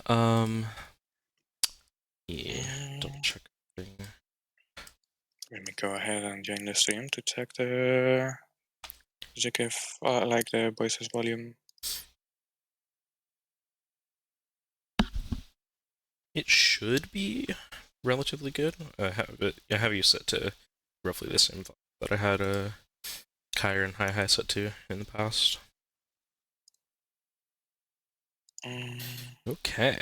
Yeah, double check everything. Let me go ahead and join the stream to check the ZKF, like the voices volume. It should be relatively good. I have you set to roughly the same that I had Kyre and Hi set to in the past. Okay.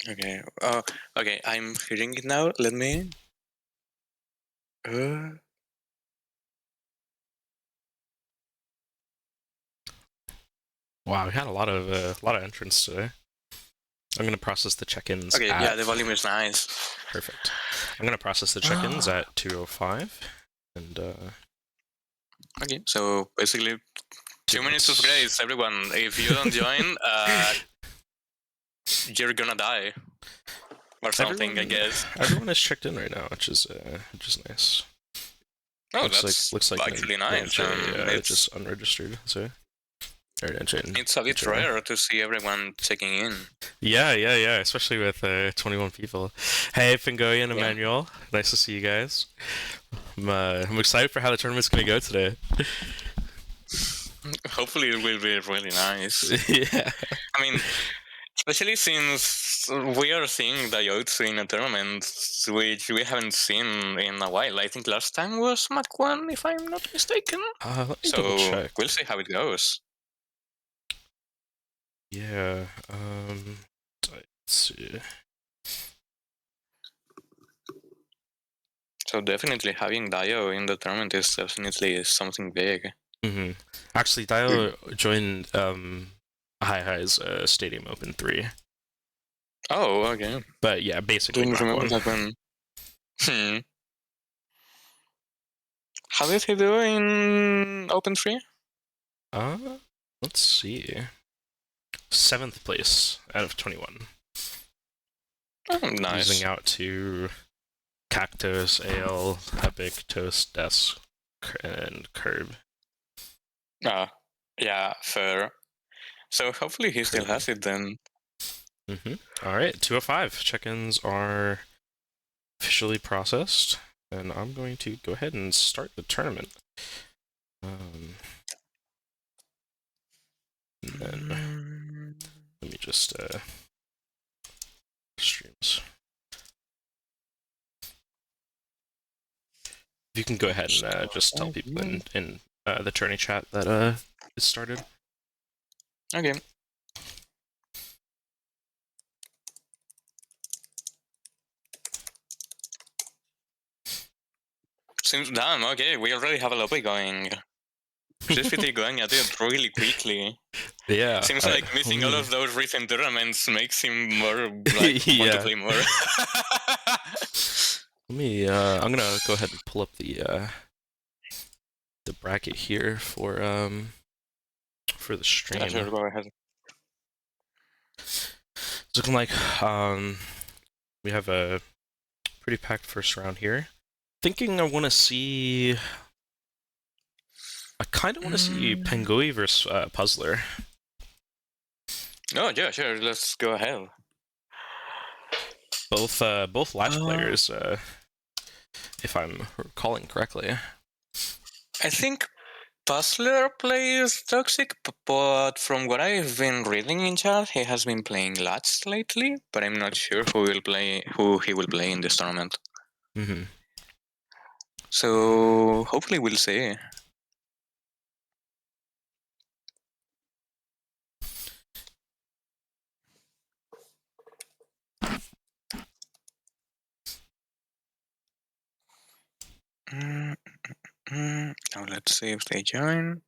Okay. Oh, okay. I'm hearing it now. Let me. Wow, we had a lot of entrants today. I'm gonna process the check-ins. Okay. Yeah, the volume is nice. Perfect. I'm gonna process the check-ins at 2:05, and Okay. So basically, 2 minutes of grace, everyone. If you don't join, you're gonna die. Or something, I guess. Everyone is checked in right now, which is nice. Oh, looks like actually nice. It's just unregistered, so. It's a bit rare to see everyone checking in. Yeah, especially with 21 people. Hey, pengoui and Emmanuel, nice to see you guys. I'm excited for how the tournament's gonna go today. Hopefully it will be really nice. Yeah. I mean, especially since we are seeing Daioutzu in a tournament, which we haven't seen in a while. I think last time was Mach 1, if I'm not mistaken. Let me double check. We'll see how it goes. Yeah, let's see. So definitely having Dio in the tournament is definitely something big. Mm-hmm. Actually, Dio joined Hi's Stadium Open 3. Oh, okay. But yeah, basically Didn't remember that one. How did he do in Open 3? Let's see. 7th place out of 21. Oh, nice. Losing out to Cactus, Ale, Epic, Toast, Desk, and Curb. Yeah, fair. So hopefully he still has it then. Alright, 2:05. Check-ins are officially processed, and I'm going to go ahead and start the tournament. And then let me just streams. You can go ahead and just tell people in the Tourney chat that it started. Okay. Seems damn okay. We already have a lobby going. GSPT going at it really quickly. Yeah. Seems like missing all of those recent tournaments makes him more like want to play more. Let me. I'm gonna go ahead and pull up the bracket here for the stream. Yeah, sure, go ahead. It's looking like we have a pretty packed first round here. Thinking I want to see. I kind of want to see pengoui versus Puzzler. Oh yeah, sure. Let's go ahead. Both Latch players, if I'm recalling correctly. I think Puzzler plays Toxic, but from what I've been reading in chat, he has been playing Latch lately. But I'm not sure who he will play in this tournament. So hopefully we'll see. Now let's see if they join.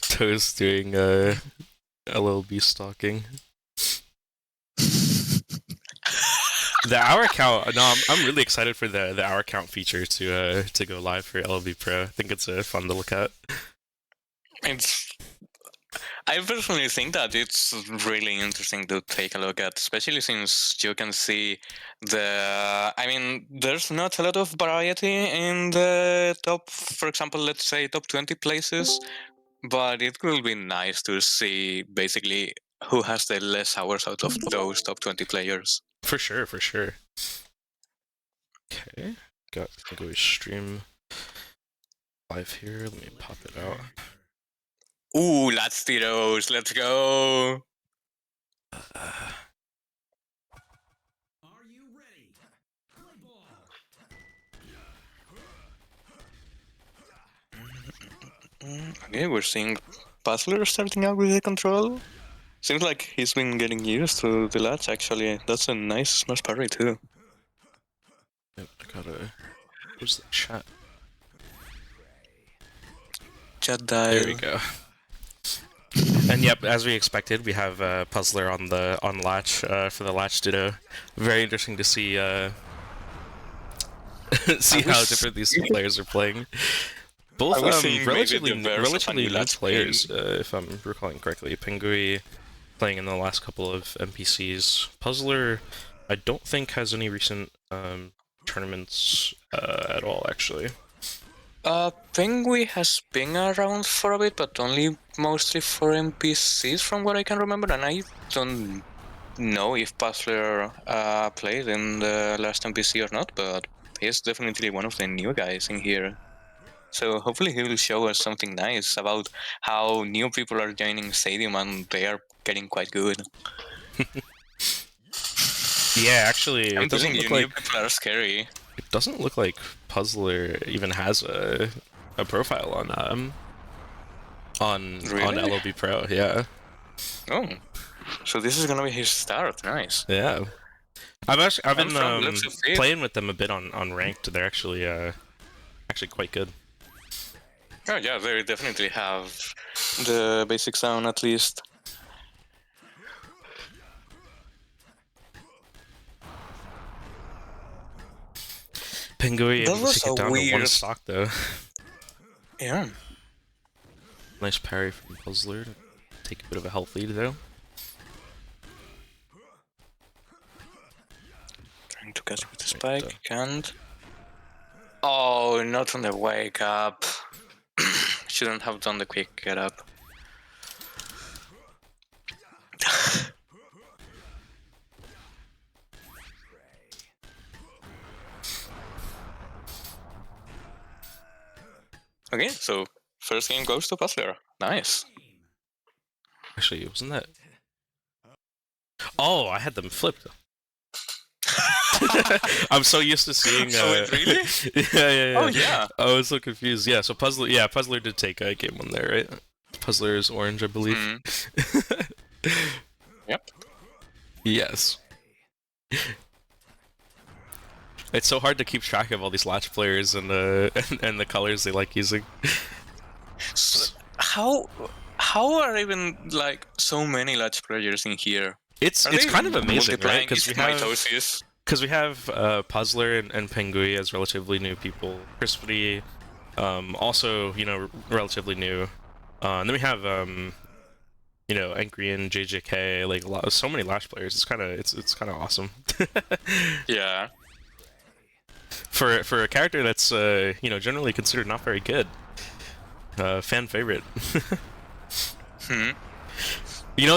Toast doing LLB stalking. The hour count. No, I'm really excited for the hour count feature to go live for LLB Pro. I think it's fun to look at. I personally think that it's really interesting to take a look at, especially since you can see I mean, there's not a lot of variety in the top, for example, let's say top 20 places, but it will be nice to see basically who has the less hours out of those top 20 players. For sure, for sure. Okay, got pengoui stream live here. Let me pop it out. Ooh, Latinos, let's go! Are you ready? Play ball. Okay, we're seeing Puzzler starting out with the control. Seems like he's been getting used to the latch, actually. That's a nice smash parry, too. Yep, I gotta... Where's the chat? Chat dial. There we go. And yep, as we expected, we have Puzzler on latch for the latch ditto. Very interesting to see see how different these two players are playing. Both relatively new players, if I'm recalling correctly. Pengoui playing in the last couple of NPCs. Puzzler, I don't think has any recent tournaments at all, actually. Penguui has been around for a bit, but only mostly for NPCs from what I can remember, and I don't know if Puzzler played in the last NPC or not, but he's definitely one of the new guys in here. So hopefully he will show us something nice about how new people are joining Stadium and they are getting quite good. Yeah, actually, it doesn't look like people are scary. It doesn't look like Puzzler even has a profile on LLB Pro. Yeah. Oh, so this is gonna be his start. Nice. Yeah. I've been playing with them a bit on ranked. They're actually quite good. Oh yeah, they definitely have the basic sound at least. Pengoui able to take it down to one stock though. Yeah. Nice parry from Puzzler to take a bit of a health lead though. Trying to catch with the spike, can't. Oh, not on the wake up. Shouldn't have done the quick get up. Okay, so first game goes to Puzzler. Nice. Actually, wasn't that? Oh, I had them flipped. I'm so used to seeing. Really? yeah. Oh yeah. I was so confused. Yeah, so Puzzler did take game one there, right? Puzzler is orange, I believe. Yep. Yes. It's so hard to keep track of all these latch players and and the colors they like using. So how are even like so many latch players in here? It's kind of amazing, right? Because we have Puzzler and Pengoui as relatively new people. Crispity, also relatively new, and then we have Encrian, JJK, like so many latch players. It's kind of awesome. Yeah. For a character that's generally considered not very good, fan favorite.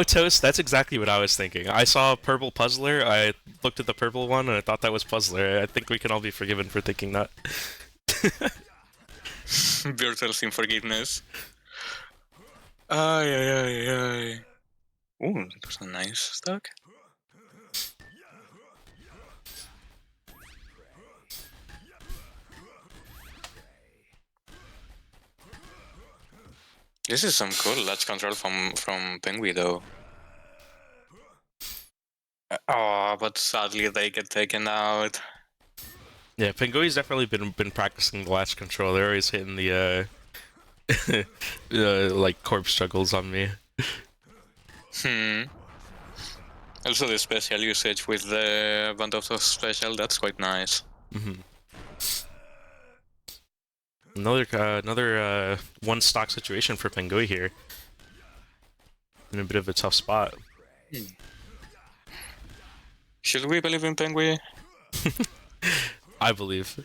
Toast, that's exactly what I was thinking. I saw purple Puzzler, I looked at the purple one, and I thought that was Puzzler. I think we can all be forgiven for thinking that. Virtual Sim forgiveness. Ay. Ooh, that was a nice stock. This is some cool latch control from Penguin though. Oh, but sadly they get taken out. Yeah, Pengui's definitely been practicing the latch control. They're always hitting the like corpse struggles on me. Also the special usage with the Band of Special, that's quite nice. Another one stock situation for Pengoui here. in a bit of a tough spot. Should we believe in penguui? I believe.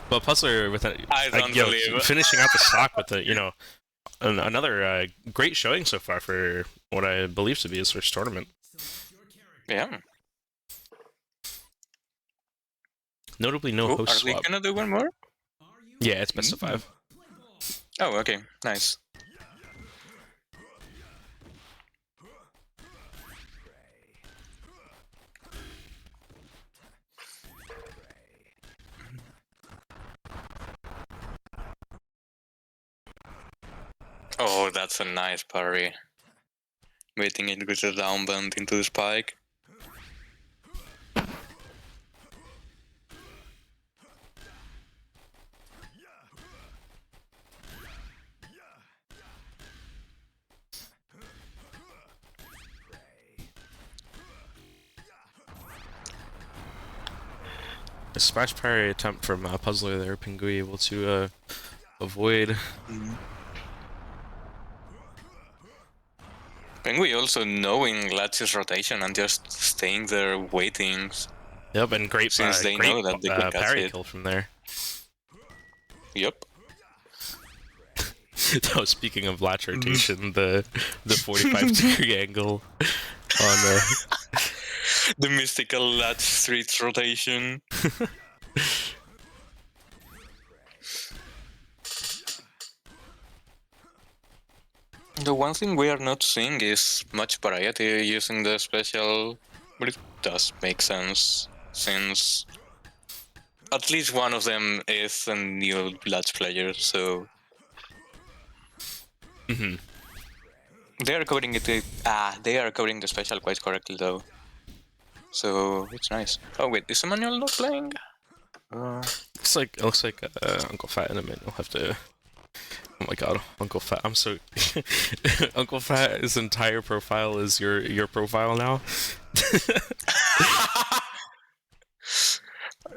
But Puzzler with I don't believe. finishing out the stock with another great showing so far for what I believe to be his first tournament. Yeah. Mm. Notably, no host swap. Are we gonna do one more? Yeah, it's best of 5. Oh, okay, nice. Oh, that's a nice parry. Waiting it with a down bend into the spike. A smash parry attempt from Puzzler there, pengoui able to avoid. Penguui also knowing Latch's rotation and just staying there waiting. Yep, and great, Since they great know that they can catch parry it. kill from there. Yep. Oh, speaking of latch rotation, the 45-degree angle on The mystical Latch street rotation. The one thing we are not seeing is much variety using the special, but it does make sense, since at least one of them is a new Latch player, so... They are coding it. They are coding the special quite correctly though, so it's nice. Oh wait, is Emmanuel not playing? looks like Uncle Fat in a minute. We'll have to. Oh my God, Uncle Fat! I'm so Uncle Fat's entire profile is your profile now.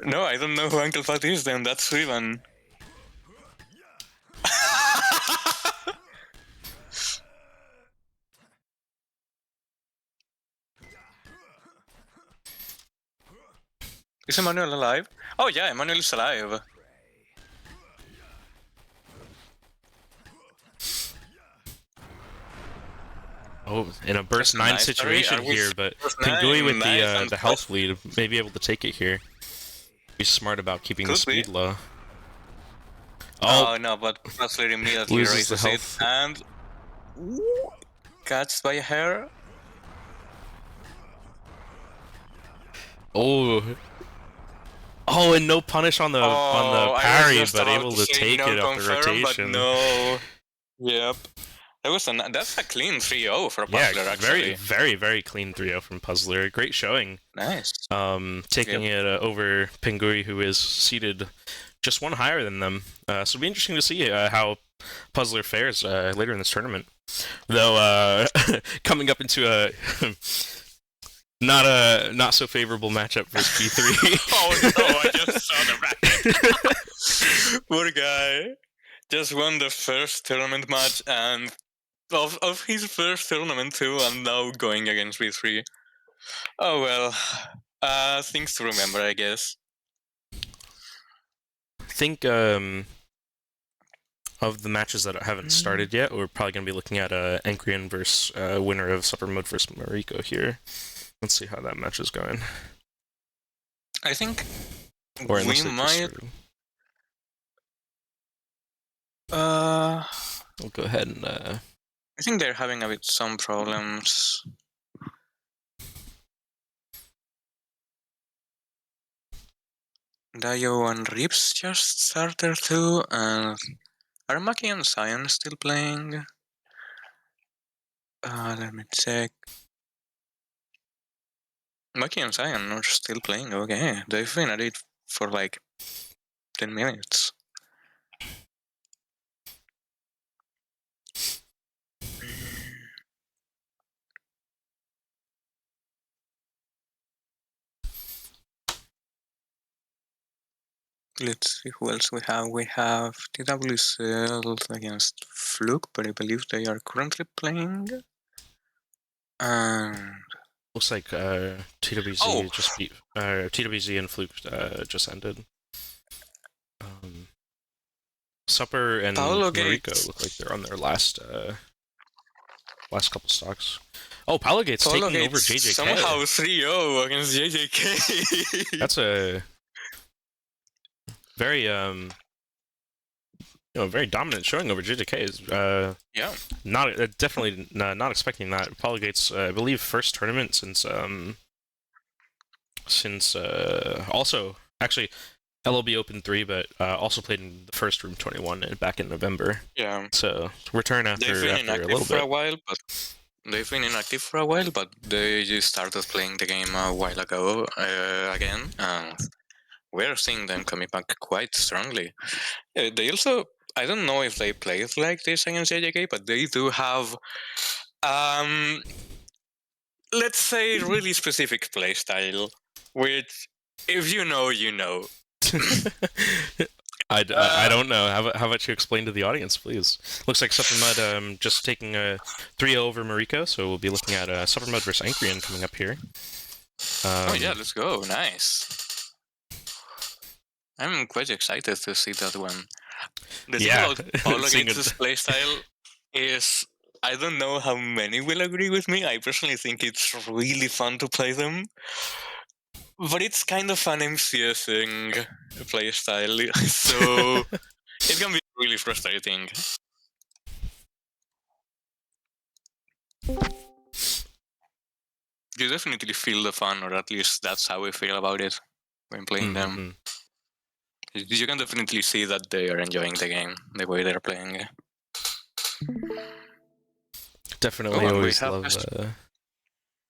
No, I don't know who Uncle Fat is. Then that's SuiBaan. Is Emmanuel alive? Oh yeah, Emmanuel is alive. Oh, in a burst 9 nice situation here, but pengoui with the health lead may be able to take it here. Be smart about keeping the speed low. Oh no, but Puzzler immediately loses the raises health. it and catched by a hair. Oh, and no punish on the parry, but able to take it off the rotation. But no. Yep. That's a clean 3-0 for Puzzler, actually. Very clean 3-0 from Puzzler. Great showing. Nice. Taking it over pengoui, who is seated just one higher than them. So it'll be interesting to see how Puzzler fares later in this tournament. Though coming up into a not so favorable matchup versus P3. Oh no, I just saw the bracket. Poor guy. Just won the first tournament match and of his first tournament too, and now going against V3. Oh well. Things to remember, I guess. I think of the matches that haven't started yet, we're probably going to be looking at Encrian versus winner of suppermud versus Mariko here. Let's see how that match is going. I think or we might. We'll go ahead and. I think they're having a bit some problems. Daio and Rips just started too, and are Maki and Cyan still playing? Let me check. Maki and Cyan are still playing, okay. They've been at it for like 10 minutes. Let's see who else we have. We have Daioutzu against Fluke, but I believe they are currently playing. Looks like TWZ just beat TWZ and Fluke just ended. Supper and Mariko look like they're on their last couple stocks. Oh, Pawlogates taking over JJK. Somehow 3-0 against JJK. That's a very very dominant showing over JJK. Yeah. Not definitely not expecting that. Pawlogates, I believe, first tournament since also actually LLB Open 3, but also played in the first Room 21 back in November. Yeah. So return after a little bit. For a while, but they've been inactive for a while, but they just started playing the game a while ago again. We're seeing them coming back quite strongly. They also, I don't know if they played like this against JJK, but they do have, let's say, really specific playstyle, which, if you know, you know. I don't know. How about you explain to the audience, please? Looks like suppermud just taking a 3-0 over Mariko, so we'll be looking at suppermud versus Encrian coming up here. Oh yeah, let's go. Nice. I'm quite excited to see that one. The thing about Pawlogates' playstyle is, I don't know how many will agree with me. I personally think it's really fun to play them. But it's kind of an MCSing playstyle, so it can be really frustrating. You definitely feel the fun, or at least that's how I feel about it when playing them. You can definitely see that they are enjoying the game, the way they're playing it. Definitely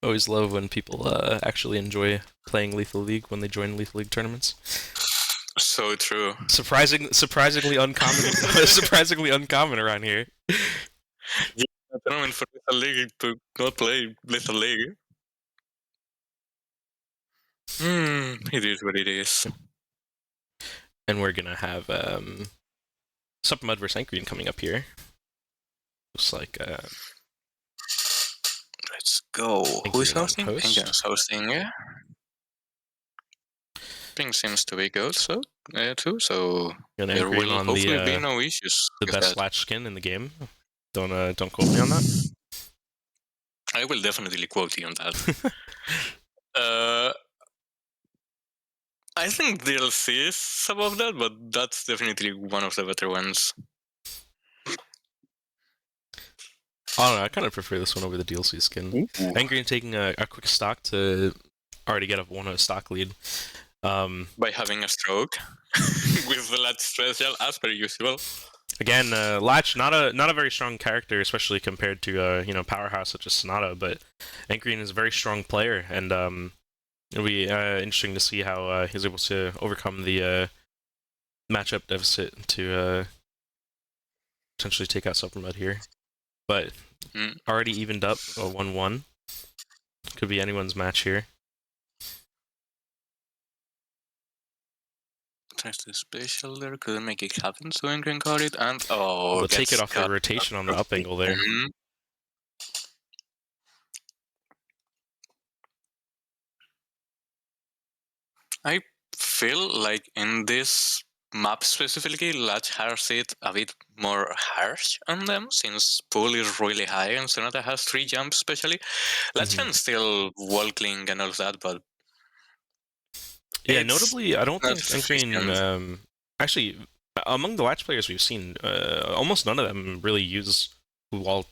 always love when people actually enjoy playing Lethal League when they join Lethal League tournaments. So true. Surprisingly uncommon. Surprisingly uncommon around here. Yeah, a tournament for Lethal League to not play Lethal League. It is what it is. And we're gonna have suppermud versus Encrian coming up here. Looks like let's go. Who is hosting? Encrian's hosting, yeah. Ping seems to be good, so too. So there will hopefully be no issues. The best latch skin in the game. Don't quote me on that. I will definitely quote you on that. I think DLC is some of that, but that's definitely one of the better ones. I don't know, I kind of prefer this one over the DLC skin. Encrian taking a quick stock to already get a 1-0 stock lead. By having a stroke with the latch special, as per usual. Again, Latch not a very strong character, especially compared to powerhouse such as Sonata, but Encrian is a very strong player, and it'll be interesting to see how he's able to overcome the matchup deficit to potentially take out suppermud here. But already evened up a 1-1. Could be anyone's match here. Tries to special there, couldn't make it happen, so Encrian caught it, and we'll take it off the rotation on the up angle there. I feel like in this map specifically, Latch has it a bit more harsh on them, since pool is really high and Sonata has 3 jumps especially. Latch can still wall cling and all that, but yeah, notably, I don't think Encrian actually, among the Latch players we've seen, almost none of them really use wall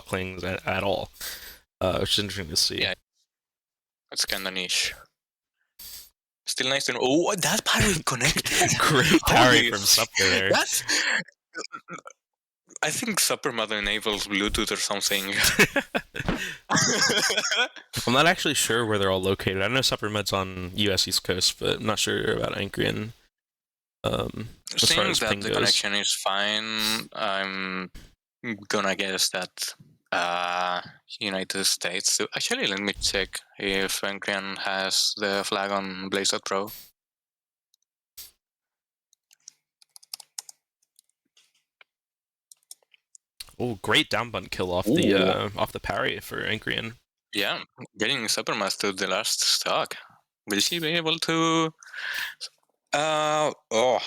clings at all, which is interesting to see. Yeah, it's kind of niche. Still nice to know. Oh, that parry connected. Great parry from Supper there. I think suppermud enables Bluetooth or something. I'm not actually sure where they're all located. I know suppermud's on US East Coast, but I'm not sure about Encrian. Seeing that the connection is fine, I'm gonna guess that United States. So actually, let me check if Encrian has the flag on Blaze.pro. Oh, great down button kill off the parry for Encrian. Yeah, getting suppermud to the last stock. Will she be able to... oh,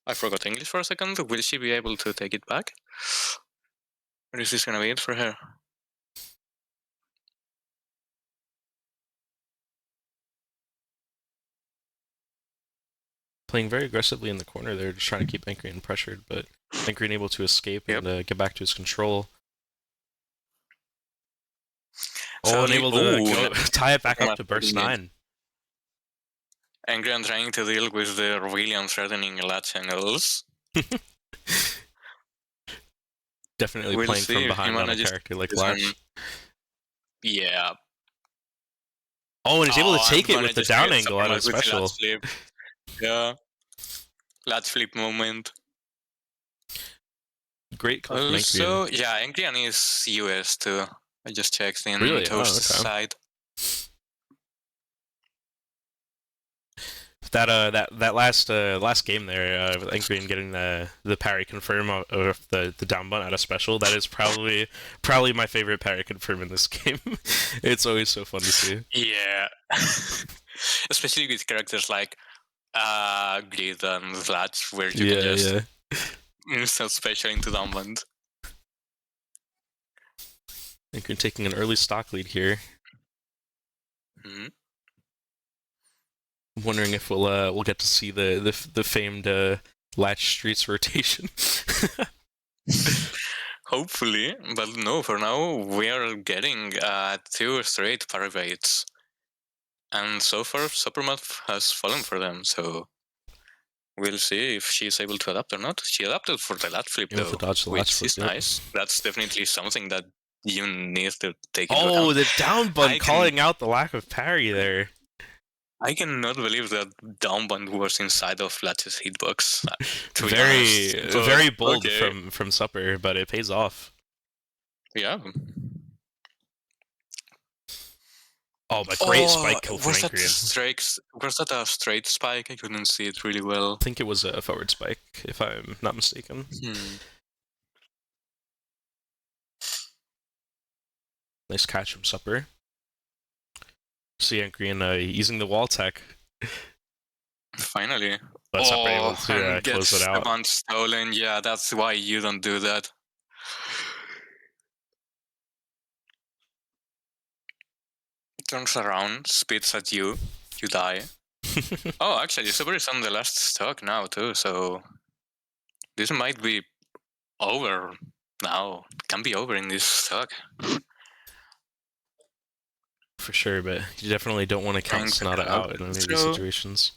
I forgot English for a second. Will she be able to take it back? Or is this gonna be it for her? Playing very aggressively in the corner there, just trying to keep Encrian pressured, but Encrian able to escape and get back to his control. Oh, and able to tie it back up to burst 9. Encrian trying to deal with the really unthreatening latch angles. Definitely playing from behind on a character like Latch. Yeah. Oh, and he's able to take it with the down angle out of special. Yeah. Latch flip moment. Great call from Encrian. Also, yeah, Encrian is US too. I just checked in really? Toast's side. That last game there, with Encrian getting the parry confirm of the down button out of special, that is probably my favorite parry confirm in this game. It's always so fun to see. Yeah. Especially with characters like Grid and Vlad, where you can just instant special into down button. Encrian taking an early stock lead here. Mm-hmm. I'm wondering if we'll get to see the famed Latch Streets rotation. Hopefully, but no. For now, we are getting 2 straight Pawlogates, and so far, suppermud has fallen for them. So we'll see if she's able to adapt or not. She adapted for the latch flip though, which is nice. That's definitely something that you need to take into account. Oh, the down button calling out the lack of parry there. I cannot believe that down button was inside of Latch's hitbox. Very bold from Supper, but it pays off. Yeah. Oh, but great spike kill from Encrian. Was that a straight spike? I couldn't see it really well. I think it was a forward spike, if I'm not mistaken. Nice catch from Supper. See Encrian using the wall tech. Finally. But Supper able to close it out. Semifinals stolen. Yeah, that's why you don't do that. Turns around, spits at you, you die. Oh, actually, Supper is on the last stock now too, so this might be over now. Can be over in this stock. For sure, but you definitely don't want to count Sonata out in any of these situations.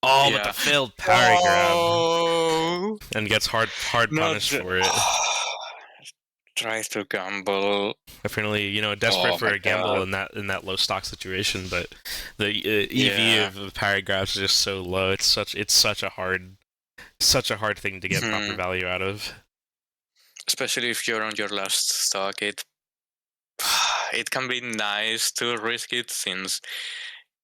Oh, but the failed parry grab. And gets hard punished for it. Tries to gamble. Apparently, desperate for a gamble in that low stock situation, but the EV of the parry grabs is just so low. It's such a hard thing to get proper value out of. Especially if you're on your last stock, it can be nice to risk it since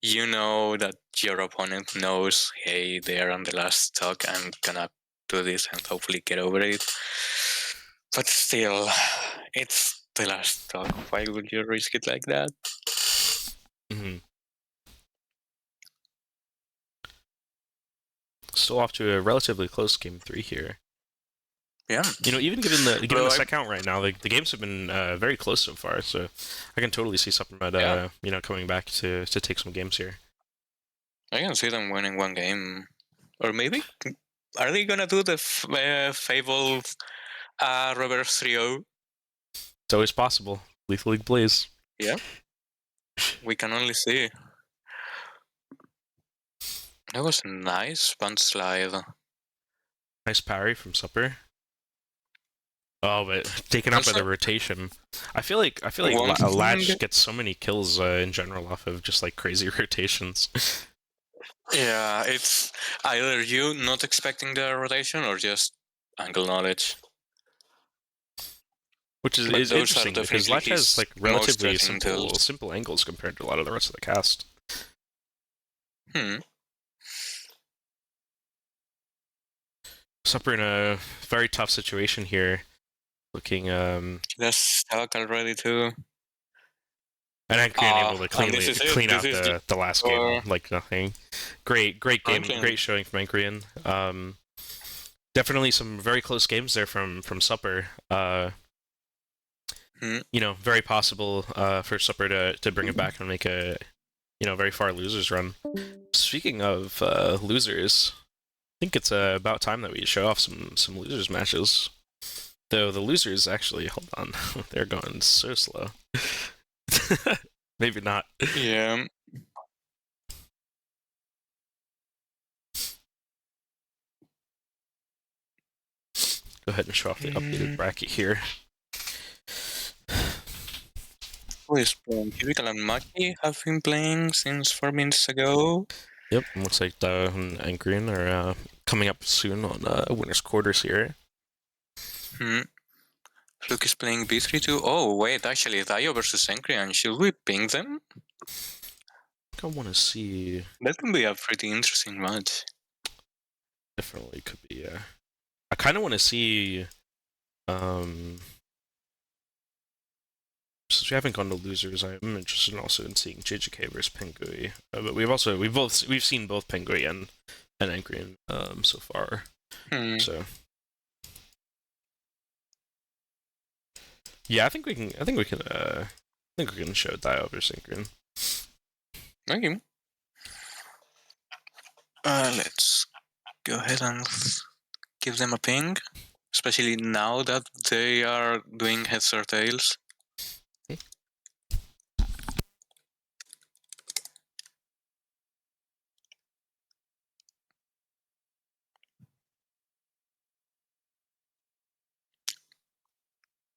you know that your opponent knows, hey, they're on the last stock, I'm gonna do this and hopefully get over it. But still, it's the last stock. Why would you risk it like that? Still off to a relatively close game 3 here. Yeah. Even given the set count right now, the games have been very close so far, so I can totally see suppermud, coming back to take some games here. I can see them winning one game. Or maybe, are they gonna do the Fable reverse 3-0? It's always possible. Lethal League plays. Yeah. We can only see. That was a nice punch slide. Nice parry from Supper. Oh, but taken out by the rotation. I feel like a Latch gets so many kills in general off of just like crazy rotations. Yeah, it's either you not expecting the rotation or just angle knowledge. Which is interesting because Latch has like relatively simple angles compared to a lot of the rest of the cast. Supper in a very tough situation here. Looking That's stuck already too. and Encrian able to clean out the last game like nothing. Great game, great showing from Encrian. Definitely some very close games there from Supper. You know, very possible for Supper to bring it back and make a very far losers run. Speaking of losers, I think it's about time that we show off some losers matches. Though the losers actually, hold on, they're going so slow. Maybe not. Yeah. Go ahead and show off the updated bracket here. Who is playing? Cubicle and Maki have been playing since 4 minutes ago. Yep, looks like Daioutzu and Encrian are coming up soon on winners quarters here. Fluke is playing B3 too. Oh wait, actually Daioutzu versus Encrian. Should we ping them? I want to see. That can be a pretty interesting match. Definitely could be. Yeah, I kind of want to see. Since we haven't gone to losers, I'm interested also in seeing JJK versus pengoui. But we've seen both pengoui and Encrian so far. So yeah, I think we can show Daioutzu versus Encrian. Okay. Let's go ahead and give them a ping, especially now that they are doing heads or tails. Okay.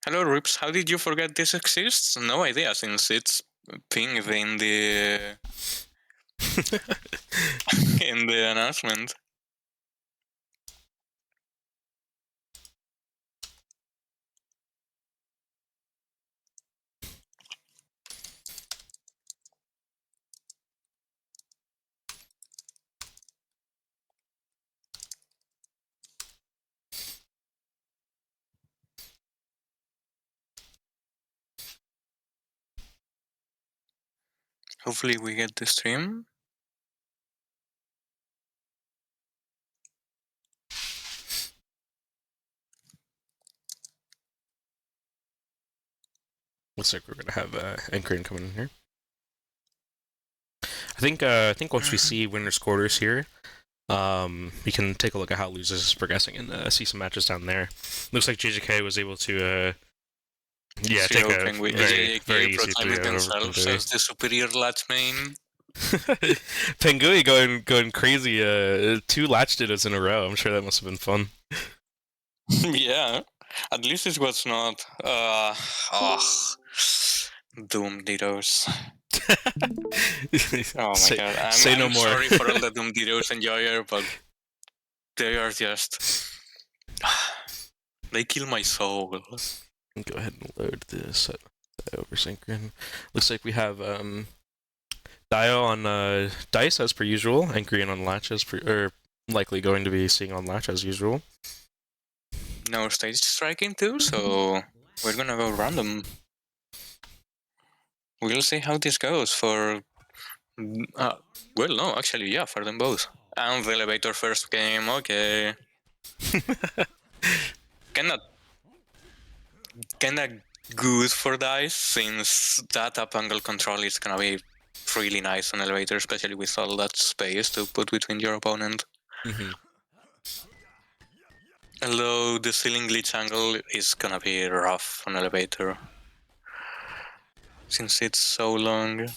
Hello, Rips. How did you forget this exists? No idea, since it's pinged in the in the announcement. Hopefully we get the stream. Looks like we're gonna have Encrian coming in here. I think once we see winners quarters here, we can take a look at how losers is progressing and see some matches down there. Looks like JJK was able to take a very easy 3-0 themselves as the superior latch main. pengoui going crazy. 2 latch dittos in a row. I'm sure that must have been fun. Yeah, at least it was not. Doom dittos. Oh my god! I'm no more. Sorry for all the Doom dittos enjoyer, but they are just. They kill my soul. Go ahead and load this over Encrian. Looks like we have Dio on dice as per usual, Encrian on latch likely going to be seeing on latch as usual. No stage striking too, so we're gonna go random. We'll see how this goes for. Well, no, actually, yeah, for them both. And the elevator first game, okay. Kinda good for dice, since that up angle control is gonna be really nice on elevator, especially with all that space to put between your opponent. Although the ceiling glitch angle is gonna be rough on elevator, since it's so long.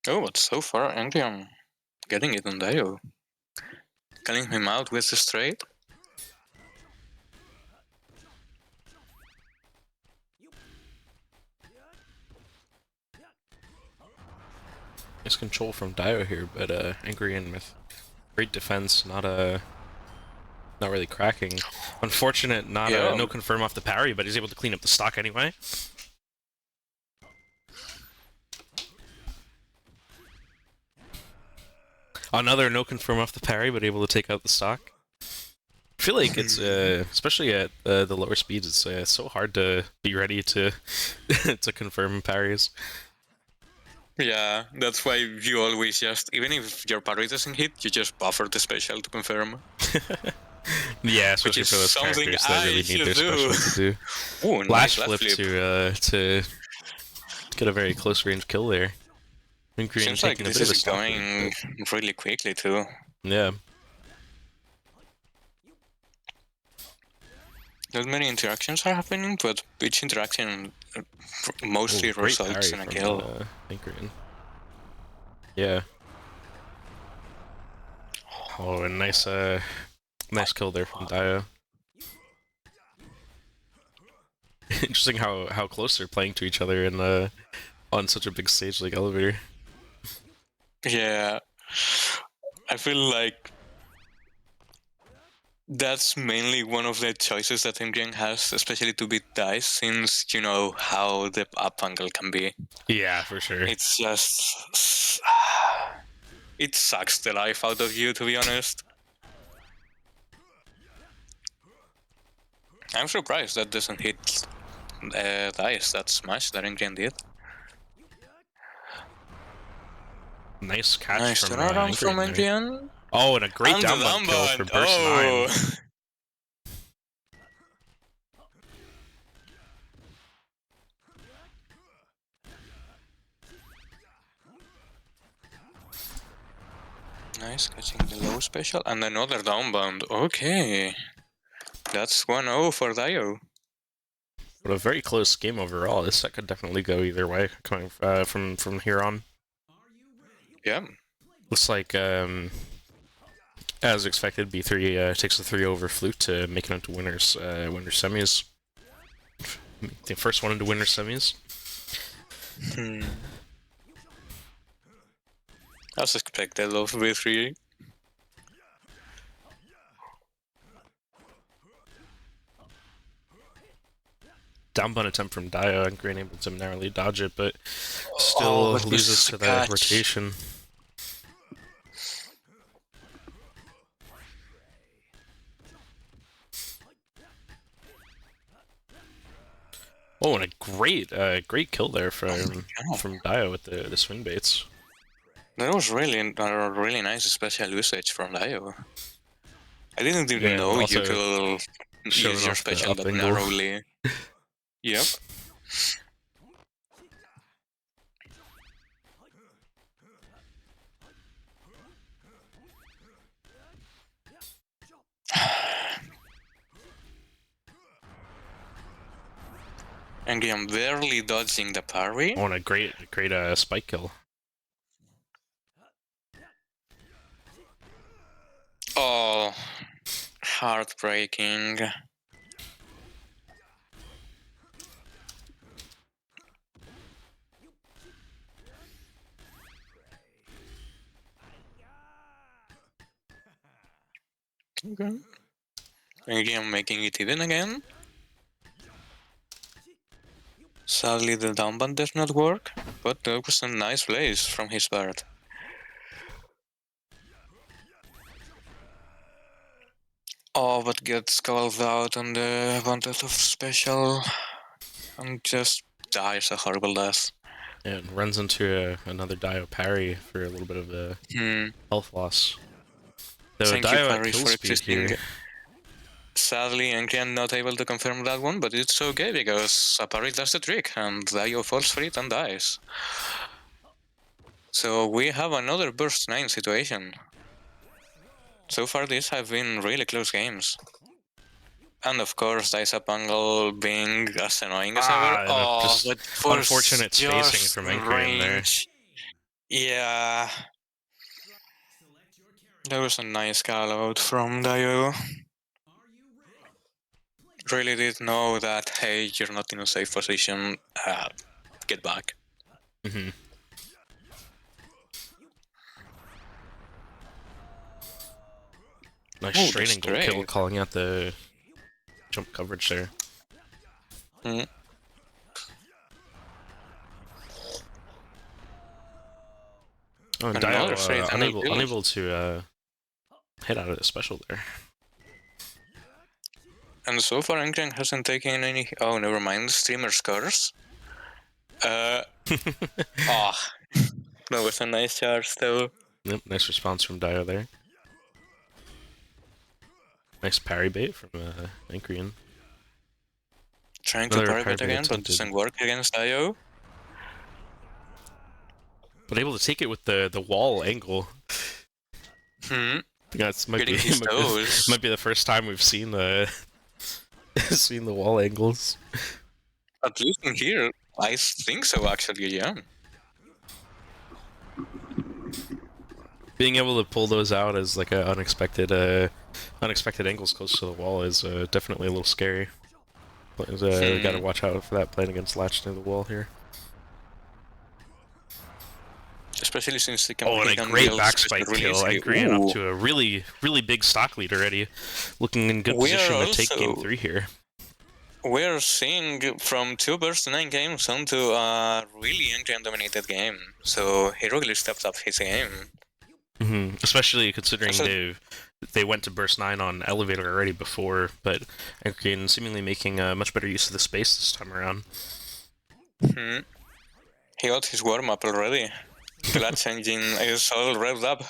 Oh, but so far, Encrian getting it on Daioutzu. Calling him out with the straight. Nice control from Daioutzu here, but Encrian with great defense, not really cracking. Unfortunate, no confirm off the parry, but he's able to clean up the stock anyway. Another no confirm off the parry, but able to take out the stock. I feel like it's especially at the lower speeds, it's so hard to be ready to to confirm parries. Yeah, that's why you always just, even if your parry doesn't hit, you just buffer the special to confirm. Yeah, Which especially is for those something characters that I really need their should do. special to do. Ooh, Flash nice last flip flip. to get a very close range kill there. Encrian Seems like taking a this bit of a is stock lead, going but really quickly too. yeah. Not many interactions are happening, but each interaction mostly Oh, great results parry in a from kill. Encrian. Yeah. Oh, a nice nice kill there from Dio. Interesting how close they're playing to each other in on such a big stage like Elevator. Yeah, I feel like that's mainly one of the choices that Encrian has, especially to beat Dice, since you know how the up angle can be. Yeah, for sure. It's just... it sucks the life out of you, to be honest. I'm surprised that doesn't hit Dice that much that Encrian did. Nice catch Nice from turnaround from Encrian there. Encrian. Oh, and a great And the down bump kill for downband. burst 9. Oh! Nice, catching the low special. And another downbound. Okay. That's 1-0 for Dio. But a very close game overall. This set could definitely go either way coming from here on. Yeah. Looks like, as expected, B3 takes the 3 over Fluke to make it into winners semis. The first one into winners semis. As expected of V3. Down bun attempt from Dio, and Green able to narrowly dodge it, but still loses to the rotation. Oh, and a great kill there from Dio with the swing baits. That was really a really nice special usage from Dio. I didn't even know you could use your special that narrowly. Yep. And I'm barely dodging the parry. Oh, and a great spike kill. Oh, heartbreaking. Okay. Again, making it even again. Sadly, the downband does not work, but that was a nice place from his part. Oh, but gets called out on the advantage of special and just dies a horrible death. Yeah, and runs into another Dio parry for a little bit of a health loss. So Thank Dio you, at Parry, kill for speed existing. here. Sadly, Encrian not able to confirm that one, but it's okay because a parry does the trick and Dio falls for it and dies. So we have another burst 9 situation. So far these have been really close games. And of course, Dice up angle being as annoying as ever. Oh, just but unfortunate spacing from Encrian there. Yeah. That was a nice call out from Dio. Really did know that, hey, you're not in a safe position, get back. Nice straight angle kill, calling out the jump coverage there. Oh, and Dio unable to hit out of the special there. And so far, Encrian hasn't taken any. Oh, never mind. Streamer scores. Oh, that was a nice charge, though. Yep, nice response from Dio there. Nice parry bait from Encrian. Trying to parry bait again, but doesn't work against Dio. But able to take it with the wall angle. That's might be the first time we've seen the seen the wall angles. At least in here, I think so. Actually, yeah. Being able to pull those out as like a unexpected angles close to the wall is definitely a little scary. We gotta watch out for that playing against Latch near the wall here. Especially since they can. Oh, and a great backspike kill. Encrian up to a really big stock lead already. Looking in good position to take game 3 here. We're seeing from 2 burst to 9 games on to a really Encrian dominated game. So he really stepped up his game. Especially considering they went to burst 9 on elevator already before, but Encrian seemingly making much better use of the space this time around. He got his warm up already. Clutch engine is all revved up.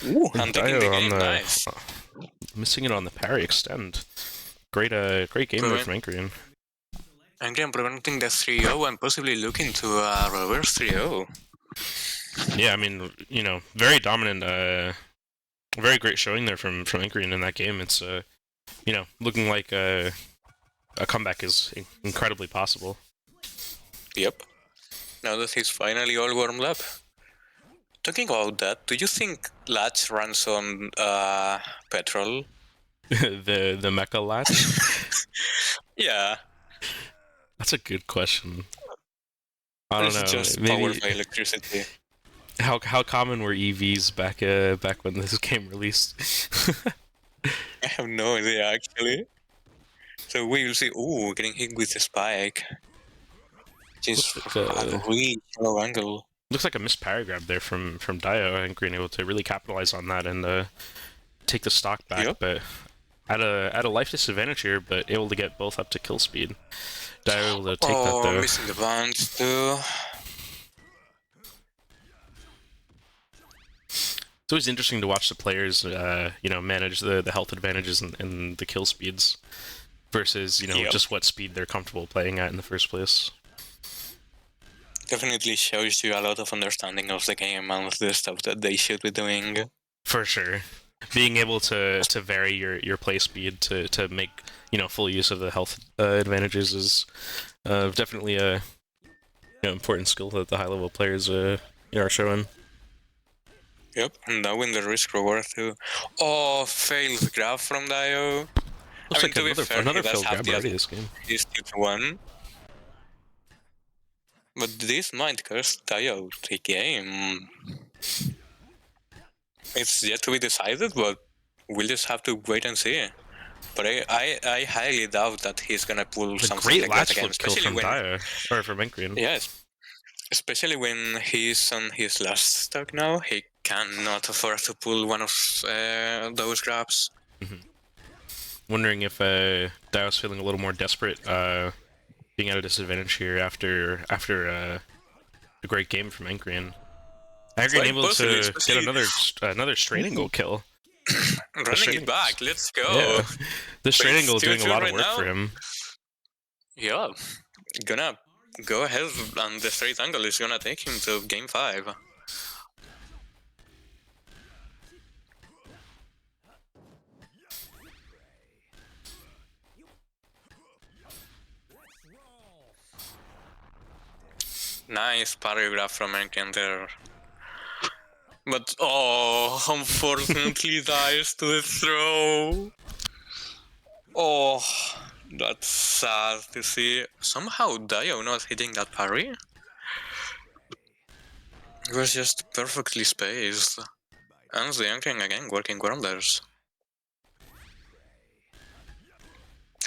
Ooh, and taking the game, nice. Missing it on the parry extend. Great game there from Encrian. Encrian preventing the 3-0 and possibly looking to a reverse 3-0. Yeah, I mean, you know, very dominant, very great showing there from Encrian in that game. It's, you know, looking like a comeback is incredibly possible. Yep. Now that he's finally all warmed up. Talking about that, do you think Latch runs on petrol? the mecha Latch? Yeah. That's a good question. I don't know. Just maybe powered by electricity. How common were EVs back when this game released? I have no idea actually. So we will see. Ooh, getting hit with the spike. Just a really low angle. Looks like a missed parry grab there from Dio, and Green able to really capitalize on that and take the stock back. Yep. But at a life disadvantage here, but able to get both up to kill speed. Dio able to take that though. Missing the bounce too. It's always interesting to watch the players, you know, manage the health advantages and the kill speeds versus, you know, just what speed they're comfortable playing at in the first place. Definitely shows you a lot of understanding of the game and the stuff that they should be doing. For sure. Being able to vary your play speed to make, you know, full use of the health advantages is definitely a, you know, important skill that the high level players you know, are showing. Yep, and now in the risk reward too. Oh, failed grab from Dio. Looks like another failed grab already this game. He's 2-1. But this might cost Dio the game. It's yet to be decided, but we'll just have to wait and see. But I highly doubt that he's gonna pull something like that again. Especially from Dio, or from Encrian. Yes, especially when he's on his last stock now. He cannot afford to pull one of those grabs. Wondering if Dio's feeling a little more desperate, being at a disadvantage here after a great game from Encrian. Encrian able to get another straight angle kill. Running it back, let's go. Yeah. The straight angle is doing a lot of work for him. Yeah, gonna go ahead, and the straight angle is gonna take him to game 5. Nice parry grab from Encrian there. But, oh, unfortunately dies to the throw. Oh, that's sad to see. Somehow Dio not hitting that parry. It was just perfectly spaced. And the Encrian again working wonders.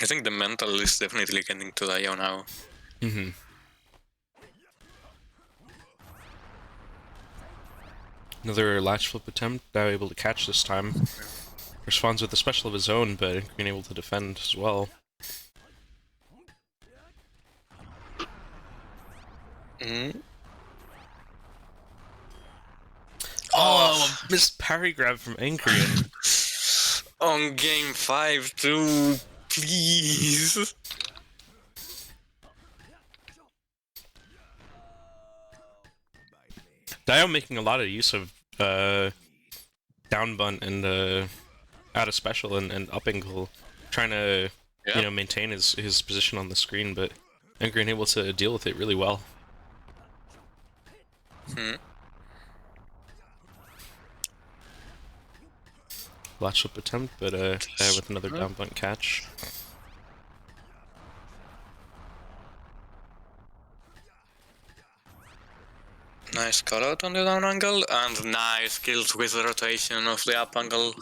I think the mental is definitely getting to Dio now. Another latch flip attempt, now able to catch this time. Responds with a special of his own, but Encrian able to defend as well. Oh, missed parry grab from Encrian. On game 5 too, please. Dio making a lot of use of down bunt and out of special and up angle, trying to maintain his position on the screen, but Encrian able to deal with it really well. Latch up attempt, but with another down bunt catch. Nice call out on the down angle, and nice kills with the rotation of the up angle.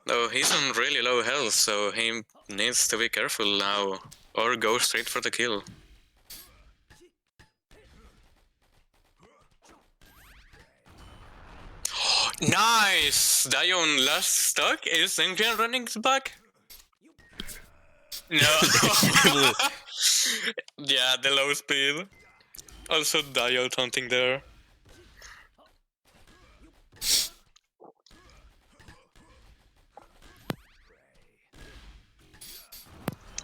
Though he's on really low health, so he needs to be careful now, or go straight for the kill. Nice! Dio on last stock. Is Encrian running back? No. Yeah, the low speed. Also Dio taunting there.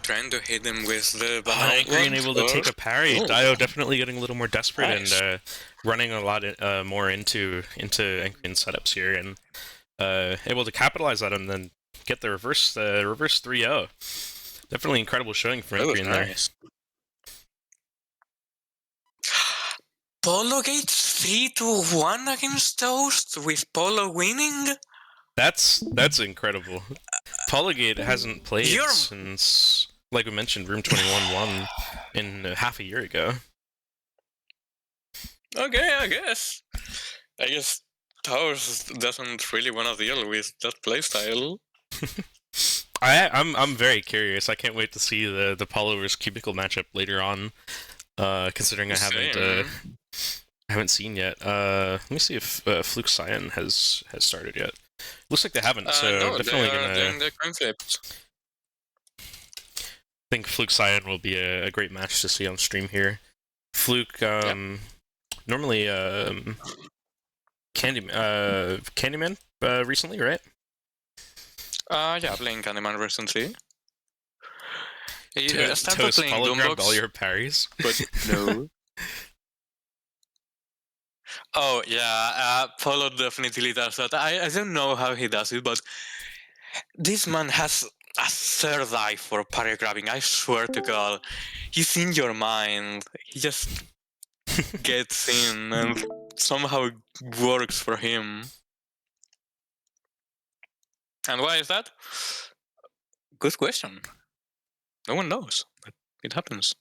Trying to hit him with the banana. Encrian able to take a parry. Dio definitely getting a little more desperate and running a lot more into Encrian setups here, and able to capitalize on him, then get the reverse 3-0. Definitely incredible showing for Encrian there. Pawlogates 3-1 against Toast with Polo winning? That's incredible. Pawlogate hasn't played since, like we mentioned, Room 21 won in half a year ago. Okay, I guess Toast doesn't really want to deal with that playstyle. I'm very curious. I can't wait to see the Paulo vs Cubicle matchup later on. Considering I haven't seen yet. Let me see if Fluke Cyan has started yet. Looks like they haven't, so no, definitely doing the coin flips. I think Fluke Cyan will be a great match to see on stream here. Fluke, normally Candyman recently, right? Yeah, playing Candyman recently. He started Toast playing Paulo grab all Doombox, your parries, but no. Oh yeah, Polo definitely does that. I don't know how he does it, but this man has a third eye for parry grabbing. I swear to God, he's in your mind. He just gets in and somehow it works for him. And why is that? Good question. No one knows, but it happens.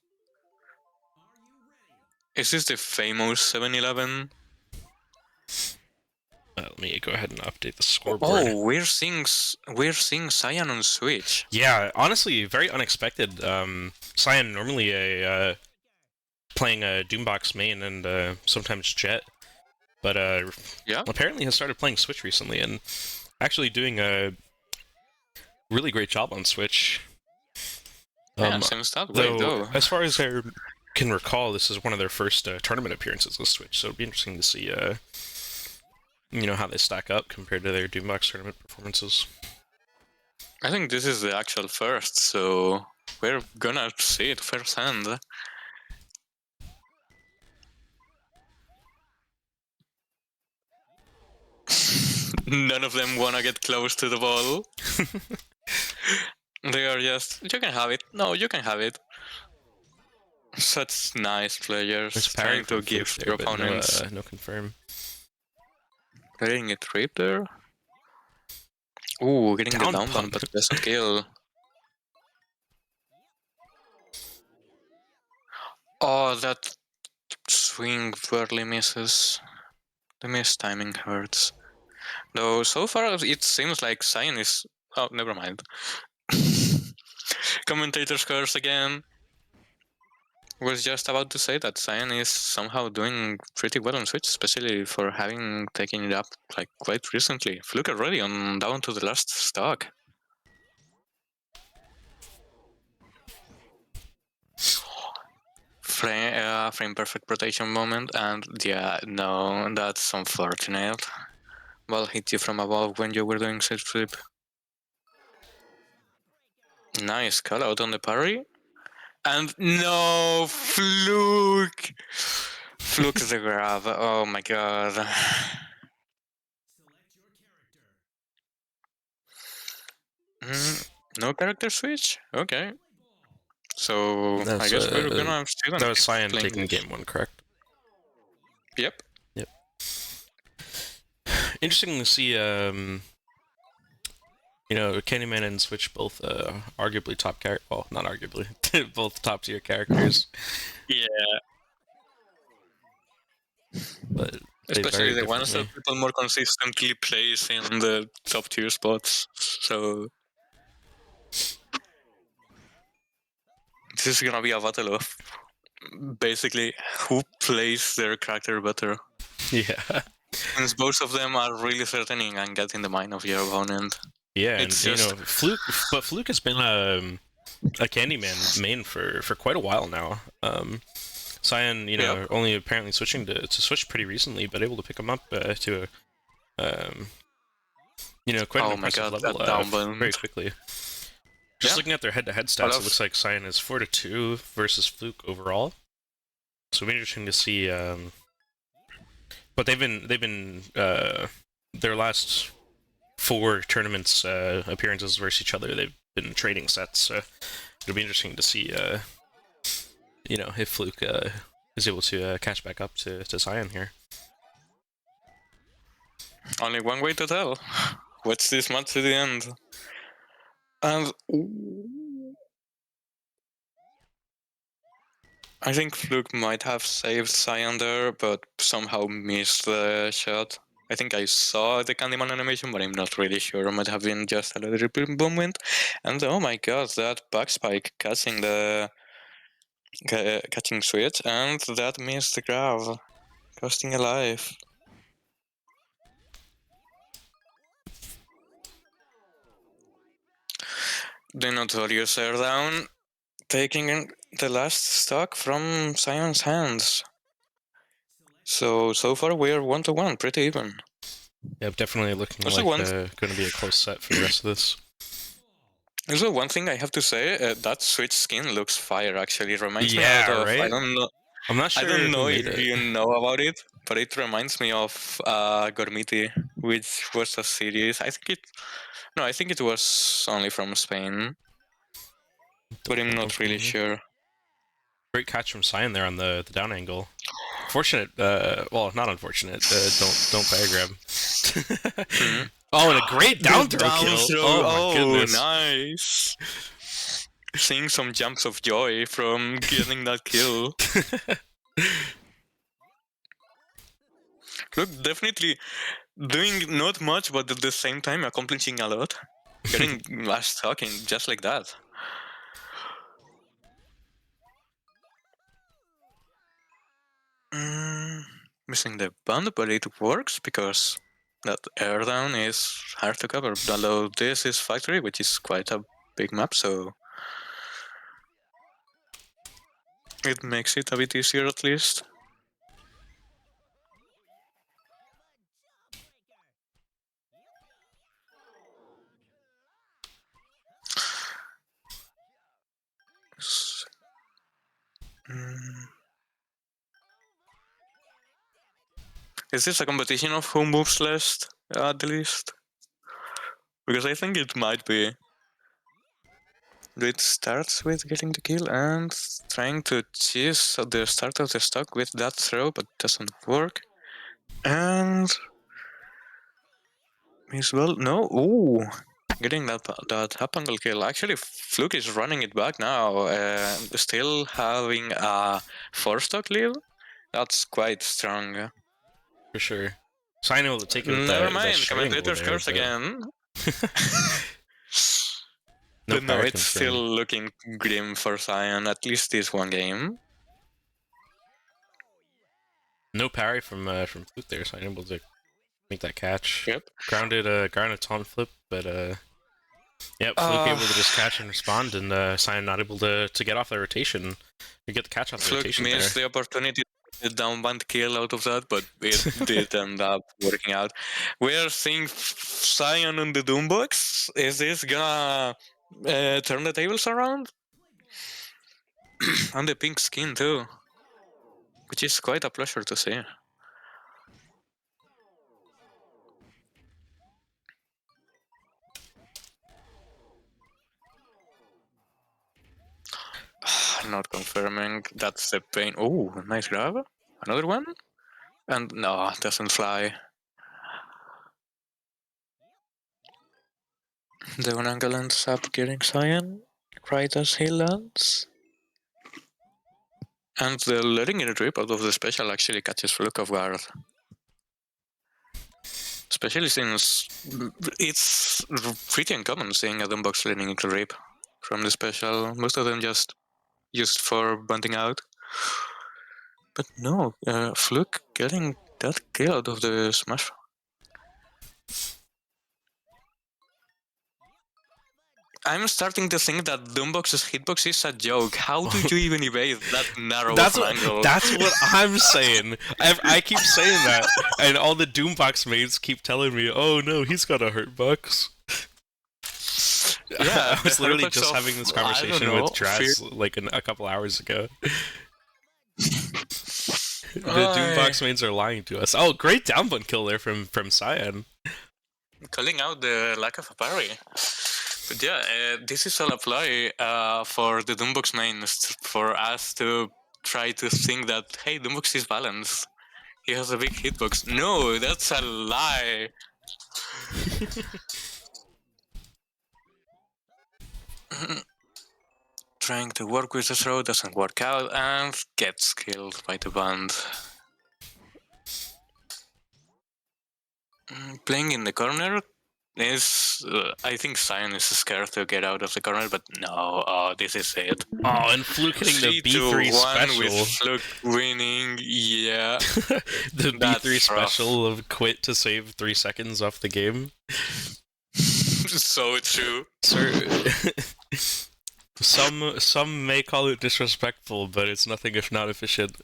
Is this the famous 7-11? let me go ahead and update the scoreboard. Oh, we're seeing Cyan on Switch. Yeah, honestly, very unexpected. Cyan normally playing a Doombox main and sometimes Jet, but apparently has started playing Switch recently and actually doing a really great job on Switch. Seems that way, though. As far as I can recall, this is one of their first tournament appearances on Switch, so it'll be interesting to see how they stack up compared to their Doombox tournament performances. I think this is the actual first, so we're gonna see it firsthand. None of them wanna get close to the ball. They are just, you can have it. No, you can have it. Such nice players trying to give their opponents. No confirm. Getting a trip there. Ooh, getting the down bump, but doesn't kill. Oh, that swing barely misses. The missed timing hurts. Though so far it seems like Cyan is... Oh, never mind. Commentator's curse again. was just about to say that Cyan is somehow doing pretty well on Switch, especially for having taken it up like quite recently. Fluke already on down to the last stock. Frame perfect rotation moment, and yeah, no, that's unfortunate. Ball hit you from above when you were doing sit flip. Nice call out on the parry. And no, Fluke! Fluke the grab. Oh my god. Select your character. No character switch? Okay. So I guess we're gonna still that was Cyan playing taking this. game 1, correct? Yep. Yep. Interesting to see, you know, Candyman and Switch both arguably top character. Well, not arguably, both top tier characters. Yeah. But especially the ones that people more consistently place in the top tier spots. So this is gonna be a battle of basically who plays their character better. Yeah. Since both of them are really threatening and getting the mind of your opponent. Yeah, It's and just... you know, Fluke has been a Candyman main for quite a while now. Cyan, you know, only apparently switching to Switch pretty recently, but able to pick him up to you know, quite an impressive level very quickly. Just looking at their head-to-head stats, it looks like Cyan is 4-2 versus Fluke overall. So it'll be interesting to see. But they've been their last 4 tournaments appearances versus each other. They've been trading sets, so it'll be interesting to see. You know, if Fluke is able to catch back up to Cyan here. Only one way to tell. What's this match to the end? And I think Fluke might have saved Cyan there, but somehow missed the shot. I think I saw the Candyman animation, but I'm not really sure. It might have been just a little moment. And oh my god, that back spike catching Switch, and that missed the grab, costing a life. The notorious air down, taking the last stock from Cyan's hands. So far we are 1-1, pretty even. Yeah, definitely looking like going to be a close set for the rest of this. Also, one thing I have to say, that Switch skin looks fire. Actually, it reminds me a lot of. Right? I don't know. I'm not sure. I don't know if you know about it, but it reminds me of Gormiti, which was a series. I think it was only from Spain, but I'm not really sure. Great catch from Cyan there on the down angle. Fortunate, well, not unfortunate. Don't fire grab. Oh, and a great down throw kill. Oh my goodness. Nice. Seeing some jumps of joy from getting that kill. Look, definitely doing not much, but at the same time accomplishing a lot. Getting last talking just like that. Missing the band, but it works because that air down is hard to cover. Although this is Factory, which is quite a big map, so it makes it a bit easier at least. Is this a competition of who moves less at the least? Because I think it might be. It starts with getting the kill and trying to cheese at the start of the stock with that throw, but doesn't work. And as well, no, ooh, getting that up angle kill. Actually, Fluke is running it back now, still having a 4-stock lead. That's quite strong. For sure. Cyan able to take it with Never that mind, straight commentator's angle there, curse again. No, but no, it's still looking grim for Cyan, at least this one game. No parry from Fluke there, so I'm able to make that catch. Yep. Grounded taunt flip, but yep, Fluke able to just catch and respond, and Cyan not able to get off the rotation. You get the catch off the Fluke rotation missed there. the opportunity to downband kill out of that, but it did end up working out. We're seeing Cyan on the Doombox. Is this gonna turn the tables around? And the pink skin too, which is quite a pleasure to see. Not confirming. That's the pain. Oh, nice grab. Another one? And no, it doesn't fly. The one angle ends up getting Cyan right as he lands. And the letting it rip out of the special actually catches Fluke off guard. Especially since it's pretty uncommon seeing a Doombox letting it rip from the special. Most of them just used for bunting out. But no, Fluke getting that kill out of the smash. I'm starting to think that Doombox's hitbox is a joke. How do you even evade that narrow angle? That's what I'm saying. I keep saying that, and all the Doombox mates keep telling me, "Oh no, he's got a hurtbox." Yeah, I was literally just having this conversation with Draz like a couple hours ago. The Doombox mates are lying to us. Oh, great downbun kill there from Cyan. Calling out the lack of a parry. But yeah, this is all a ploy for the Doombox mains, for us to try to think that, hey, Doombox is balanced. He has a big hitbox. No, that's a lie. Trying to work with the throw doesn't work out and gets killed by the band. Playing in the corner is, I think Cyan is scared to get out of the corner, but no, this is it. Oh, and Fluke hitting the B3 special. With Fluke winning, yeah. The B3 special of quit to save 3 seconds off the game. So true. Sir, some may call it disrespectful, but it's nothing if not efficient.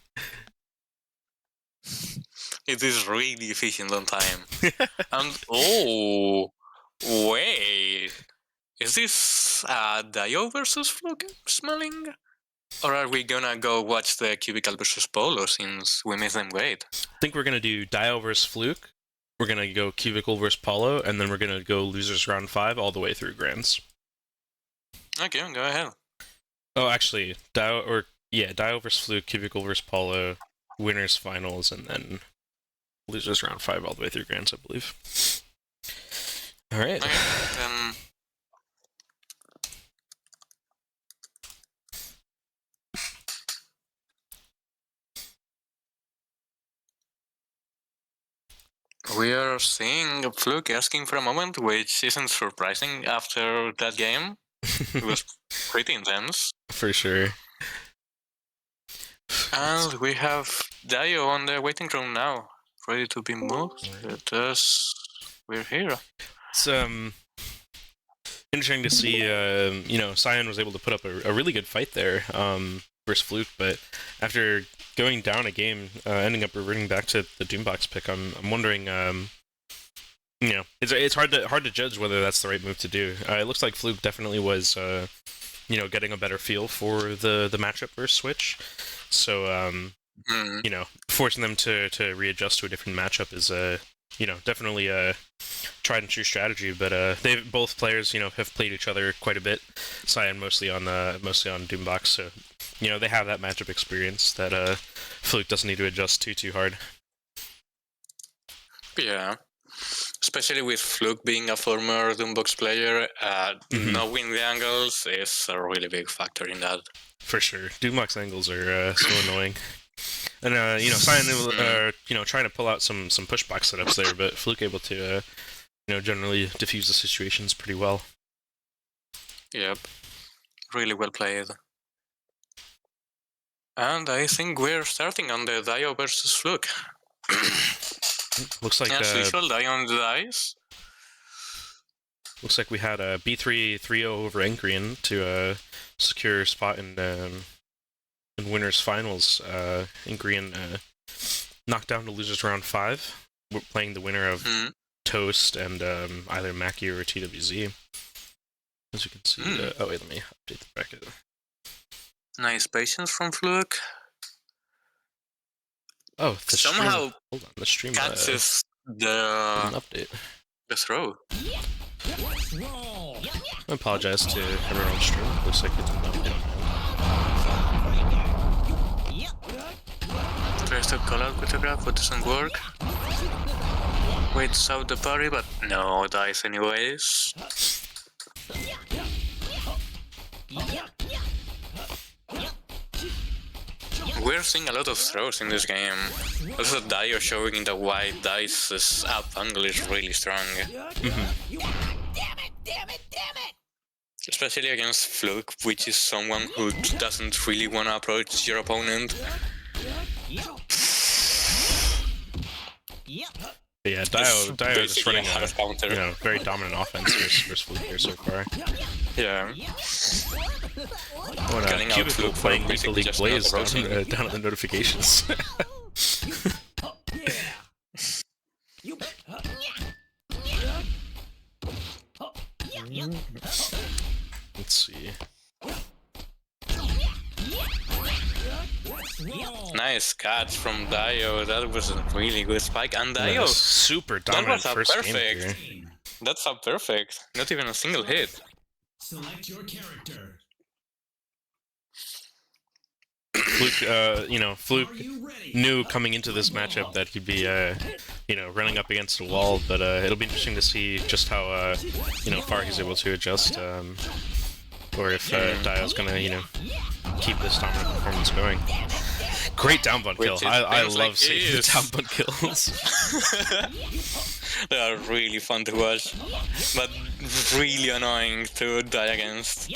It is really efficient on time. And oh, wait, is this Dio versus Fluke smelling? Or are we gonna go watch the Cubicle versus Polo since we made them great? I think we're gonna do Dio versus Fluke. We're gonna go Cubicle versus Polo, and then we're gonna go losers round 5 all the way through grands. Okay, go ahead. Oh, actually, Dio versus Fluke, Cubicle versus Polo, winners finals, and then losers round 5 all the way through grands, I believe. All right. Okay, then. We are seeing Fluke asking for a moment, which isn't surprising after that game. It was pretty intense. For sure. And we have Dio on the waiting room now, ready to be moved. Thus, we're here. It's interesting to see. Cyan was able to put up a really good fight there versus Fluke, but after going down a game, ending up reverting back to the Doombox pick, I'm wondering. It's hard to judge whether that's the right move to do. It looks like Fluke definitely was, getting a better feel for the matchup versus Switch. So, forcing them to readjust to a different matchup is definitely a tried and true strategy. But both players, have played each other quite a bit. Cyan mostly on Doombox, so they have that matchup experience that Fluke doesn't need to adjust too hard. Yeah. Especially with Fluke being a former Doombox player, knowing the angles is a really big factor in that. For sure. Doombox angles are so annoying. And, Cyan, trying to pull out some pushbox setups there, but Fluke able to, generally diffuse the situations pretty well. Yep. Really well played. And I think we're starting on the Dio versus Fluke. Looks like as usual, Dio on the dice. Looks like we had a B3 3-0 over Encrian to secure a spot in winners finals. Encrian knocked down the losers round 5. We're playing the winner of Toast and either Mackie or TWZ. As you can see. Oh wait, let me update the bracket. Nice patience from Fluke. Oh, the somehow stream, hold on, the stream catches an update. The throw. I apologize to everyone on stream. Looks like it didn't update. Tries to call out with the grab, but doesn't work. Waits out the parry, but no, dies anyways. We're seeing a lot of throws in this game. Also, Dio showing the wide dice's up angle is really strong. Especially against Fluke, which is someone who doesn't really want to approach your opponent. Yeah, Dio is running a very dominant offense versus Fluke here so far. Yeah. When Cubicle playing Lethal League Blaze down at the notifications. Let's see. Nice catch from Dio. That was a really good spike. And Dio, super dominant that was first perfect. game here. That's a perfect. Not even a single hit. Select your character. Fluke, Fluke knew coming into this matchup that he'd be, running up against a wall, but it'll be interesting to see just how, far he's able to adjust, or if Dio's gonna, keep this dominant performance going. Great down bun kill. I love seeing the down bun kills. They are really fun to watch, but really annoying to die against.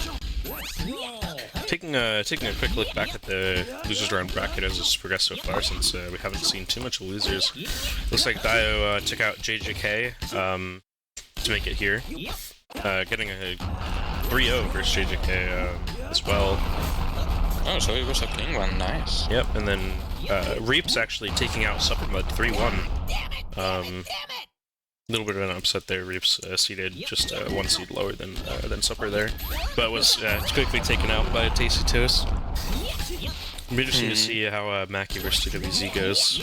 Taking a quick look back at the losers round bracket as it's progressed so far, since we haven't seen too much losers. Looks like Dio took out JJK to make it here, getting a 3-0 versus JJK as well. Oh, so it was a clean one, nice. Yep, and then Reap's actually taking out suppermud 3-1. A little bit of an upset there. Reap's seeded just 1 seed lower than Supper there, but was quickly taken out by Tasty Toast. It'll be interesting to see how Mackie versus TWZ goes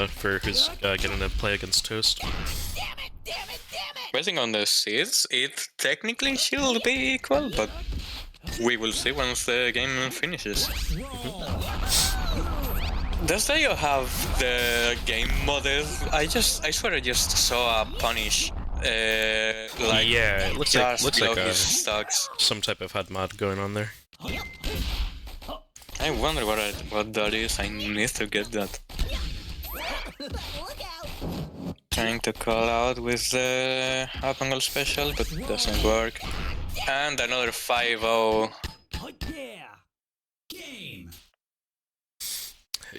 for who's getting to play against Toast. Basing on the seeds, it technically should be equal, but we will see once the game finishes. Does Dio have the game modded? I swear I just saw a punish. Yeah, it looks like some type of HUD mod going on there. I wonder what that is. I need to get that. Trying to call out with the up angle special, but it doesn't work. And another 5-0.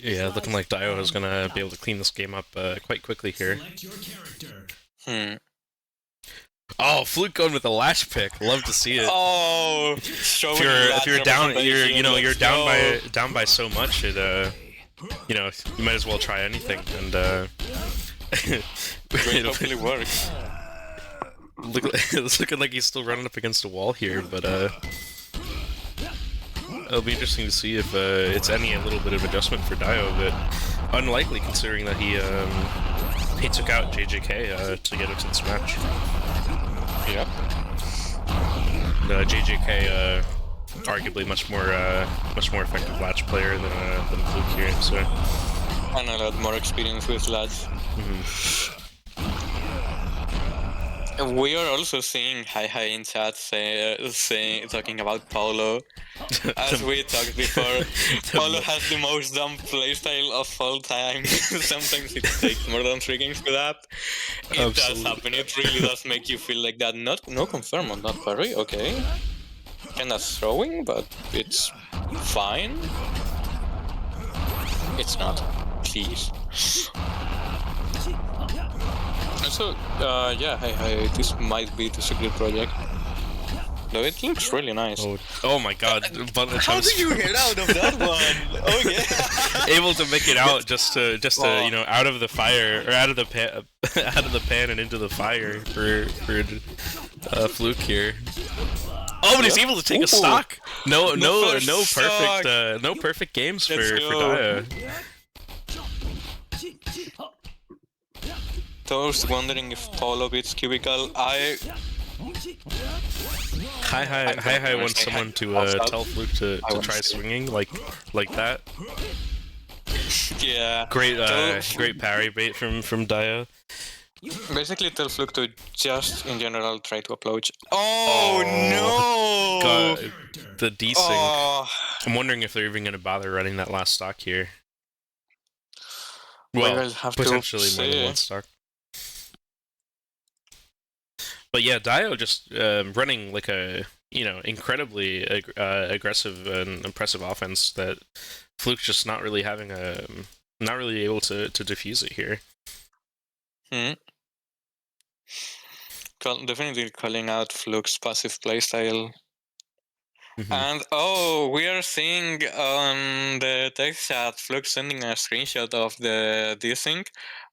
Yeah, looking like Dio is gonna be able to clean this game up quite quickly here. Oh, Fluke going with the latch pick. Love to see it. Oh, if you're down, you're down by so much. It you might as well try anything, and hopefully work. It's looking like he's still running up against a wall here, but it'll be interesting to see if it's a little bit of adjustment for Dio, but unlikely considering that he took out JJK to get into this match. Yep. JJK arguably much more effective latch player than Fluke here, so. And a lot more experience with latch. We are also seeing Hi in chat talking about Paulo. As we talked before, Paulo has the most dumb playstyle of all time. Sometimes it takes more than 3 games for that. It does happen, it really does make you feel like that. No confirm on that parry, okay. Kinda throwing, but it's fine. It's not. Please. So, yeah, hey, this might be the secret project. Though it looks really nice. Oh my god. How did you get out of that one? Okay. Able to make it out just to you know, out of the fire, or out of the pan, out of the pan and into the fire for Fluke here. Oh, but he's able to take a stock. No perfect games for Daio. Those wondering if Pawlogates cubicle, Hi wants someone to tell Fluke to try swinging like that. Yeah. Great parry bait from Daio. Basically, tell Fluke to just in general try to approach. Oh no! God, the desync. I'm wondering if they're even gonna bother running that last stock here. Well, potentially more than one stock. But yeah, Daio just running like a, you know, incredibly aggressive and impressive offense that Fluke's just not really having not really able to defuse it here. Definitely calling out Fluke's passive playstyle. Mm-hmm. And we are seeing on the text chat Fluke sending a screenshot of the desync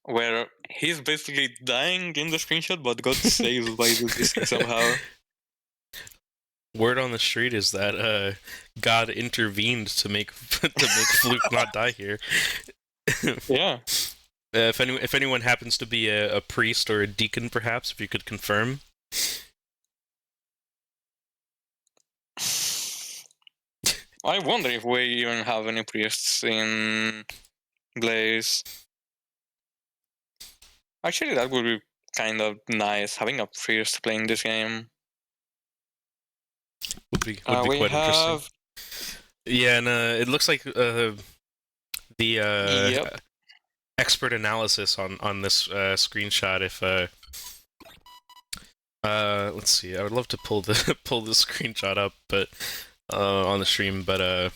where he's basically dying in the screenshot but got saved by the desync somehow. Word on the street is that God intervened to make Fluke not die here. Yeah. If anyone happens to be a priest or a deacon, perhaps, if you could confirm. I wonder if we even have any priests in Blaze. Actually, that would be kind of nice, having a priest playing this game. Would be quite interesting. Yeah, and it looks like the expert analysis on this screenshot. If let's see, I would love to pull the screenshot up, but on the stream, but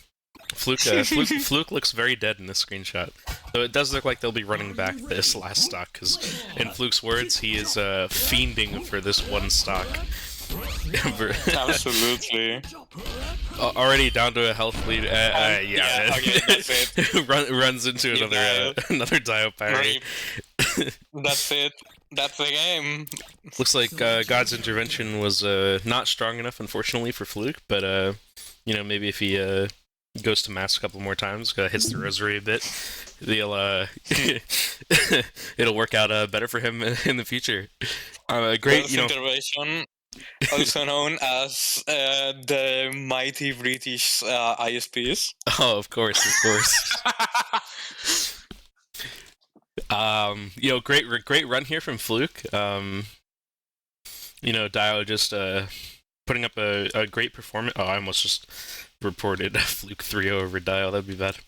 Fluke looks very dead in this screenshot. So it does look like they'll be running back this last stock, because in Fluke's words, he is fiending for this one stock. Absolutely. Already down to a health lead. Yeah. Okay, that's it. Runs into another Daio parry. That's it. That's the game. Looks like God's intervention was not strong enough, unfortunately, for Fluke. But you know, maybe if he goes to mass a couple more times, hits the rosary a bit, it'll work out better for him in the future. Great, you know. Intervention, also known as the mighty British ISPs. Oh, of course. You know, great run here from Fluke. You know, Daio just putting up a great performance. Oh, I almost just reported Fluke 3-0 over Daio. That'd be bad.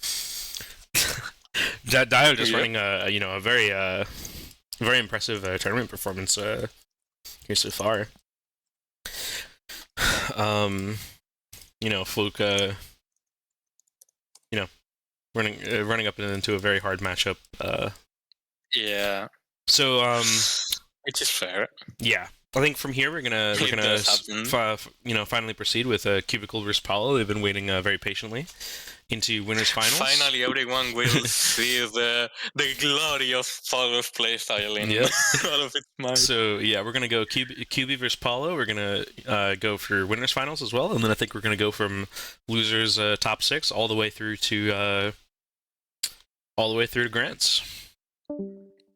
Daio just running you know, a very impressive tournament performance here so far. You know, Fluke you know, running up into a very hard matchup. Yeah. So which is fair. Yeah. I think from here we're gonna you know, finally proceed with Cubicle vs Paulo. They've been waiting very patiently into winners finals. Finally, everyone will see the glory of Paulo's playstyle in all of its might. So yeah, we're gonna go QB vs Paulo. We're gonna go for winners finals as well, and then I think we're gonna go from losers top 6 all the way through to grants.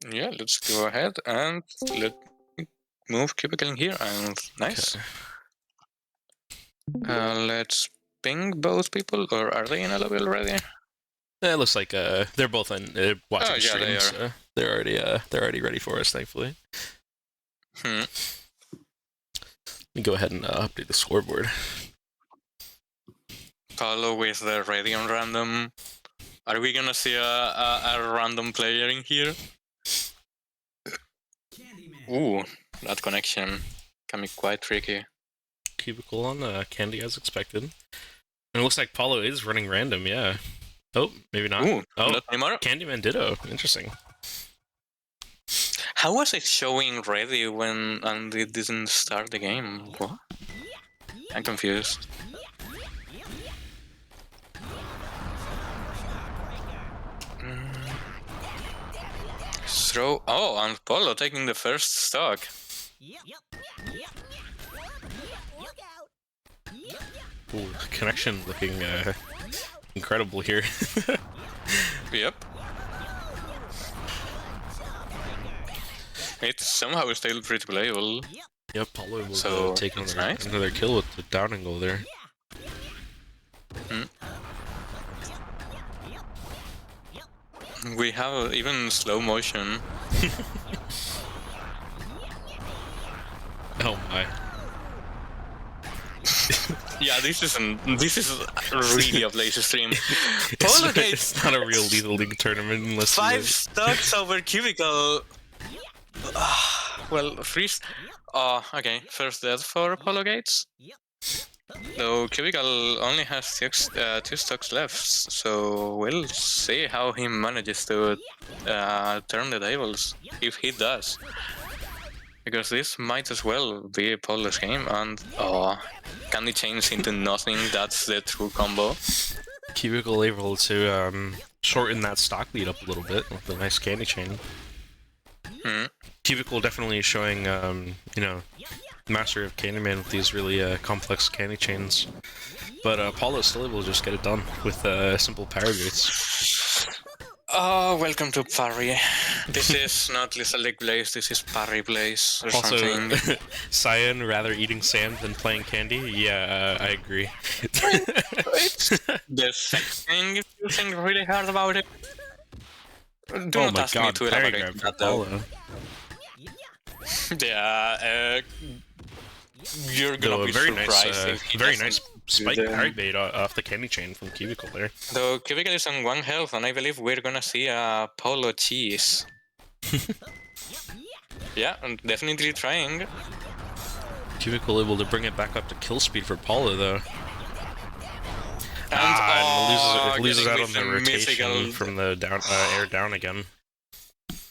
Yeah, let's go ahead and move Cubicle in here, and nice. Okay. Let's ping both people, or are they in LLB already? It looks like they're both in watching the stream, they are. So they're already ready for us, thankfully. Let me go ahead and update the scoreboard. Paulo with the ready on random. Are we gonna see a random player in here? Ooh, that connection can be quite tricky. Cubicle on Candy as expected. And it looks like Paulo is running random, yeah. Oh, maybe not. Ooh, oh, not anymore. Candyman Ditto. Interesting. How was it showing ready when and it didn't start the game? What? I'm confused. Throw. Oh, and Polo taking the first stock. Ooh, connection looking incredible here. Yep. It's somehow still pretty playable. Yep, Paulo will So, take that's another, nice. another kill with the down angle there. We have even slow motion. Oh my. Yeah, this is really a place to stream. Pawlogates, It's not a real Lethal League tournament unless 5 stocks over Cubicle. Well, 3. Okay, first death for Pawlogates. Though Cubicle only has 2 stocks left, so we'll see how he manages to turn the tables, if he does. Because this might as well be Polo's game, and candy chains into nothing, that's the true combo. Cubicle able to shorten that stock lead up a little bit with a nice candy chain. Cubicle definitely showing, you know, master of Candyman with these really complex candy chains. But Paulo's still able to just get it done with simple Pawlogates. Oh, welcome to Parry. This is not Lethal League Blaze, this is Parry Blaze or Also, something. Cyan rather eating sand than playing candy? Yeah, I agree. It's the thing if you think really hard about it. Do oh not my ask me god, to parry elaborate grab on for that though. Paulo. Yeah, you're gonna be very surprised nice, if he very doesn't nice spike do parry bait off the candy chain from Cubicle there. Though Cubicle is on 1 health, and I believe we're gonna see a Polo cheese. Yeah, I'm definitely trying. Cubicle able to bring it back up to kill speed for Paulo though. And it loses out getting on the with the rotation mythical- from the down air down again.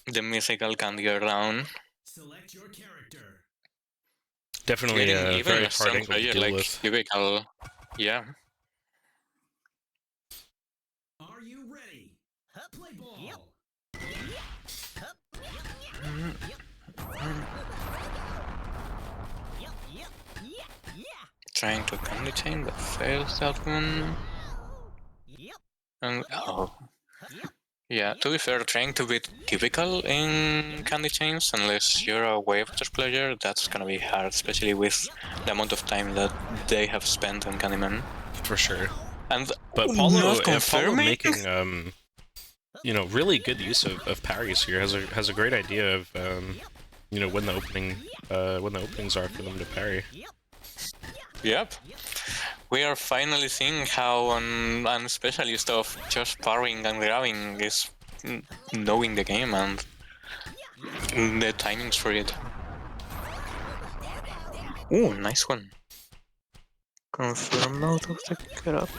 The mythical candy go down. Select your character. Definitely Getting a even very a hard strong angle to player deal like with. Cubicle. Yeah. Are you ready? Play ball. Trying to candy chain, but fails that one. And yeah, to be fair, trying to beat Cubicle in candy chains, unless you're a Waveters player, that's gonna be hard, especially with the amount of time that they have spent on Candyman. For sure. And But Paulo, not Paulo confirming? making you know, really good use of parries here. Has a great idea of you know, when the openings are for them to parry. Yep. We are finally seeing how an specialist of just parrying and grabbing is knowing the game and the timings for it. Ooh, nice one. Confirm out of the get up.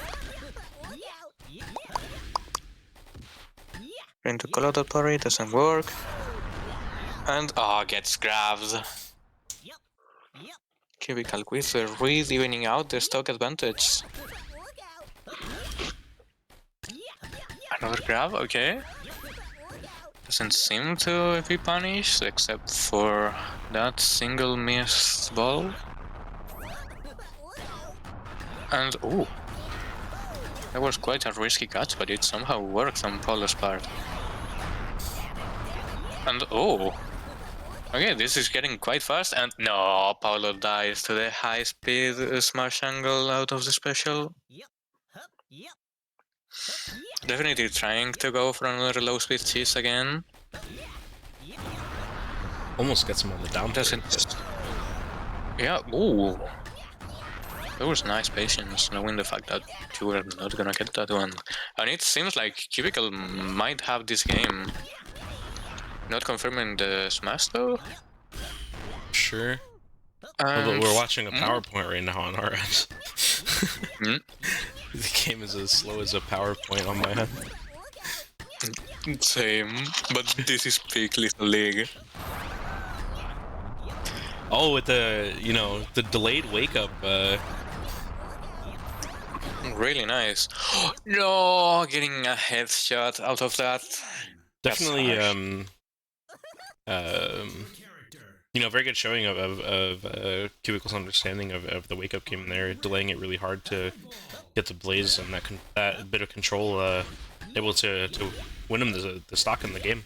Trying to call out that parry, doesn't work. And gets grabbed. Cubicle with the read evening out the stock advantage. Another grab, okay. Doesn't seem to be punished except for that single missed ball. And ooh, that was quite a risky catch, but it somehow worked on Paulo's part. And oh, okay, this is getting quite fast. And no, Paulo dies to the high speed smash angle out of the special. Definitely trying to go for another low speed cheese again. Almost gets him on the down. Doesn't. Yeah, ooh. That was nice patience, knowing the fact that you were not gonna get that one. And it seems like Cubicle might have this game. Not confirming the smash though. Sure. But we're watching a PowerPoint right now on our end. The game is as slow as a PowerPoint on my head. Same, but this is peak Little League. Oh, with the, you know, the delayed wake up, Really nice. No, getting a headshot out of that. definitely, Character. you know, very good showing of Cubicle's understanding of the wake up game there, delaying it really hard to get the blaze and that bit of control, able to win him the stock in the game.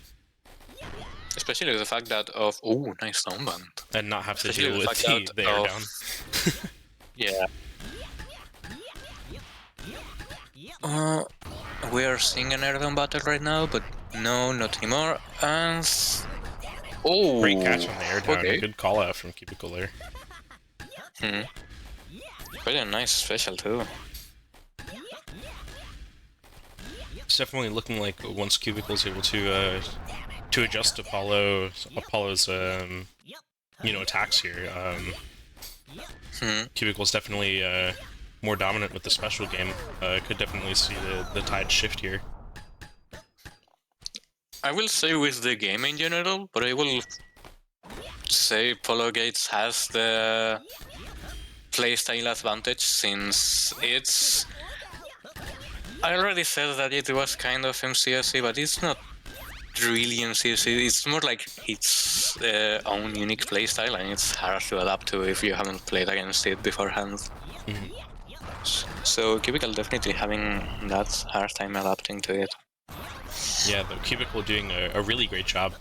Especially the fact that of nice downband. And not have to Especially deal the with fact the that air of- down. Yeah. We are seeing an air down battle right now, but no, not anymore. And Great catch on the air down. okay. Good call out from Cubicle there. Quite a nice special too. It's definitely looking like once Cubicle's able to adjust to Apollo's you know, attacks here, Cubicle's definitely more dominant with the special game. Could definitely see the tide shift here. I will say with the game in general, but I will say Pawlogates has the playstyle advantage since it's... I already said that it was kind of MCSE, but it's not really MCSE. It's more like its own unique playstyle, and it's hard to adapt to if you haven't played against it beforehand. So Cubicle definitely having that hard time adapting to it. Yeah, the Cubicle doing a really great job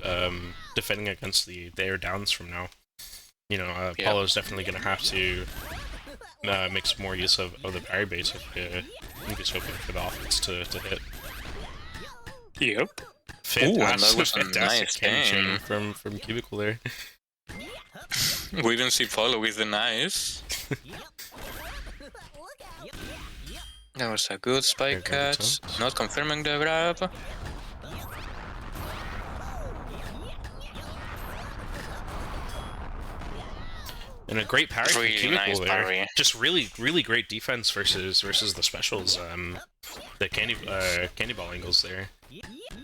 defending against the air downs from now. You know, Apollo's definitely going to have to make some more use of the parry base if he's hoping for the offense to hit. Yep. Fantastic, that was a nice chain game. from Cubicle there. We didn't see Pawlo with the nice. That was a good spike catch. Not confirming the grab. And a great parry from Really Cubicle nice there. parry. Just really great defense versus the specials. The candy ball angles there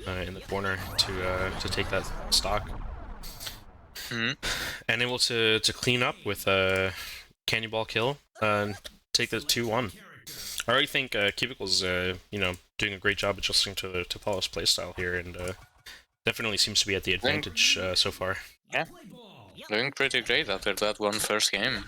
in the corner to take that stock. And able to clean up with a candy ball kill and take the 2-1. I already think Cubicle's you know, doing a great job adjusting to Paulo's playstyle here, and definitely seems to be at the advantage so far. Yeah, doing pretty great after that one first game.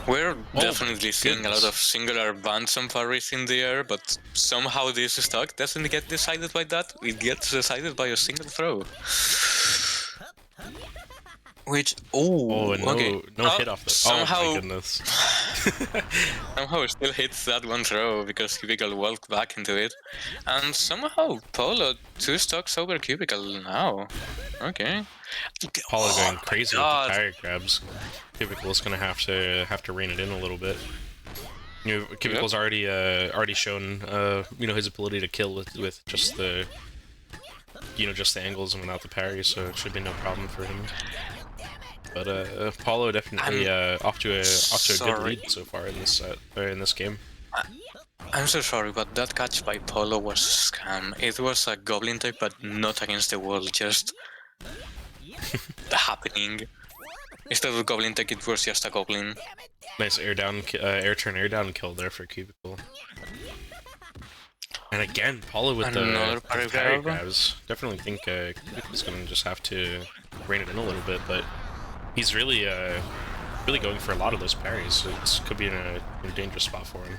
We're definitely seeing a lot of singular bans and parries in the air, but somehow this stock doesn't get decided by that, it gets decided by a single throw. Which, no hit off the... somehow, oh my goodness. somehow still hits that one throw because Cubicle walked back into it. And somehow Pawlo 2 stocks over Cubicle now. Okay. Pawlo going crazy with the parry grabs. Cubicle's gonna have to rein it in a little bit. You know, Cubicle's already shown you know, his ability to kill with just the, you know, just the angles and without the parry, so it should be no problem for him. But Pawlo definitely off to a good lead so far in this game. I'm so sorry, but that catch by Pawlo was a scam. It was a goblin type, but not against the wall, just happening. Instead of goblin tech, it was just a goblin. Nice air down kill there for Cubicle. And again, Pawlo with the parry grabs. Definitely think Cubicle's gonna just have to rein it in a little bit, but he's really going for a lot of those parries, so this could be in a dangerous spot for him.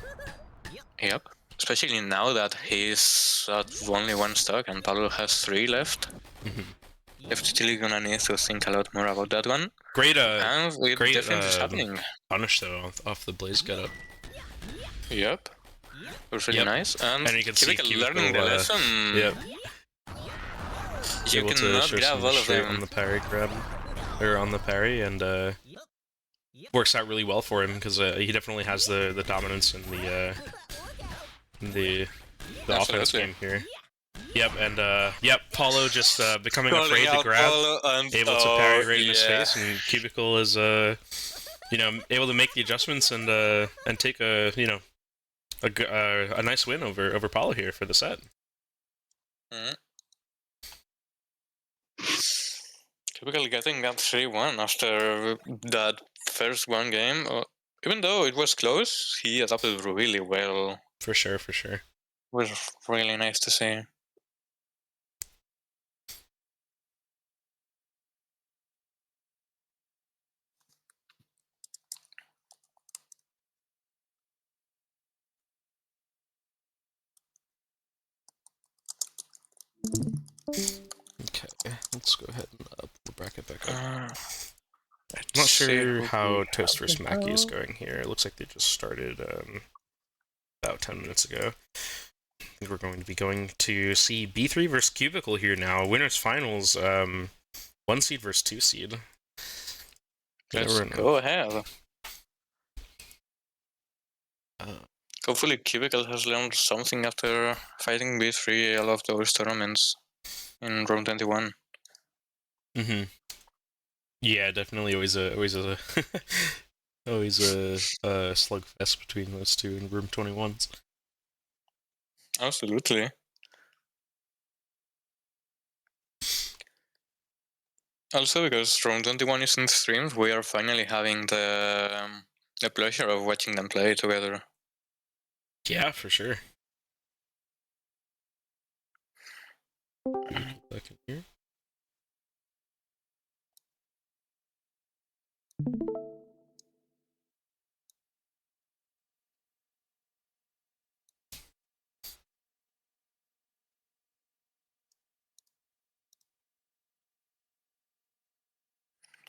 Yep. Especially now that he's at only 1 stock and Pawlo has 3 left. Definitely gonna need to think a lot more about that one. Great, and it great definitely is happening. Punish though off the blaze get up. Yep. It was really nice. And you can see Cubicle learning the lesson. Yep. You cannot grab all of them on the parry grab, or on the parry, and works out really well for him because he definitely has the dominance in the offense game here. Yep, and yep, Paulo just becoming afraid to grab, able to parry right in his face, and Cubicle is you know, able to make the adjustments and take a a nice win over Paulo here for the set. Typically getting that 3-1 after that first one game. Even though it was close, he adapted really well. For sure, for sure. It was really nice to see. Okay, let's go ahead and pull the bracket back up. Not sure how Toast vs. Mackie is going here. It looks like they just started about 10 minutes ago. I think we're going to be going to see B3 versus Cubicle here now. Winners finals, 1 seed versus 2 seed. Let's go ahead. Hopefully Cubicle has learned something after fighting B3 all of those tournaments in round 21. Yeah, definitely always a always a slugfest between those two in room 21s. Absolutely. Also, because round 21 isn't streamed, we are finally having the pleasure of watching them play together. Yeah, for sure. Back in here.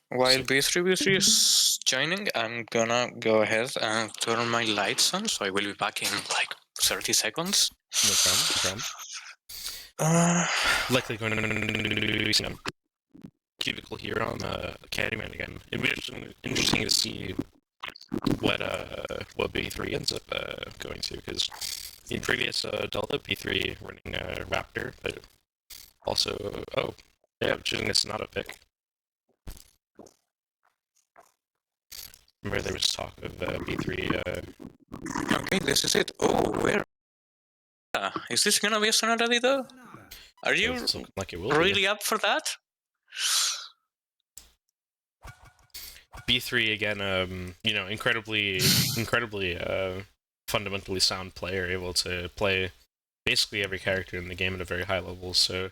While B3 is joining, I'm gonna go ahead and turn my lights on, so I will be back in like 30 seconds. No problem, no problem. Likely going to see Cubicle here on Candyman again. It'd be interesting to see what B3 ends up going to, because in previous Delta, B3 running Raptor, but also, oh, yeah, choosing a Sonata pick. Remember there was talk of B3... Okay, this is it. Oh, where? Is this gonna be a Sonata though? Are you like it will really up for that? B3 again, you know, incredibly fundamentally sound player, able to play basically every character in the game at a very high level. So,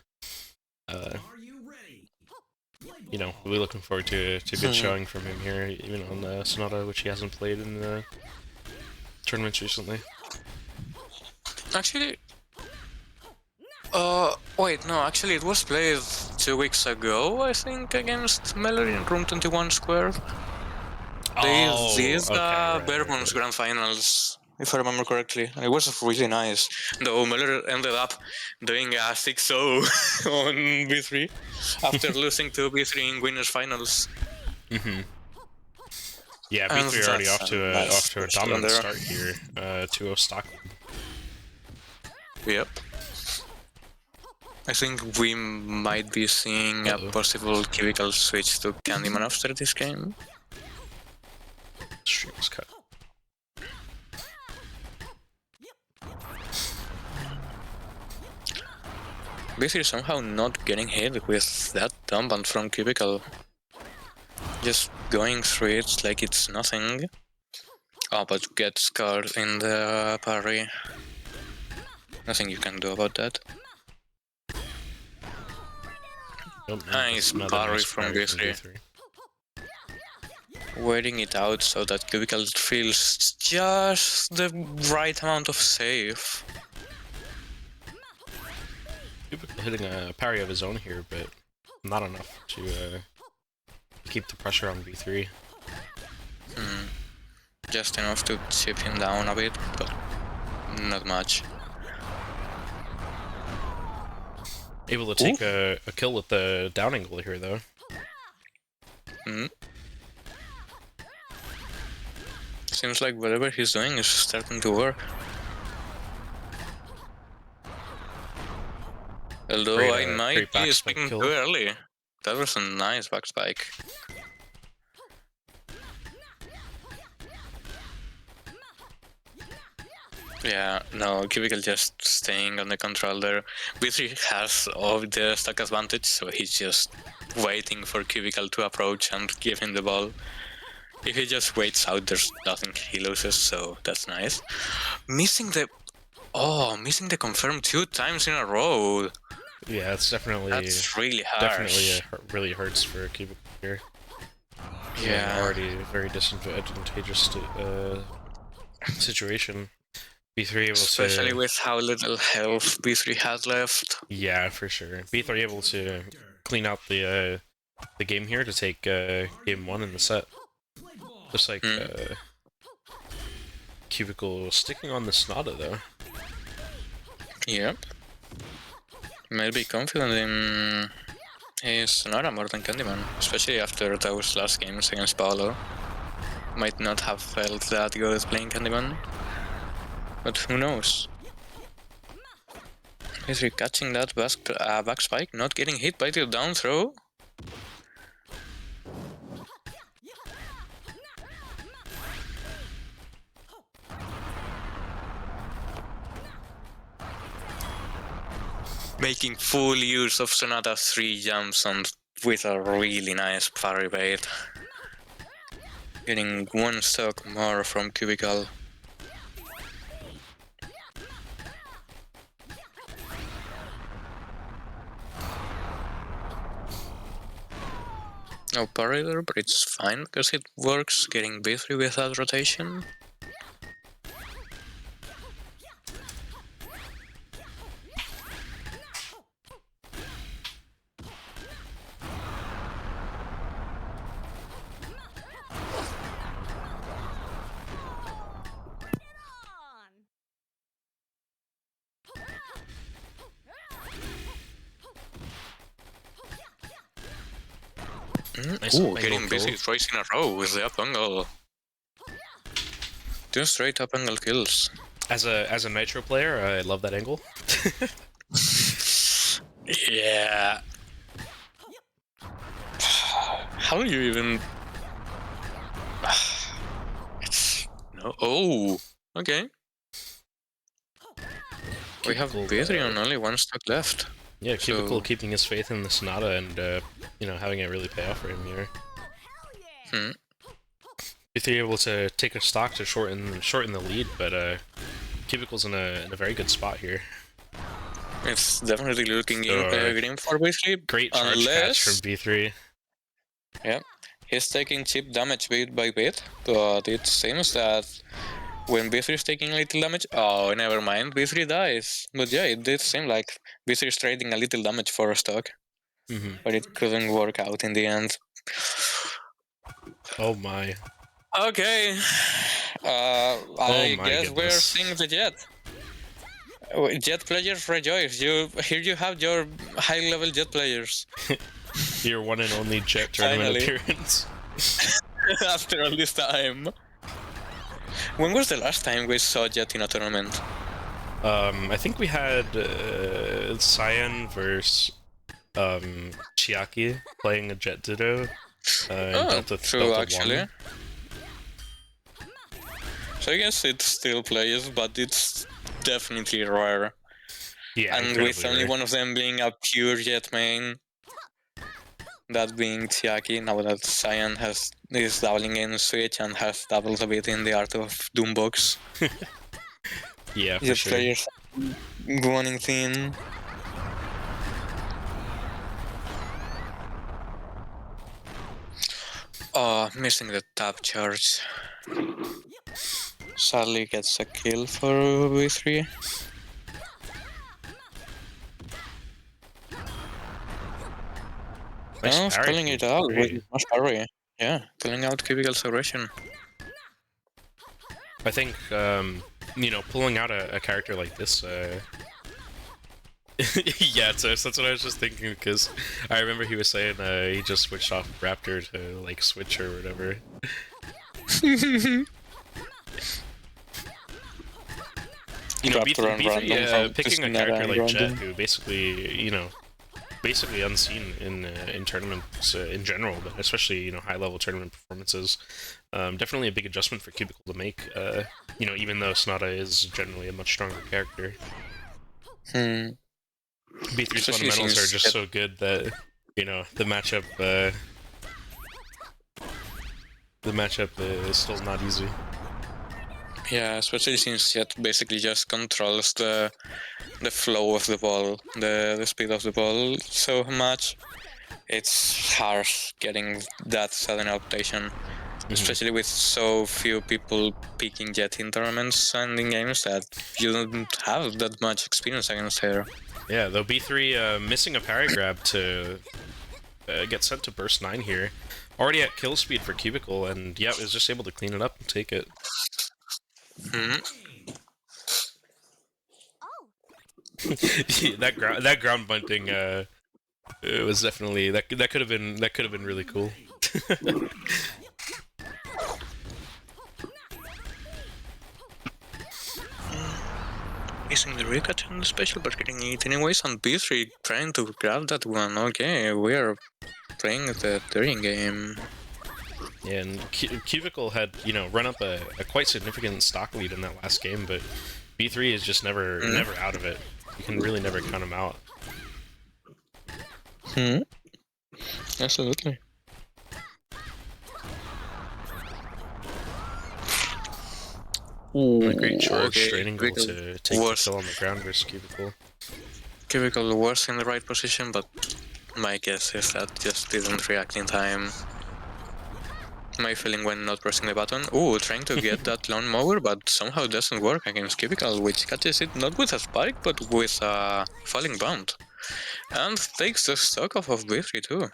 you know, we'll be looking forward to a good showing from him here, even on Sonata, which he hasn't played in the tournaments recently. Actually, wait, no, actually it was played 2 weeks ago, I think, against Melody in Room 21 Square. These Bare Bones Grand Finals, if I remember correctly. It was really nice. Though Miller ended up doing a 6-0 on B3 after losing to B3 in Winners Finals. Yeah, B3 already off to a dominant start here. 2-0 stock. Yep. I think we might be seeing a possible Cubicle switch to Candyman after this game. Stream is cut. Basically somehow not getting hit with that dump from Cubicle. Just going through it like it's nothing. Oh, but get scarred in the parry. Nothing you can do about that. Nice parry from B3. Waiting it out so that Cubicle feels just the right amount of safe. Cubicle hitting a parry of his own here, but not enough to keep the pressure on B3. Just enough to chip him down a bit, but not much. Able to take a kill with the down angle here, though. Seems like whatever he's doing is starting to work. Although I might be speaking too early. That was a nice back spike. Yeah, no, Cubicle just staying on the control there. V3 has all the stock advantage, so he's just waiting for Cubicle to approach and give him the ball. If he just waits out, there's nothing he loses, so that's nice. Missing the confirm 2 times in a row. Yeah, it's definitely... That's really harsh. Definitely really hurts for Cubicle here. Yeah. Already very disadvantageous situation. B3 able Especially with how little health B3 has left. Yeah, for sure. B3 able to clean out the game here to take game 1 in the set. Just like Cubicle sticking on the Sonata though. Yep. Might be confident in his Sonata more than Candyman, especially after those last games against Paolo. Might not have felt that good playing Candyman, but who knows? Is he catching that back spike, not getting hit by the down throw? Making full use of Sonata 3 jumps and with a really nice parry bait. Getting 1 stock more from Cubicle. No parry there, but it's fine because it works, getting B3 without rotation. Nice. Ooh, getting busy twice in a row with the up angle. 2 straight up angle kills. As a Nitro player, I love that angle. Yeah. How do you even... It's... No. Oh, okay. We have B3 on only 1 stock left. Yeah, Cubicle keeping his faith in the Sonata and, you know, having it really pay off for him here. B3 able to take a stock to shorten the lead, but Cubicle's in a very good spot here. It's definitely looking green for B3. Great charge catch from B3. Yeah, he's taking cheap damage bit by bit, but it seems that when B3 is taking a little damage, oh, never mind, B3 dies. But yeah, it did seem like B3 is trading a little damage for a stock, but it couldn't work out in the end. Oh my. Okay, I guess we're seeing the Jet. Jet players rejoice. Here you have your high-level Jet players. Your one and only Jet tournament appearance. After all this time. When was the last time we saw Jet in a tournament? I think we had Cyan versus Chiaki playing a Jet Ditto. True, actually. 1. So I guess it still plays, but it's definitely rare. Yeah, and with only one of them being a pure Jet main, that being Chiaki, now that Cyan is doubling in Switch and has doubled a bit in the art of Doombox. Yeah, for sure. Players running thin. Oh, missing the tap charge. Sadly gets a kill for V3. Nice pulling it out with much parry. Yeah, pulling out Cubicle's aggression. I think, you know, pulling out a character like this, yeah, so that's what I was just thinking, because I remember he was saying he just switched off Raptor to, like, Switch or whatever. you know, B3 random picking a character like Jet, who basically, basically unseen in tournaments in general, but especially high level tournament performances. Definitely a big adjustment for Cubicle to make. Even though Sonata is generally a much stronger character. B3's fundamentals are just so good that the matchup is still not easy. Yeah, especially since Jet basically just controls the flow of the ball, the speed of the ball so much. It's hard getting that sudden adaptation, especially with so few people picking Jet in tournaments and in games that you don't have that much experience against her. Yeah, though B3 missing a parry grab to get sent to burst 9 here. Already at kill speed for Cubicle, and yeah, is just able to clean it up and take it. that ground bunting it was definitely that could have been really cool. Missing the recut on the special, but getting it anyways on B3, trying to grab that one. Okay, we are playing the Turing game. Yeah, and Cubicle had, run up a quite significant stock lead in that last game, but B3 is just never out of it. You can really never count him out. Absolutely. A great charge straight angle to take the kill on the ground versus Cubicle. Cubicle was in the right position, but my guess is that just didn't react in time. My feeling when not pressing the button. Ooh, trying to get that lawn mower, but somehow doesn't work against Cubicle, which catches it not with a spike, but with a falling bound. And takes the stock off of B3 too.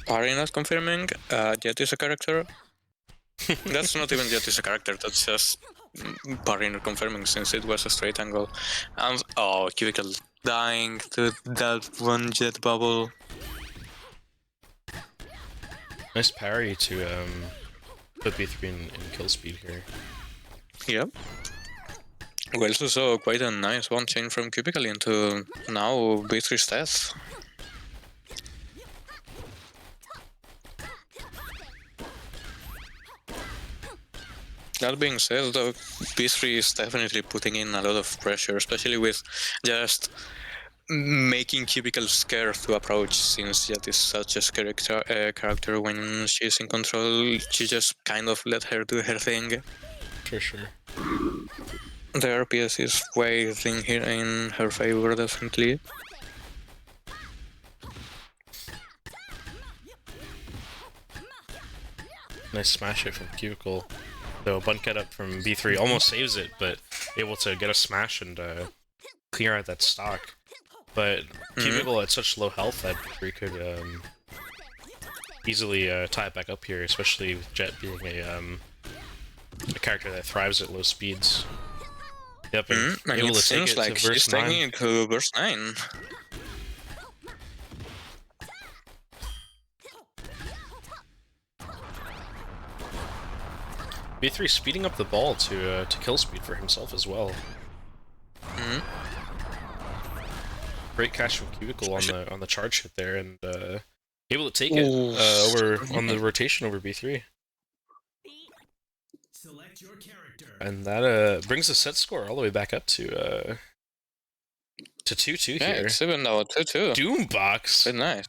Parry not confirming, Jet is a character. That's not even Jet is a character, that's just parry not confirming since it was a straight angle. And Cubicle dying to that one Jet bubble. Nice parry to put B3 in kill speed here. Yep. We also saw quite a nice one chain from Cubicle into now B3's death. That being said, though, B3 is definitely putting in a lot of pressure, especially with just making Cubicle scared to approach, since Jet is such a scary character when she's in control. She just kind of let her do her thing. For sure. The RPS is weighing here in her favor, definitely. Nice smash hit from Cubicle. Though Bunket up from B3 almost saves it, but able to get a smash and clear out that stock. But Cubicle at such low health that B3 could easily tie it back up here, especially with Jet being a character that thrives at low speeds. Yep, and able to take it like to verse 9. Taking it to verse 9. B3 speeding up the ball to kill speed for himself as well. Great catch from Cubicle on the charge hit there, and able to take it over on the rotation over B3. Select your character. And that brings the set score all the way back up to 2-2 yeah, here. It's even now 2-2. Doombox. Very nice.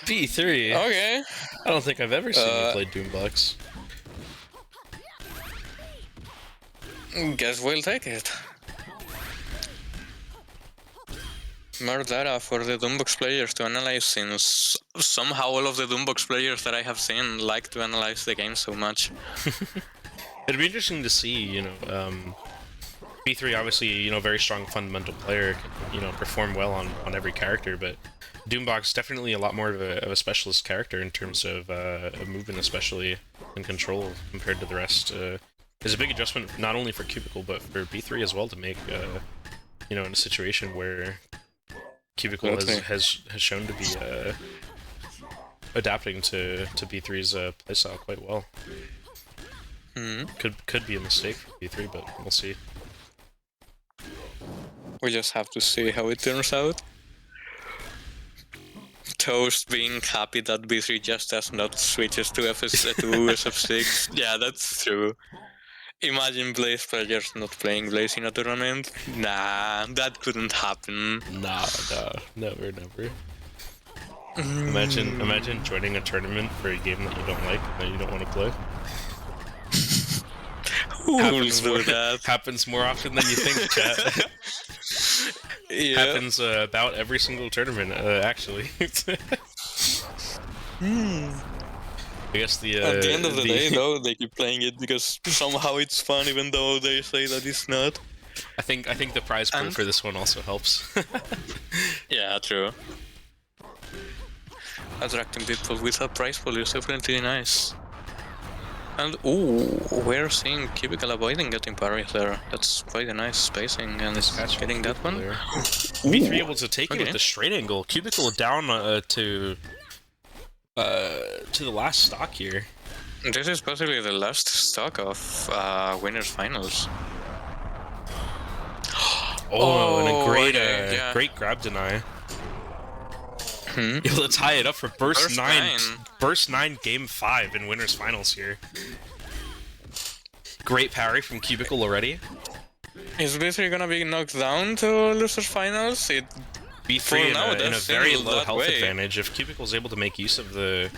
B3. Okay. I don't think I've ever seen you play Doombox. Guess we'll take it. More data for the Doombox players to analyze, since somehow all of the Doombox players that I have seen like to analyze the game so much. It'd be interesting to see, B3 obviously, very strong fundamental player, can, perform well on every character, but Doombox definitely a lot more of a specialist character in terms of movement, especially, and control compared to the rest. It's a big adjustment not only for Cubicle but for B3 as well to make, in a situation where Cubicle has shown to be adapting to B3's playstyle quite well. Could be a mistake for B3, but we'll see. We just have to see how it turns out. Toast being happy that B3 just does not switches to SF6. Yeah, that's true. Imagine Blaze players not playing Blaze in a tournament. Nah, that couldn't happen. Nah, never. Imagine joining a tournament for a game that you don't like, that you don't want to play. Who will do that? Happens more often than you think, chat. Yeah. Happens about every single tournament, actually. I guess At the end of the day, though, they keep playing it because somehow it's fun, even though they say that it's not. I think the prize pool for this one also helps. Yeah, true. Attracting people with a prize pool is definitely nice. And ooh, we're seeing Cubicle avoiding getting parry there. That's quite a nice spacing, and getting that one. B3 able to take it with the straight angle. Cubicle down to the last stock here. This is possibly the last stock of winners finals. And a great yeah. great grab deny. Able to tie it up for burst 9. Burst 9 game 5 in winners finals here. Great parry from Cubicle already. Is B3 gonna be knocked down to losers finals? B3 in a very low health advantage. If Cubicle's able to make use of the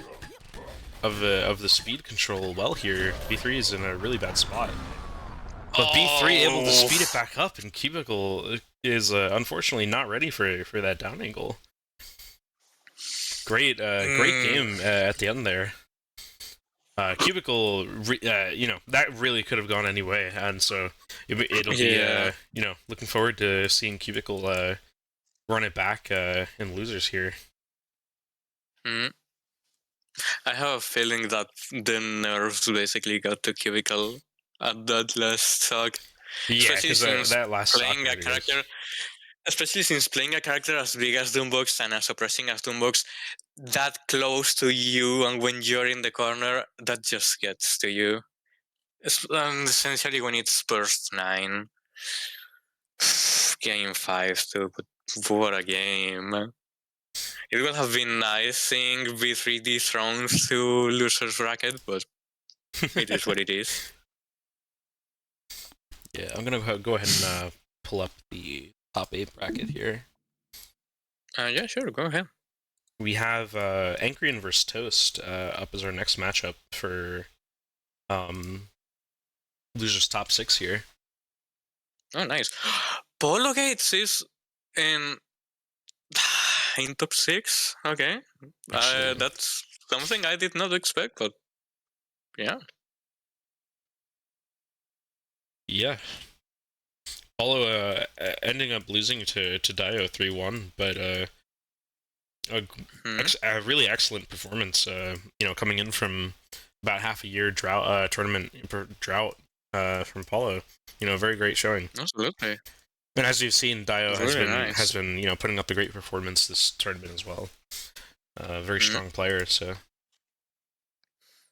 speed control well here, B3 is in a really bad spot. But B3 able to speed it back up, and Cubicle is unfortunately not ready for that down angle. Great game at the end there. Cubicle, that really could have gone any way, and so it'll be, looking forward to seeing Cubicle run it back in losers here. I have a feeling that the nerves basically got to Cubicle at that last stock. Yeah, because that last playing a character, especially since playing a character as big as Doombox and as suppressing as Doombox, that close to you, and when you're in the corner, that just gets to you. Essentially, when it's burst 9, game 5 too, but what a game. It would have been nice seeing V3 dethroned to losers bracket, but it is what it is. Yeah, I'm gonna go ahead and pull up the top 8 bracket here. Yeah, sure, go ahead. We have Encrian vs Toast up as our next matchup for losers top 6 here. Oh, nice. Pawlogates is in top 6. Okay, that's something I did not expect, but yeah. Yeah. Paulo ending up losing to Daioutzu 3-1, but a really excellent performance. Coming in from about half a year tournament drought from Paulo. Very great showing. Absolutely. And as you've seen, Daioutzu has been putting up a great performance this tournament as well. Very strong player. So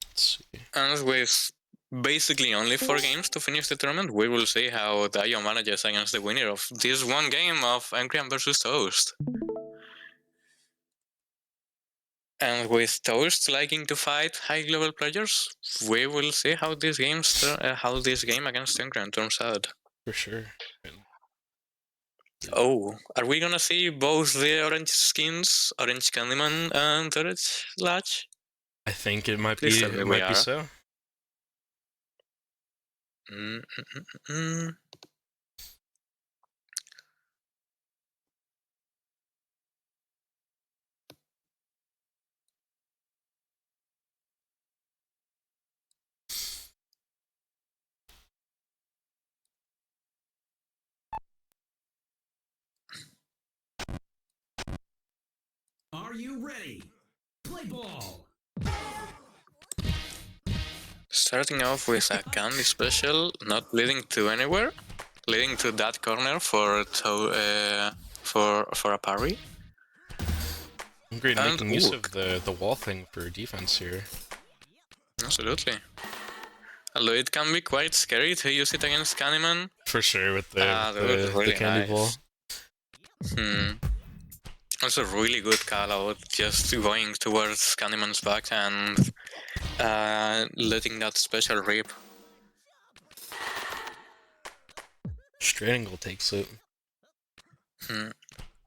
let's see. And with basically only 4 games to finish the tournament, we will see how Daio manages against the winner of this one game of Encrian vs Toast. And with Toast liking to fight high-level players, we will see how this game against Encrian turns out. For sure. Oh, are we gonna see both the orange skins, Orange Candyman and Orange Latch? I think it might be so. Are you ready? Play ball. Starting off with a candy special, not leading to anywhere, leading to that corner for a parry. Encrian making use of the wall thing for defense here. Absolutely. Although it can be quite scary to use it against Candyman. For sure, with the really candy ball. Also really good call out, just going towards Candyman's back and letting that special rip. Straight angle takes it.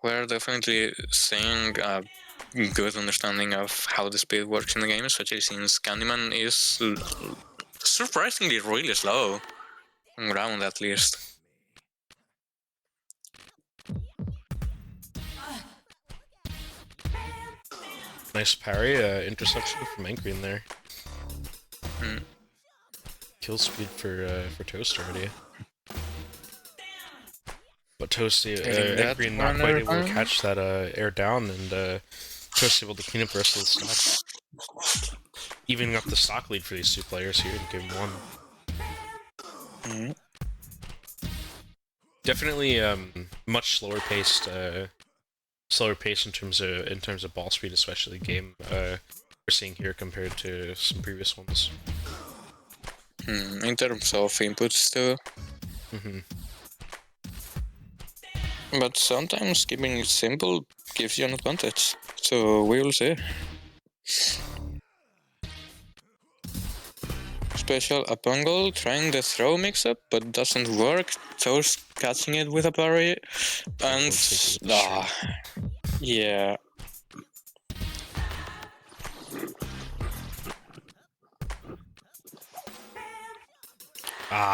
We're definitely seeing a good understanding of how the speed works in the game, especially since Candyman is surprisingly really slow. On ground, at least. Nice parry, interception from Encrian there. Kill speed for Toast already. But Toasty, Encrian not quite able to catch that air down, and Toast able to clean up the rest of the stock. Evening up the stock lead for these two players here in game 1. Definitely much slower paced in terms of ball speed, especially game we're seeing here compared to some previous ones. In terms of inputs too. But sometimes keeping it simple gives you an advantage, so we will see. Special up angle, trying the throw mix-up, but doesn't work. Toast catching it with a parry, and yeah.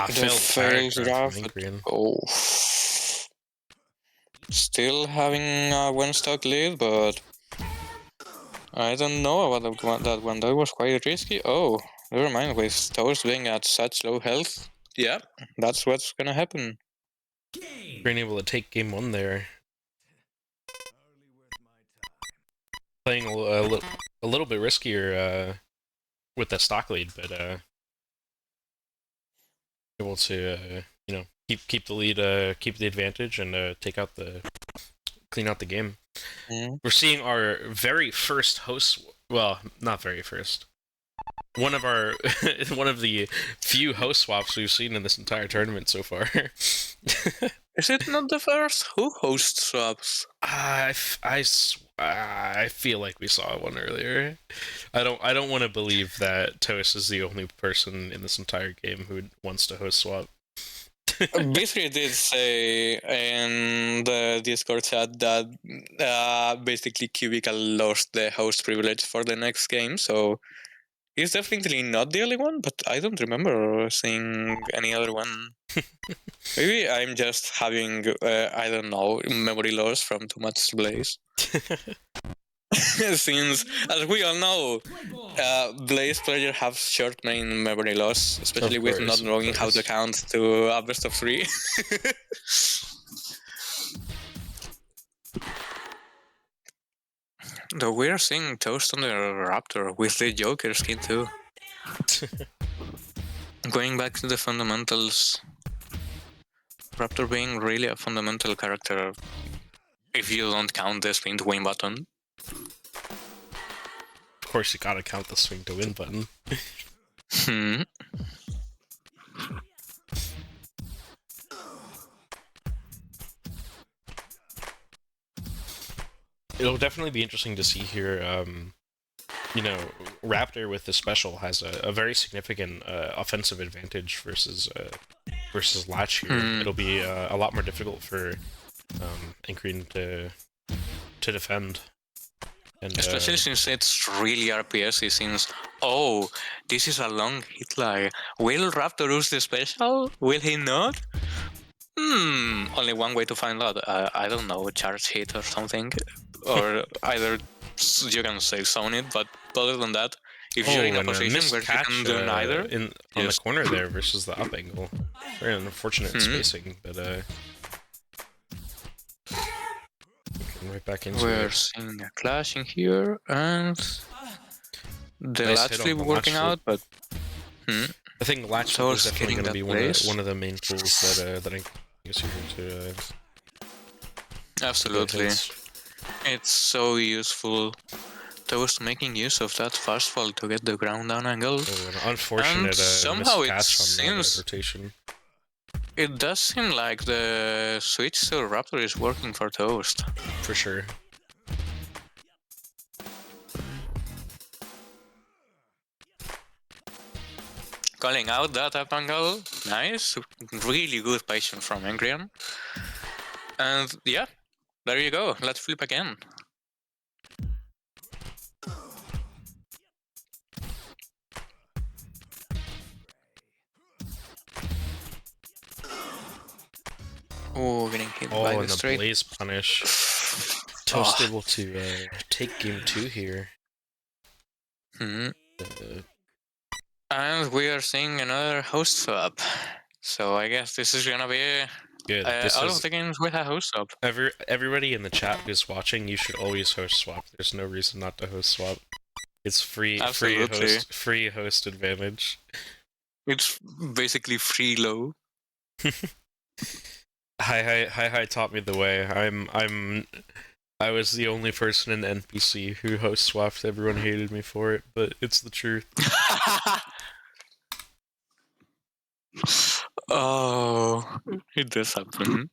Failed grab from Encrian. Oh. Still having a one-stock lead, but I don't know about that one. That was quite risky. Oh, never mind. With Toast being at such low health, yeah, that's what's gonna happen. Being able to take game 1 there. Playing a little bit riskier with the stock lead, but able to keep the lead, keep the advantage, and clean out the game. We're seeing our very first host. Well, not very first. One of the few host swaps we've seen in this entire tournament so far. Is it not the first? Who host swaps? I feel like we saw one earlier. I don't want to believe that Toast is the only person in this entire game who wants to host swap. B3 did say in the Discord chat that basically Cubicle lost the host privilege for the next game, so he's definitely not the only one, but I don't remember seeing any other one. Maybe I'm just having, I don't know, memory loss from too much Blaze. Since, as we all know, Blaze players have short main memory loss, especially with not knowing how to count to a best of 3. Though we are seeing Toast on the Raptor with the Joker skin too. Going back to the fundamentals, Raptor being really a fundamental character if you don't count the spin to win button. Of course, you gotta count the swing to win button. It'll definitely be interesting to see here. Raptor with the special has a very significant offensive advantage versus Latch here. It'll be a lot more difficult for Encrian to defend. And, especially since it's really RPSy, since, this is a long hit lag. Will Raptor use the special? Will he not? Only one way to find out. I don't know, charge hit or something. Or either you can save zone it, but other than that, if you're in a position where you can do neither... on the corner there versus the up angle. Very unfortunate spacing, but right back into We're seeing a clash in here, and the nice latch flip working out, but I think latch flip is definitely going to be one of the main tools that I use here to absolutely. It's so useful. Toast making use of that fast fall to get the ground down angle. Oh, an unfortunate somehow it miscatch on that seems rotation. it does seem like the switch to Raptor is working for Toast. For sure. Calling out that up angle. Nice. Really good patience from Encrian. And yeah, there you go. Let's flip again. Oh, getting hit by the straight. Blaze punish. Toast able to take game 2 here. And we are seeing another host swap. So I guess this is gonna be good. All of the games with a host swap. Everybody in the chat who's watching, you should always host swap. There's no reason not to host swap. It's free host advantage. It's basically free low. Hi taught me the way. I was the only person in NPC who host swapped. Everyone hated me for it, but it's the truth. Oh, it does happen.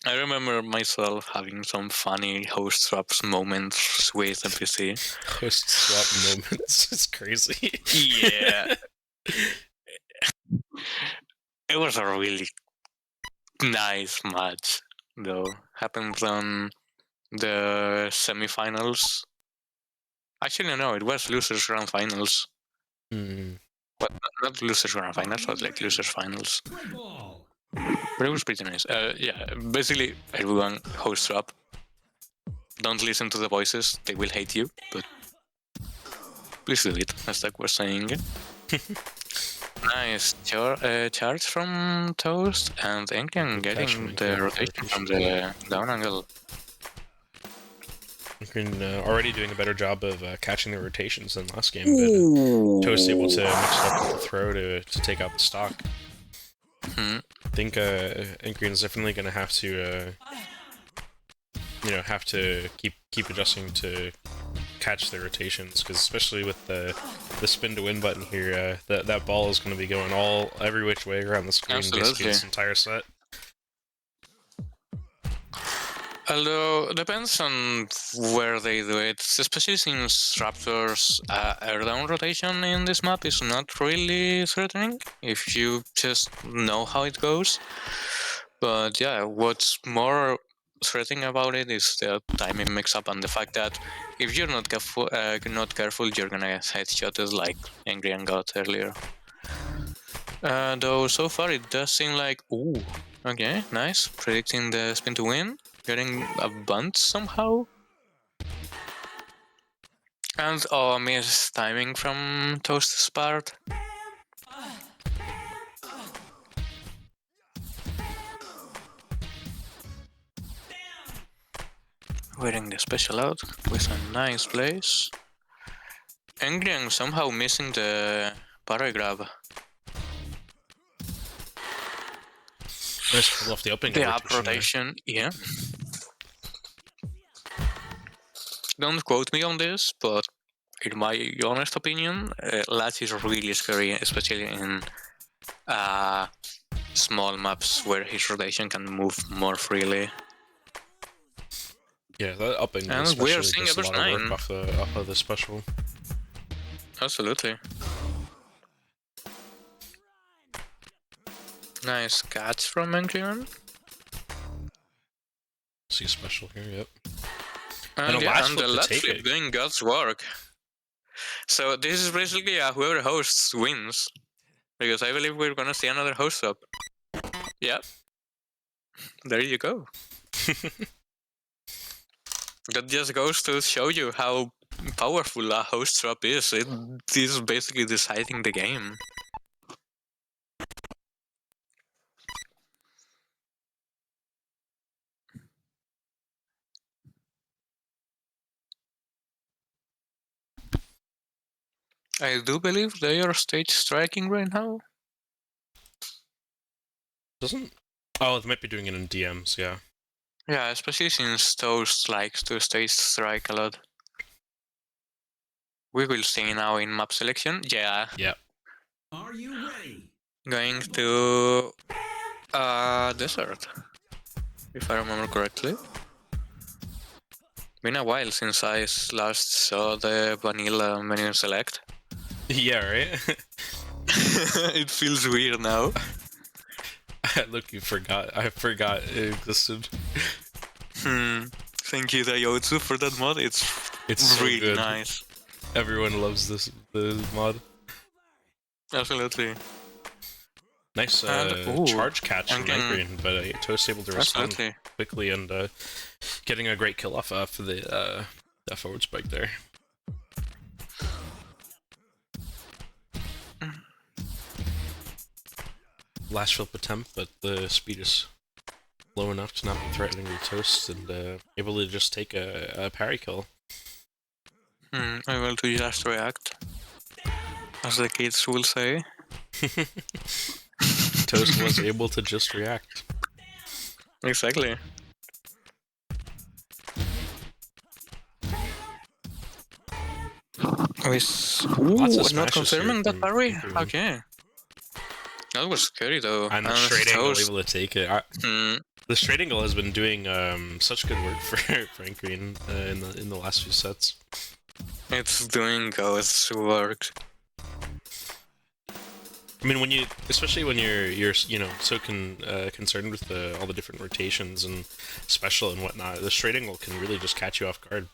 I remember myself having some funny host swaps moments with NPC. Host swap moments is crazy. Yeah. It was a really nice match, though. Happened on the semifinals. Actually, no, it was losers grand finals. But not losers grand finals, but like losers finals. But it was pretty nice. Yeah, basically everyone hosts up. Don't listen to the voices; they will hate you. But please do it, as Doug was saying. Nice charge from Toast, and Encrian getting the rotation from the down angle. Encrian already doing a better job of catching the rotations than last game, but Toast able to mix it up with the throw to take out the stock. I think Encrian's definitely going to have to, keep adjusting to catch the rotations, because especially with the spin to win button here, that ball is going to be going every which way around the screen basically this entire set. Although, depends on where they do it, especially since Raptor's air down rotation in this map is not really threatening, if you just know how it goes. But yeah, what's more threatening about it is the timing mix-up and the fact that if you're not careful, you're gonna get headshotted like Encrian got earlier. Though so far it does seem like, ooh, okay, nice, predicting the spin to win. Getting a bunt somehow. And miss timing from Toast's part. Wearing the special out with a nice place. Encrian somehow missing the parry grab. Nice pull off the opening. The up rotation, yeah. Don't quote me on this, but in my honest opinion, latch is really scary, especially in small maps where his rotation can move more freely. Yeah, that upping and we are seeing a lot of work off of the special. Absolutely. Nice catch from Encrian. See special here, yep. And the latch flip doing God's work. So this is basically whoever hosts wins. Because I believe we're gonna see another host up. Yep. There you go. That just goes to show you how powerful a host swap is. It is basically deciding the game. I do believe they are stage striking right now. Doesn't? Oh, they might be doing it in DMs, yeah. Yeah, especially since Toast likes to stay strike a lot. We will see now in map selection. Yeah. Yeah. Are you ready? Going to desert, if I remember correctly. Been a while since I last saw the vanilla menu select. Yeah, right? It feels weird now. Look, I forgot it existed. Thank you, Daioutzu, for that mod. It's so really good. nice. Everyone loves the mod. Absolutely. Nice charge catch from Encrian, but Toast able to respond quickly and getting a great kill off for the that forward spike there. Last flip attempt, but the speed is low enough to not be threatening the Toast and able to just take a parry kill. Able to just react, as the kids will say. Toast was able to just react. Exactly. Not confirming that parry? Okay. That was scary though. And the straight angle able to take it. The straight angle has been doing such good work for Encrian in the last few sets. It's doing Ghost's work. I mean, especially when you're so concerned with all the different rotations and special and whatnot, the straight angle can really just catch you off guard.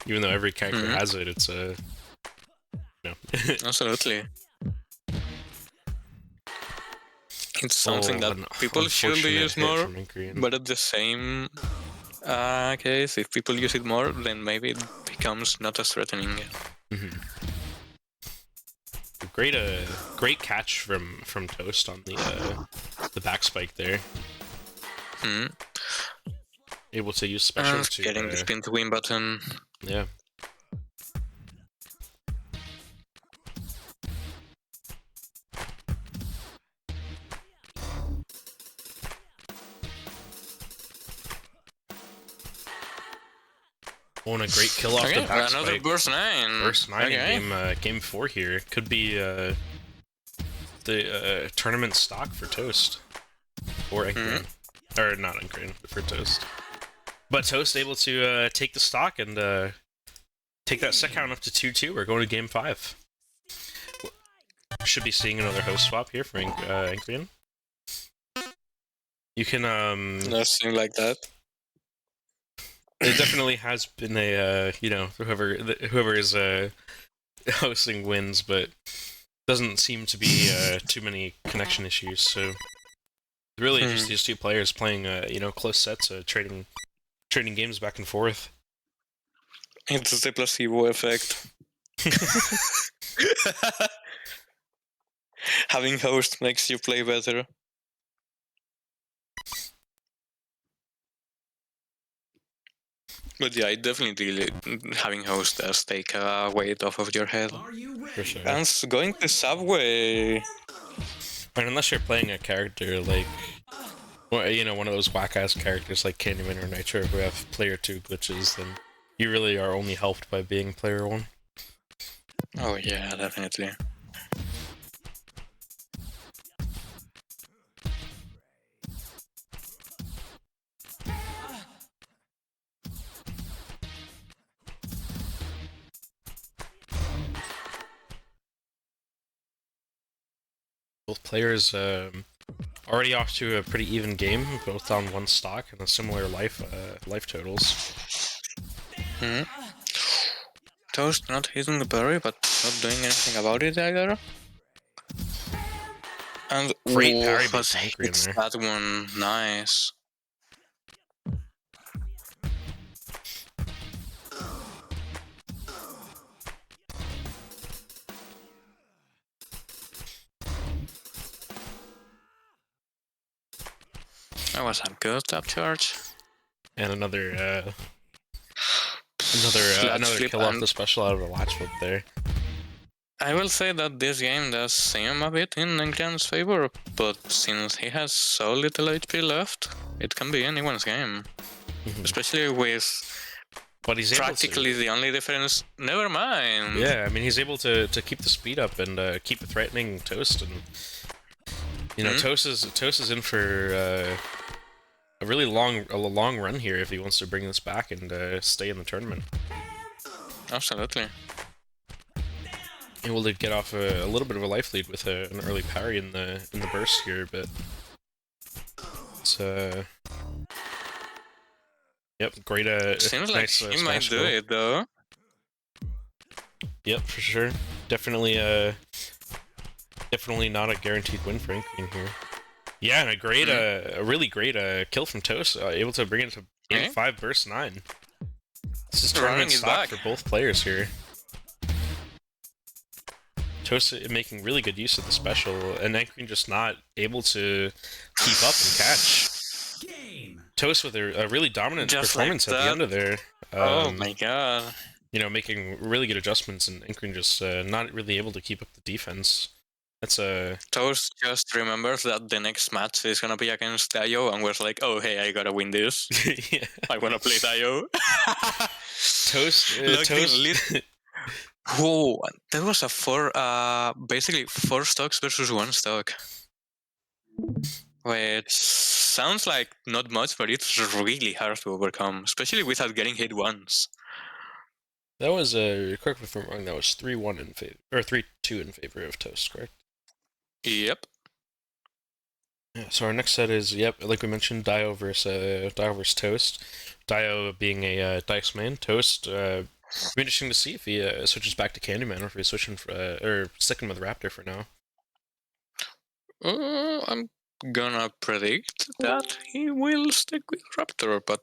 Even though every character has it, it's Absolutely. It's something that people should use more, but at the same case, if people use it more, then maybe it becomes not as threatening. Great catch from Toast on the back spike there. Able to use special to getting the spin to win button. Yeah. On a great kill off the back another spike. burst 9. Burst 9 in game 4 here. Could be the tournament stock for Toast. Or Encrian. Or not Encrian, for Toast. But Toast able to take the stock and take that set count up to 2-2. We're going to game 5. Should be seeing another host swap here for Encrian. You can Nothing like that. It definitely has been a whoever is hosting wins, but doesn't seem to be too many connection issues. So really, just these two players playing close sets, trading games back and forth. It's the placebo effect. Having host makes you play better. But yeah, it definitely having host does take a weight off of your head. For sure. And going to Subway. And unless you're playing a character like, one of those whack-ass characters like Candyman or Nitro who have player 2 glitches, then you really are only helped by being player 1. Oh yeah, definitely. Both players already off to a pretty even game, both on one stock and a similar life totals. Toast not hitting the parry, but not doing anything about it either. And great parry by hits that one, nice. That was a good top charge. And another kill off the special out of a latch flip there. I will say that this game does seem a bit in Encrian's favor, but since he has so little HP left, it can be anyone's game. especially with but he's practically the only difference. Never mind. Yeah, I mean he's able to keep the speed up and keep threatening Toast, and you know Toast is in for a really long run here if he wants to bring this back and stay in the tournament. Absolutely. Able to get off a little bit of a life lead with an early parry in the burst here, but it's yep, great. Seems nice, like he might do it though. Yep, for sure. Definitely definitely not a guaranteed win for Encrian here. Yeah, and a great a really great kill from Toast, able to bring it to game 5 burst 9. This is tournament stock for both players here. Toast making really good use of the special, and Encrian just not able to keep up and catch. Toast with a really dominant performance at the end of there. Oh my god. You know, making really good adjustments, and Encrian just not really able to keep up the defense. That's a... Toast just remembers that the next match is gonna be against Daio, and was like, oh hey, I gotta win this. Yeah. I wanna play Daio. Toast... Whoa, that was a basically 4 stocks versus 1 stock. Which sounds like not much, but it's really hard to overcome, especially without getting hit once. That was correct me if I'm wrong. That was 3-1 in favor, or 3-2 in favor of Toast, correct? Yep. Yeah. So our next set is like we mentioned, Daio versus Toast. Daio being a Dice man, Toast. It'll be interesting to see if he switches back to Candyman or if he's switching for, or sticking with Raptor for now. I'm gonna predict that he will stick with Raptor, but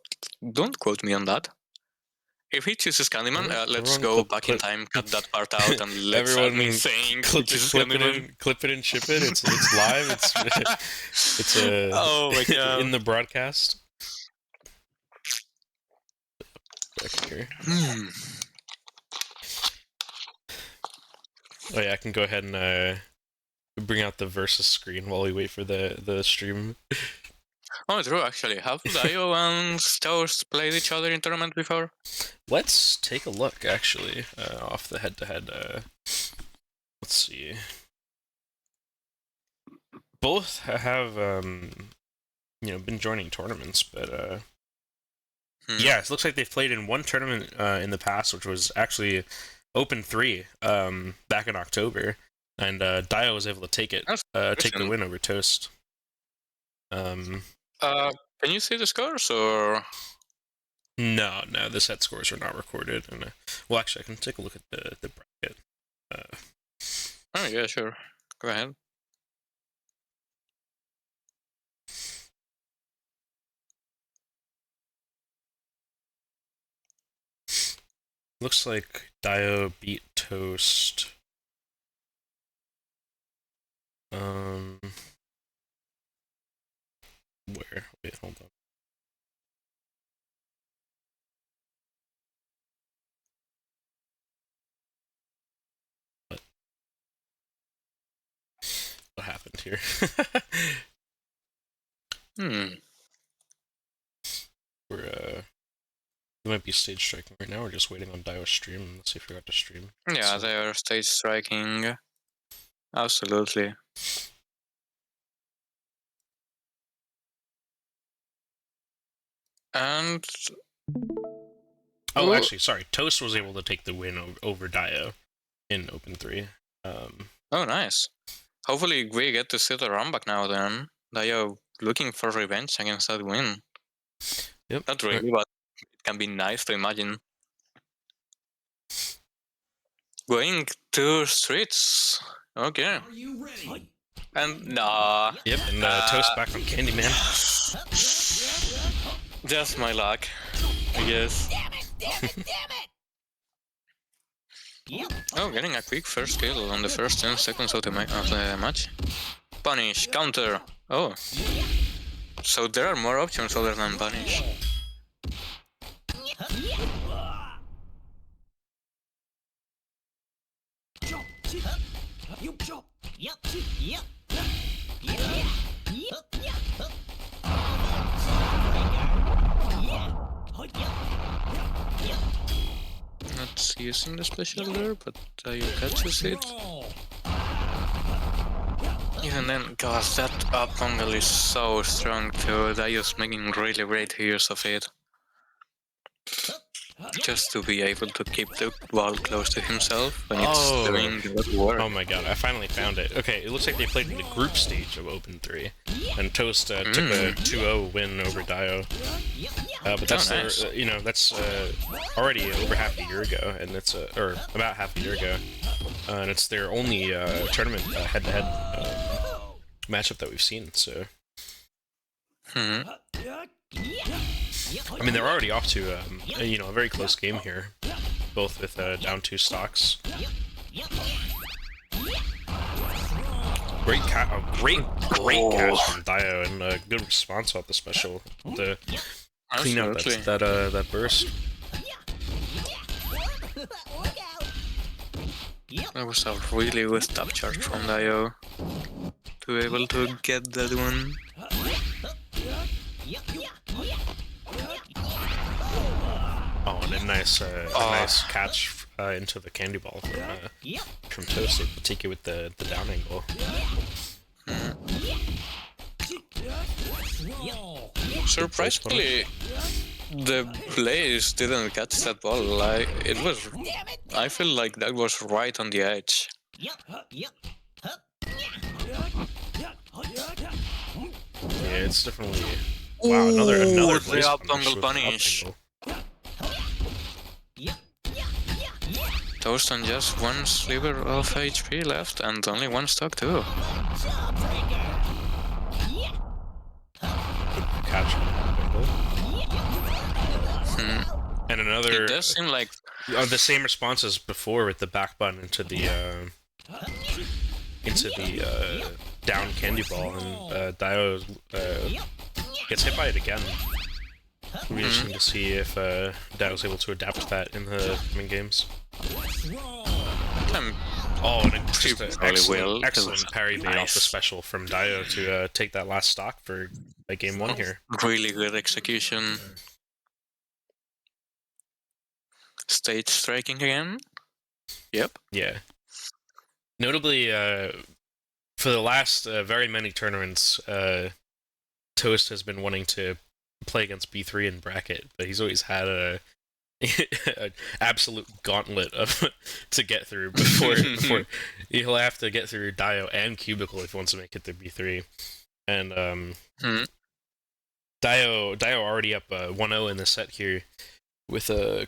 don't quote me on that. If he chooses Candyman, let's go back in time, cut that part out, and let's have me saying clip it and ship it. It's live. It's oh my god, in the broadcast. Back here. Oh yeah, I can go ahead and bring out the versus screen while we wait for the stream. Oh, true, actually. Have Daio and Toast played each other in tournament before? Let's take a look, actually, off the head-to-head. Let's see. Both have, you know, been joining tournaments, but, yeah, it looks like they've played in one tournament in the past, which was actually Open 3 back in October, and Daio was able to take the win over Toast. Can you see the scores, or...? No, the set scores are not recorded. And well, actually, I can take a look at the bracket. Oh yeah, sure. Go ahead. Looks like Daio beat Toast. Where? Wait, hold on. What happened here? We might be stage striking right now. We're just waiting on Daio's stream. Let's see if we got to stream. Yeah, they are stage striking. Absolutely. And... Oh, actually, sorry. Toast was able to take the win over Daio in Open 3. Oh, nice. Hopefully we get to see the run back now then. Daio looking for revenge against that win. Yep. Not really, but it can be nice to imagine. Going to streets. Okay. Are you ready? And nah. Yep, and Toast back on Candyman. Just my luck, I guess. Oh, getting a quick first kill on the first 10 seconds of the match. Punish, counter. Oh. So there are more options other than punish. Not using the special there, but Daio catches it. Even then, gosh, that up angle is so strong too. Daio's making really great use of it. Just to be able to keep the ball close to himself when it's doing good work. Oh my god, I finally found it. Okay, it looks like they played in the group stage of Open 3. And Toast took a 2-0 win over Daio. But that's nice. that's already over half a year ago, and it's or about half a year ago, and it's their only tournament head-to-head matchup that we've seen. So, I mean, they're already off to a very close game here, both with down 2 stocks. Great catch from Daio, and a good response off the special to clean out that burst. That was a really good top charge from Daio to be able to get that one. Oh, and a nice catch into the candy ball from Toast, able to take it with the down angle. Surprisingly, the players didn't catch that ball. I feel like that was right on the edge. Yeah, it's definitely. Wow, another the up angle punish. Toast on just one sliver of HP left and only one stock too. Catch. And another. It does seem like the same response as before with the back button into the down candy ball, and Daio gets hit by it again. We just need to see if Daio's able to adapt to that in the coming games. Oh, and just an excellent parry bait off the special from Daio to take that last stock for game 1 here. Really good execution. Stage striking again. Yep. Yeah. Notably, for the last very many tournaments, Toast has been wanting to play against B3 in bracket, but he's always had an absolute gauntlet to get through before he'll have to get through Daio and Cubicle if he wants to make it through B3. And Daio already up 1-0 in the set here with a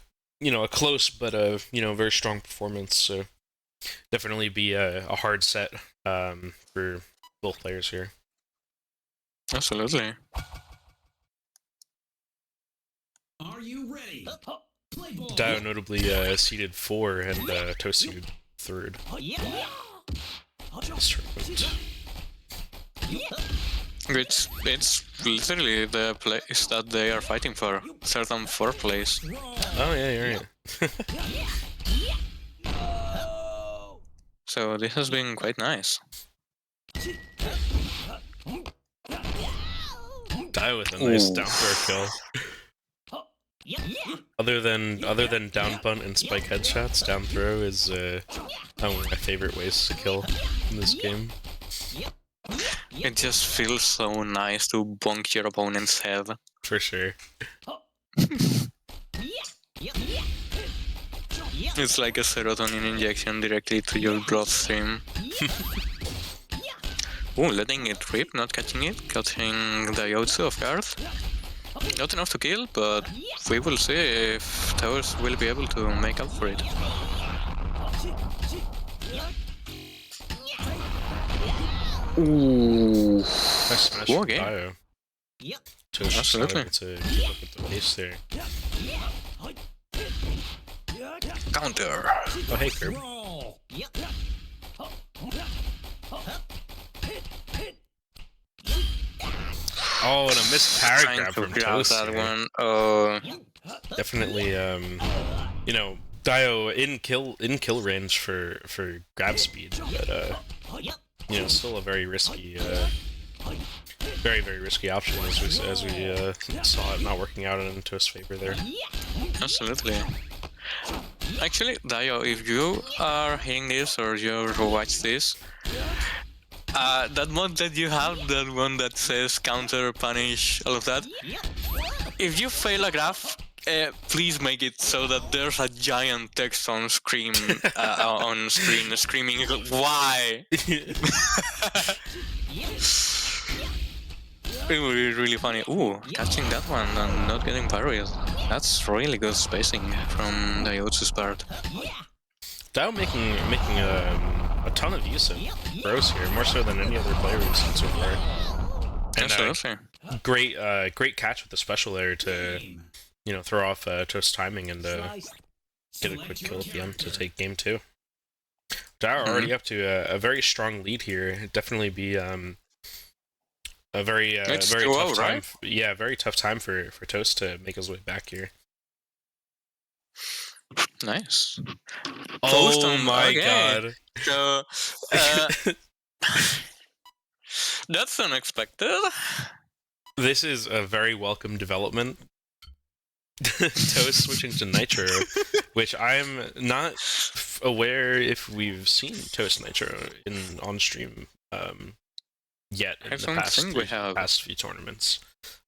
close but a very strong performance. So definitely be a hard set for both players here. Absolutely. Are you ready? Play ball. Daio notably seeded 4 and Toast seeded 3rd. This tournament. It's literally the place that they are fighting for, 3rd and 4th place. Oh yeah, you're right. So this has been quite nice. Daio with a nice down throw kill. Other than down bunt and spike headshots, down throw is one of my favorite ways to kill in this game. It just feels so nice to bonk your opponent's head. For sure. It's like a serotonin injection directly to your bloodstream. Ooh, letting it rip, not catching it, catching Daioutzu off guard. Not enough to kill, but we will see if Towers will be able to make up for it. Ooh. Nice smash from Daio. Toast Absolutely. to keep up with the pace there. Counter. Oh, hey, Curb. Oh, and a missed parry grab from Toast. That here. one. Oh. Definitely, Daio in kill range for grab speed, but still a very risky Very, very risky option as we saw it not working out in Toast's favor there. Absolutely. Actually, Dio, if you are hearing this or you watch this, that mod that you have, that one that says counter, punish, all of that, if you fail a graph, please make it so that there's a giant text on screen, screaming, "Why?" It would be really funny. Ooh, catching that one and not getting parried. That's really good spacing from Daioutzu's part. Dio making a ton of use of throws here, more so than any other player we've seen so far. And Absolutely. great catch with the special there to, you know, throw off Toast's timing and get a quick kill at the end to take game 2. Dio already up to a very strong lead here. It'd definitely be a very tough time. Right? Yeah, very tough time for Toast to make his way back here. Nice. Oh my god. So, that's unexpected. This is a very welcome development. Toast switching to Nitro, which I'm not aware if we've seen Toast Nitro on stream yet in the past few tournaments.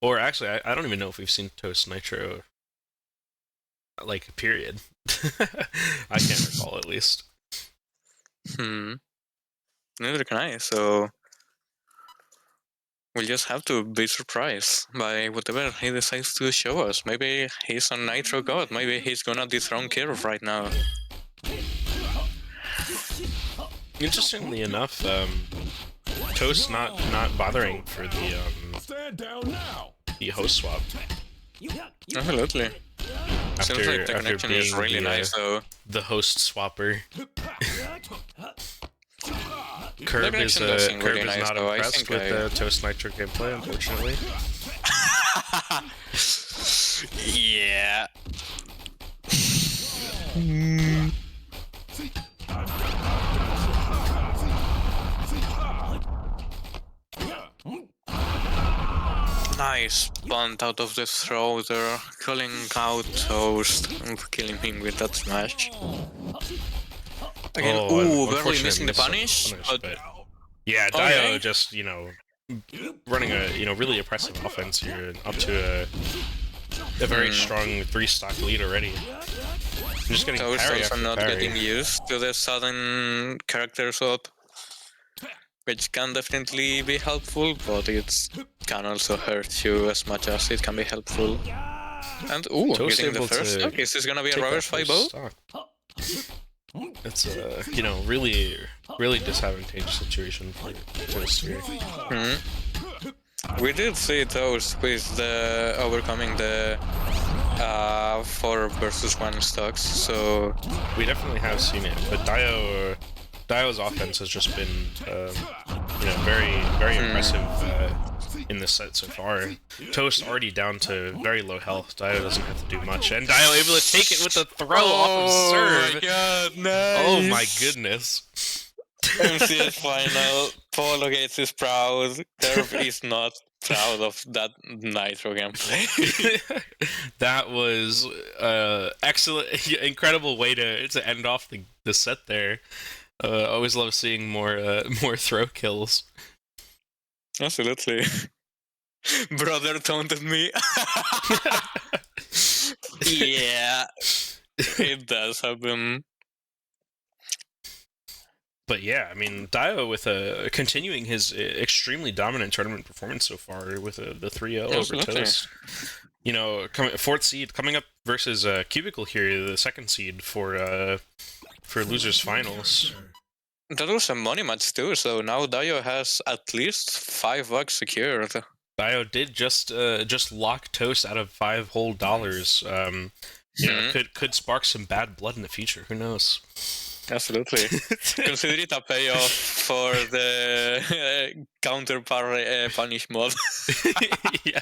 Or actually, I don't even know if we've seen Toast Nitro, like, period. I can't recall, at least. Neither can I, so we'll just have to be surprised by whatever he decides to show us. Maybe he's a Nitro god, maybe he's gonna dethrone Kirov right now. Interestingly enough, Toast not bothering for the host swap. Absolutely. Seems like the connection is really nice, though. The host swapper. Curb is not impressed with Toast Nitro gameplay, unfortunately. Yeah. Nice bunt out of the throw there, calling out Toast and killing him with that smash. Again, barely missing the punish, but yeah, Dio just, you know, running a, you know, really impressive offense here, up to a very strong 3-stock lead already. I'm just getting Toast parry also after not parry. getting used to the sudden character swap, which can definitely be helpful, but it can also hurt you as much as it can be helpful. And Toast getting the able first to stock. Is this gonna be a take reverse that 5-0? stock. It's a, you know, really disadvantageous situation for Toast here. We did see Toast with the overcoming the 4 versus 1 stocks, so We definitely have seen it, but Dio's offense has just been, you know, very impressive in this set so far. Toast already down to very low health. Dio doesn't have to do much, and Dio able to take it with a throw off of serve. Oh my god, nice! Oh my goodness. MCS final. Pawlogates is proud. Curve is not proud of that Nitro gameplay. That was excellent, incredible way to end off the set there. Always love seeing more throw kills. Absolutely. Brother taunted me. Yeah, it does happen. But yeah, I mean, Dio with continuing his extremely dominant tournament performance so far with the 3-0 over Toast. You know, 4th seed coming up versus Cubicle here, the 2nd seed for losers finals. That was a money match too, so now Dio has at least $5 secured. Dio did just lock Toast out of $5 whole. You know, could spark some bad blood in the future. Who knows? Absolutely. Consider it a payoff for the counter punish mod. Yeah.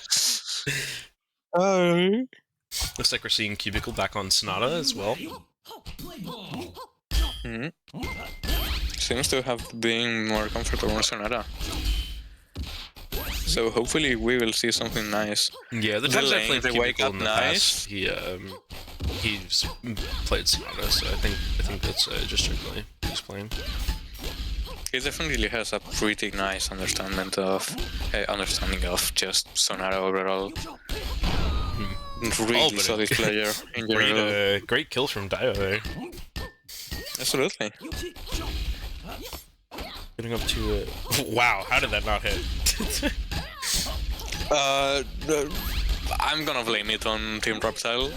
Looks like we're seeing Cubicle back on Sonata as well. Seems to have been more comfortable on Sonata. so hopefully we will see something nice. Yeah, the times I lane, played the wake Cubicle up in the nice. past, he's played Sonata, so I think that's just generally he's playing. He definitely has a pretty nice understanding of just Sonata overall. Really solid player in general. Great kill from Dio there. Absolutely. Getting up to wow, how did that not hit? I'm gonna blame it on Team Reptile.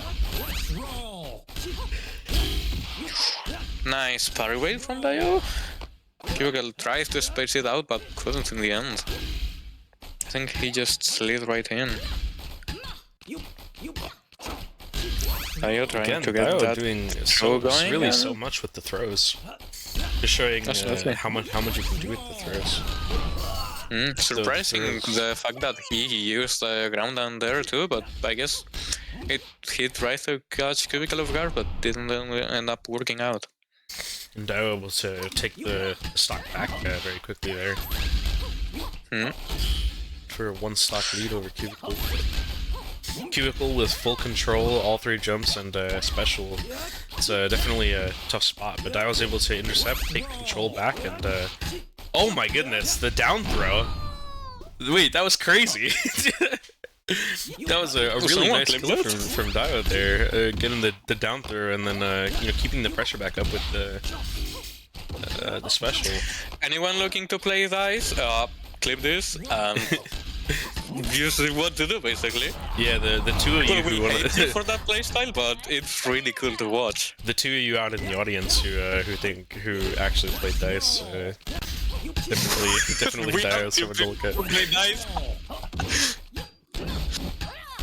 Nice parry wave from Dio. Cubicle tries to space it out, but couldn't in the end. I think he just slid right in. Dio trying to get that doing going, really so much with the throws. Just showing how much you can do with the throws. Surprising the fact that he used the ground down there too, but I guess he tried to catch Cubicle off guard, but didn't end up working out. And Dio able to take the stock back very quickly there. For a 1 stock lead over Cubicle. Cubicle with full control, all 3 jumps, and special. It's definitely a tough spot, but Dio was able to intercept, take control back, and oh my goodness, the down throw! Wait, that was crazy! That was a really nice kill from Dio there, getting the down throw and then keeping the pressure back up with the special. Anyone looking to play Dice? Clip this. You see what to do, basically. Yeah, the two of you who hate you for that playstyle, but it's really cool to watch. The two of you out in the audience who actually played Dice, definitely Dio is someone to look at. Play Dice.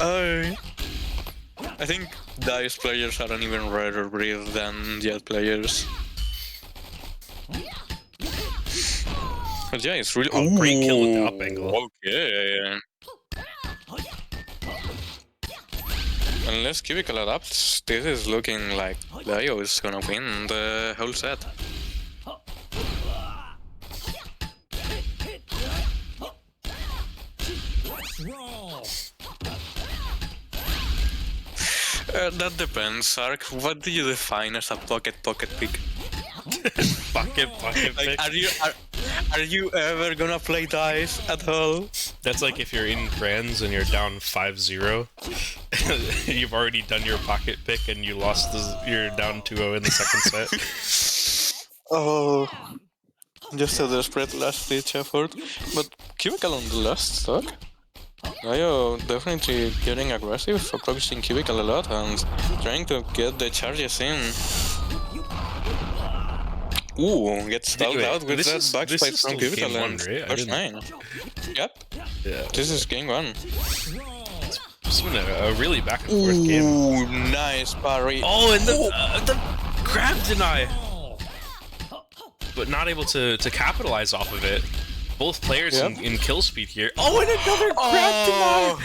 I think Dice players are an even rarer breed than Jet players. But yeah, it's really great kill with the up angle. Okay. Unless Cubicle adapts, this is looking like Dio is gonna win the whole set. That depends, Sark. What do you define as a pocket pick? Pocket pick? Are you ever gonna play Dice at all? That's like if you're in Friends and you're down 5-0, you've already done your pocket pick and you lost you're down 2-0 in the second set. Oh, just a desperate last-ditch effort. But Cubicle on the last stock? Dio definitely getting aggressive, focusing Cubicle a lot and trying to get the charges in. Ooh, gets stalled out with that backspike from Cubicle and first 9. Yep. Yeah. This is game 1. It's been a really back and forth game. Ooh, nice parry. Oh, and the grab deny! But not able to capitalize off of it. Both players in kill speed here. Oh, and another grab deny!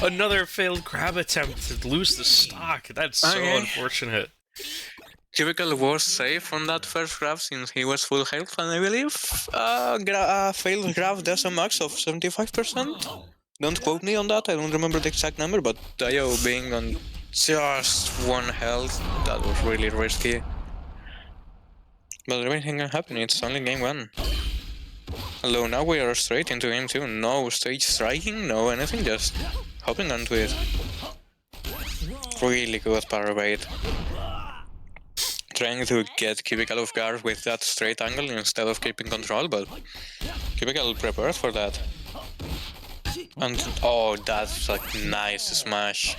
Another failed grab attempt to lose the stock. That's so unfortunate. Cubicle was safe from that first grab since he was full health, and I believe failed grab does a max of 75%. Don't quote me on that, I don't remember the exact number, but Dio being on just 1 health, that was really risky. But everything can happen, it's only game 1. Although now we are straight into game 2, no stage striking, no anything, just hopping onto it. Really good power bait. Trying to get Cubicle off guard with that straight angle instead of keeping control, but Cubicle prepared for that. And oh, that's a nice smash.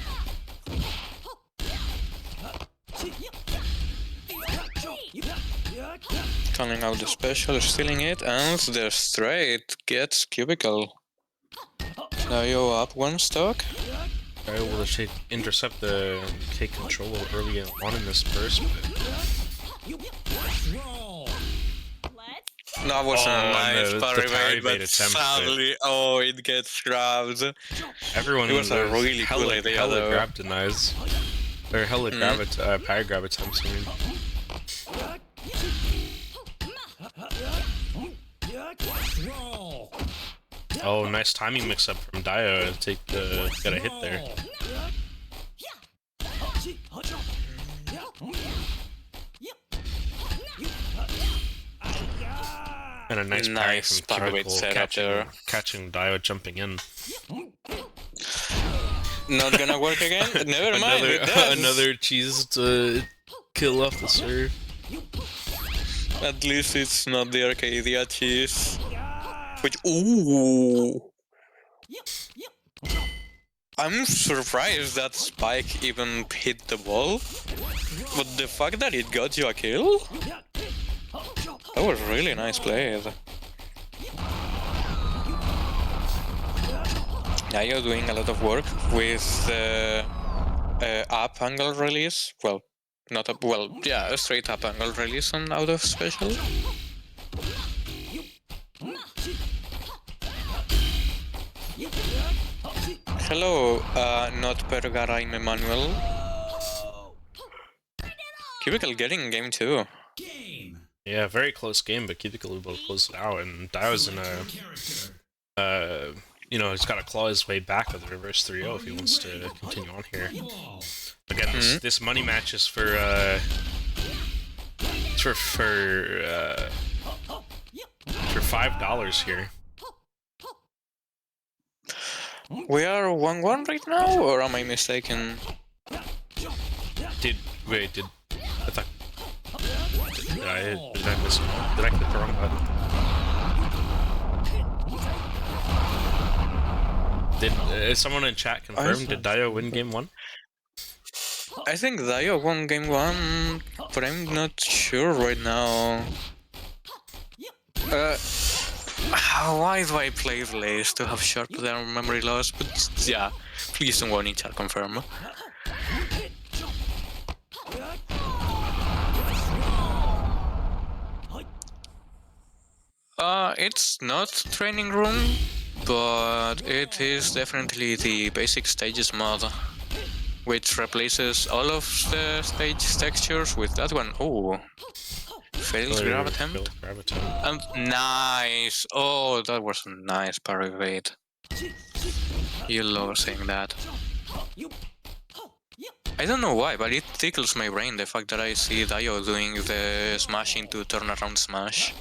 Calling out the special, stealing it, and the straight gets Cubicle. Dio up 1 stock. Dio will intercept take control early on in this burst. That was a nice parry bait, but sadly, it gets grabbed. Everyone it was a really cool idea, hella grab denies. Or hella parry grab attempts, I mean. Oh, nice timing mix-up from Dio to get a hit there. And a nice parry from Cubicle, catching Dio jumping in. Not gonna work again? Never mind, it does. Another cheese to kill off the serve. At least it's not the Arcadia cheese. Which, ooh! I'm surprised that spike even hit the ball, but the fact that it got you a kill? That was really nice play. Now you're doing a lot of work with up angle release. Well, not up. Well, yeah, a straight up angle release on out of special. Hello, not Pergar, I'm Emmanuel. Cubicle getting game 2. Yeah, very close game, but Cubicle will close it out, and Dio's in a you know, he's got to claw his way back with the reverse 3-0 if he wants to continue on here. Again, this money match is for $5 here. We are 1-1 right now, or am I mistaken? Did I thought... Did I miss... Did I click the wrong button? Did someone in chat confirm? Did Dio win game 1? I think Dio won game 1, but I'm not sure right now. Why do I play Lace to have short-term memory loss? But yeah, please don't want in chat confirm. It's not training room, but it is definitely the basic stages mod, which replaces all of the stage textures with that one. Oh, fails grab attempt. And nice. Oh, that was a nice parry. You love saying that. I don't know why, but it tickles my brain, the fact that I see Dio doing the smash into turnaround smash.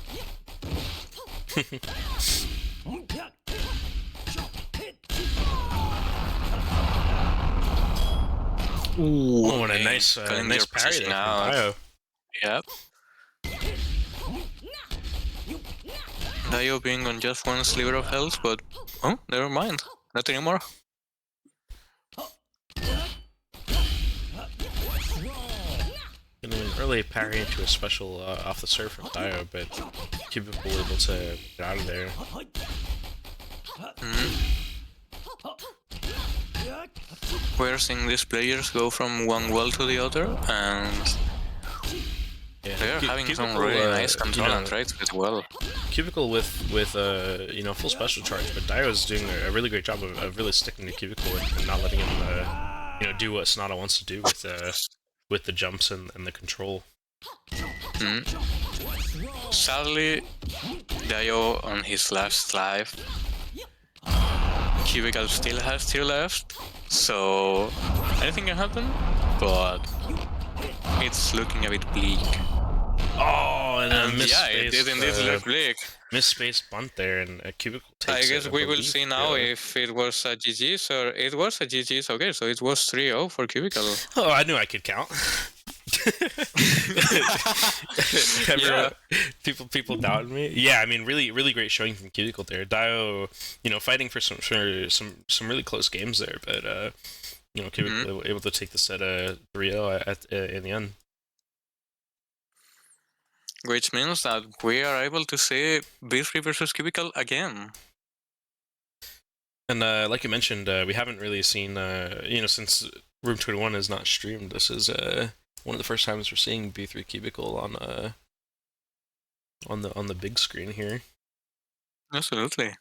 Ooh, oh, and a nice parry there from Dio. Yep. Dio being on just one sliver of health, but oh, never mind, not anymore. And an early parry into a special off the serve from Dio, but Cubicle able to get out of there. We're seeing these players go from one wall to the other, and yeah, they're having some really nice control and trades as well. Cubicle with you know, full special charge, but Dio's doing a really great job of really sticking to Cubicle and not letting him you know, do what Sonata wants to do with the jumps and the control. Sadly, Dio on his last life. Cubicle still has 2 left, so anything can happen, but it's looking a bit bleak. Oh, and a misspaced, yeah, it did indeed look bleak. Misspaced bunt there, and a Cubicle takes I guess we will see now if it was a GG's or it was a GG's. Okay, so it was 3-0 for Cubicle. Oh, I knew I could count. Yeah. People doubted me. Yeah, I mean, really great showing from Cubicle there. Dio, you know, fighting for some really close games there, but you know, Cubicle able to take the set 3-0 in the end. Which means that we are able to see B3 versus Cubicle again. And like you mentioned, we haven't really seen, you know, since Room 21 is not streamed, this is one of the first times we're seeing B3 Cubicle on the big screen here. Absolutely.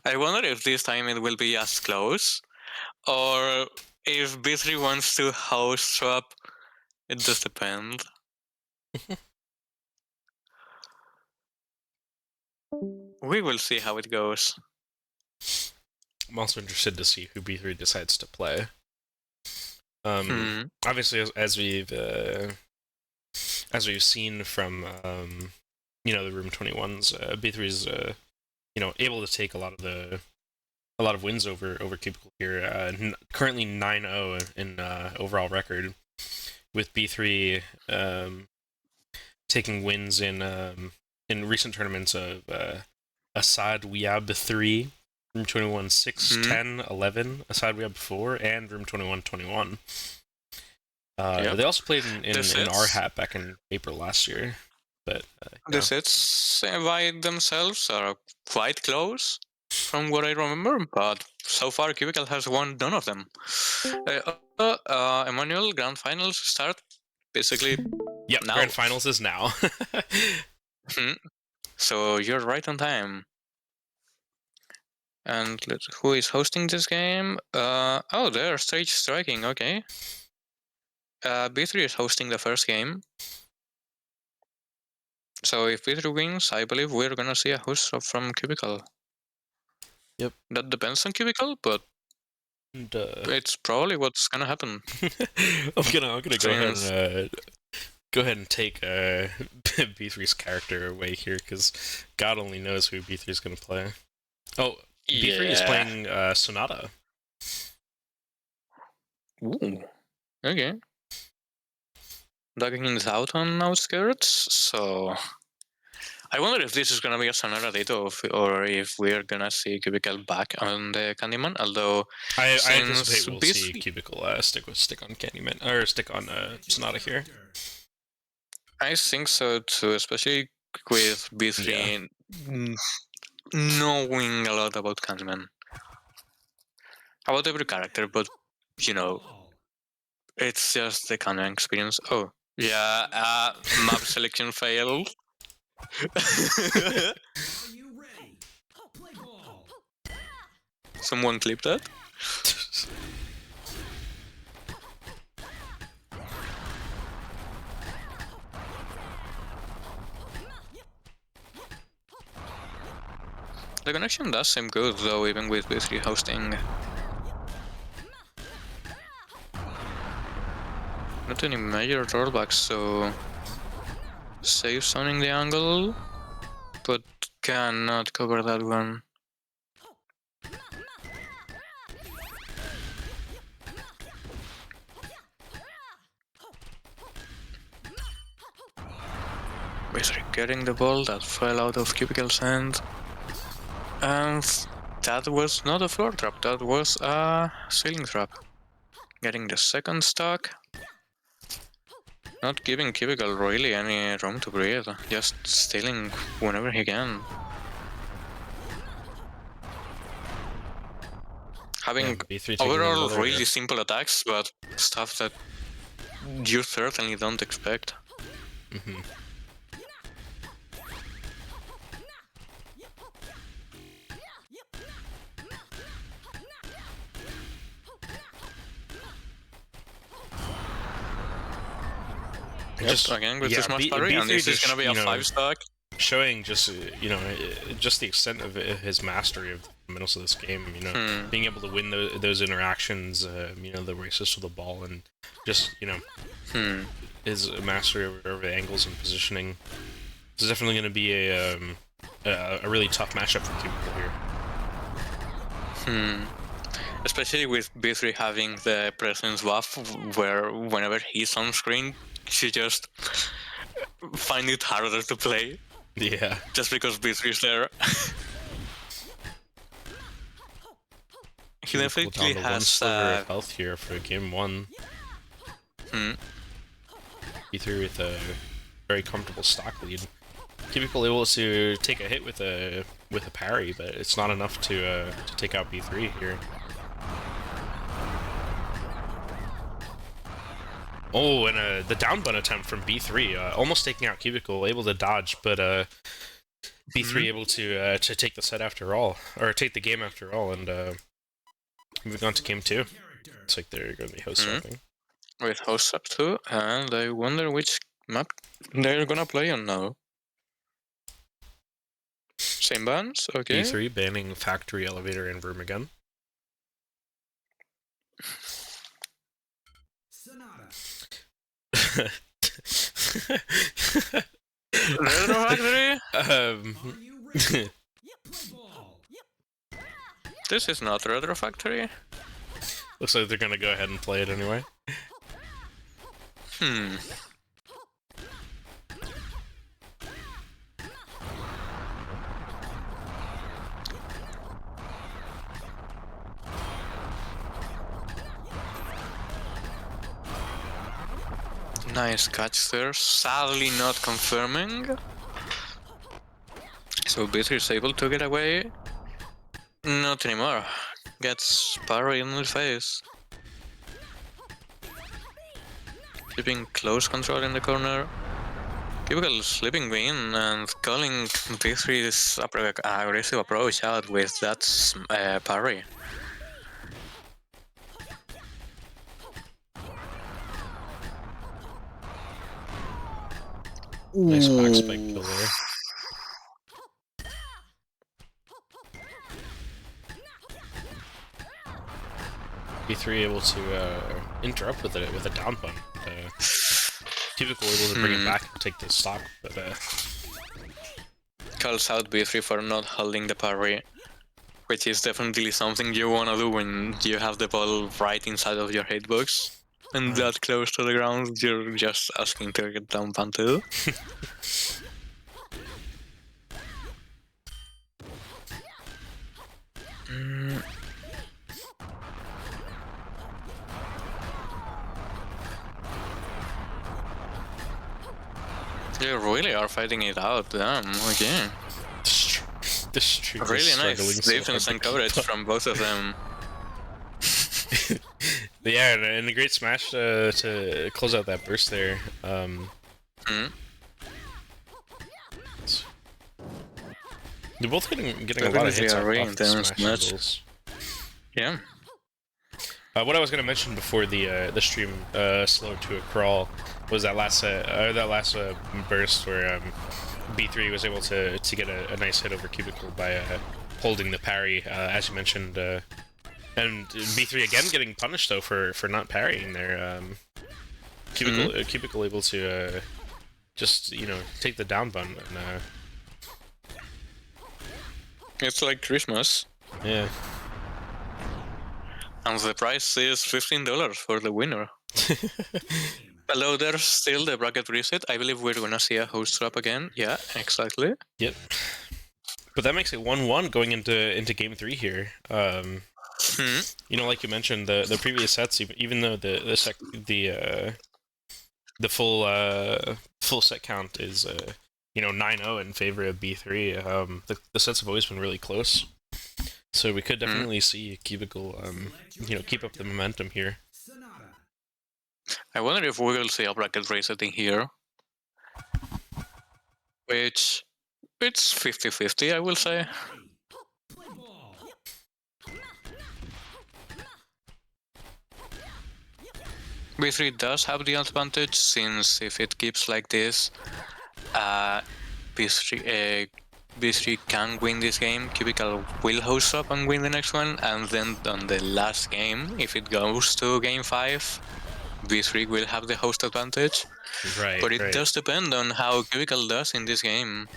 I wonder if this time it will be as close, or if B3 wants to house swap. It does depend. We will see how it goes. I'm also interested to see who B3 decides to play. Obviously, as we've seen from the Room 21s, B3 is able to take a lot of wins over Cubicle here. Currently 9-0 in overall record, with B3 taking wins in recent tournaments of Assad Wiab 3, Room 21 6, 10, 11, Assad Wiab 4, and Room 21 21. They also played in RHAP back in April last year. But the sets by themselves are quite close from what I remember, but so far Cubicle has won none of them. Emmanuel, Grand Finals start basically yep, now. Grand Finals is now. So you're right on time. And who is hosting this game? Oh, they're stage striking, okay. B3 is hosting the first game. So if B3 wins, I believe we're gonna see a host from Cubicle. Yep. That depends on Cubicle, but it's probably what's gonna happen. I'm gonna go ahead and take B3's character away here, because God only knows who B3 is gonna play. Oh, B3 is playing Sonata. Ooh, okay. Ducking is out on outskirts, so I wonder if this is gonna be a Sonata data or if we're gonna see Cubicle back on the Candyman. Although I anticipate we'll see Cubicle stick on Candyman, or stick on Sonata here. I think so too, especially with B3 knowing a lot about Candyman. About every character, but it's just the Candyman experience. Oh, yeah, map selection failed. Are you ready? Play ball. Someone clip that? The connection does seem good though, even with B3 hosting. Not any major drawbacks, so safe zoning the angle, but cannot cover that one. Basically getting the ball that fell out of Cubicle's hand. And that was not a floor trap, that was a ceiling trap. Getting the second stock. Not giving Cubicle really any room to breathe, just stealing whenever he can. Having overall really simple attacks, but stuff that you certainly don't expect. Just again with this much parry, and this is gonna be a 5-stock. Showing just just the extent of his mastery of the fundamentals of this game. Being able to win those interactions. The races to the ball, and just his mastery over the angles and positioning. This is definitely going to be a really tough matchup for Cubicle here. Especially with B3 having the presence buff, where whenever he's on screen, she just find it harder to play. Yeah. Just because B3 is there. He definitely has one sliver of health here for game 1. B3 with a very comfortable stock lead. Cubicle able to take a hit with a parry, but it's not enough to take out B3 here. Oh, and the down bun attempt from B3, almost taking out Cubicle, able to dodge, but B3 able to take the set after all, or take the game after all, and moving on to game 2. Looks like they're going to be host swapping. With host swap 2, and I wonder which map they're gonna play on now. Same bans, okay. B3 banning factory, elevator, and room again. Retro Factory? Are you ready? Play ball. This is not Retro Factory. Looks like they're gonna go ahead and play it anyway. Nice catch there, sadly not confirming. So B3 is able to get away. Not anymore. Gets parry in the face. Keeping close control in the corner. Cubicle slipping in and calling B3's aggressive approach out with that parry. Nice back spike kill there. B3 able to interrupt with a down bun. Cubicle able to bring it back and take the stock, but calls out B3 for not holding the parry, which is definitely something you wanna do when you have the ball right inside of your hitbox. And that close to the ground, you're just asking to get down punted. They really are fighting it out, damn, okay. Really nice defense and coverage from both of them. Yeah, and a great smash to close out that burst there. They're both getting a lot of hits off the smash rolls. Yeah. What I was going to mention before the stream slowed to a crawl was that last burst where B3 was able to get a nice hit over Cubicle by holding the parry, as you mentioned, and B3 again getting punished though for not parrying there. Cubicle able to just take the down bun and. It's like Christmas. Yeah. And the price is $15 for the winner. Hello, there's still the bracket reset. I believe we're gonna see a host swap again. Yeah, exactly. Yep. But that makes it 1-1 going into game 3 here. Like you mentioned, the previous sets, even though the full set count is 9-0 in favor of B3. The sets have always been really close. So we could definitely see Cubicle, keep up the momentum here. I wonder if we will see a bracket resetting here. Which, it's 50-50, I will say. B3 does have the advantage, since if it keeps like this, B3 can win this game, Cubicle will host up and win the next one, and then on the last game, if it goes to game 5, B3 will have the host advantage. Right. But it does depend on how Cubicle does in this game.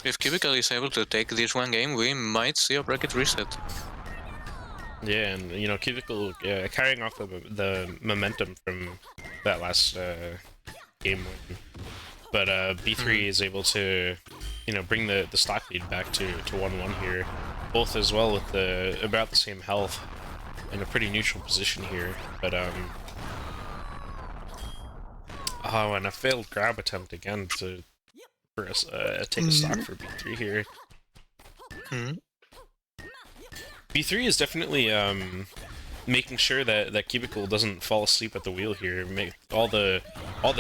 If Cubicle is able to take this one game, we might see a bracket reset. Yeah, and Cubicle carrying off the momentum from that last game win. But B3 is able to, bring the stock lead back to 1-1 here. Both as well with about the same health in a pretty neutral position here. But and a failed grab attempt again to take a stock for B3 here. B3 is definitely making sure that Cubicle doesn't fall asleep at the wheel here. Make all the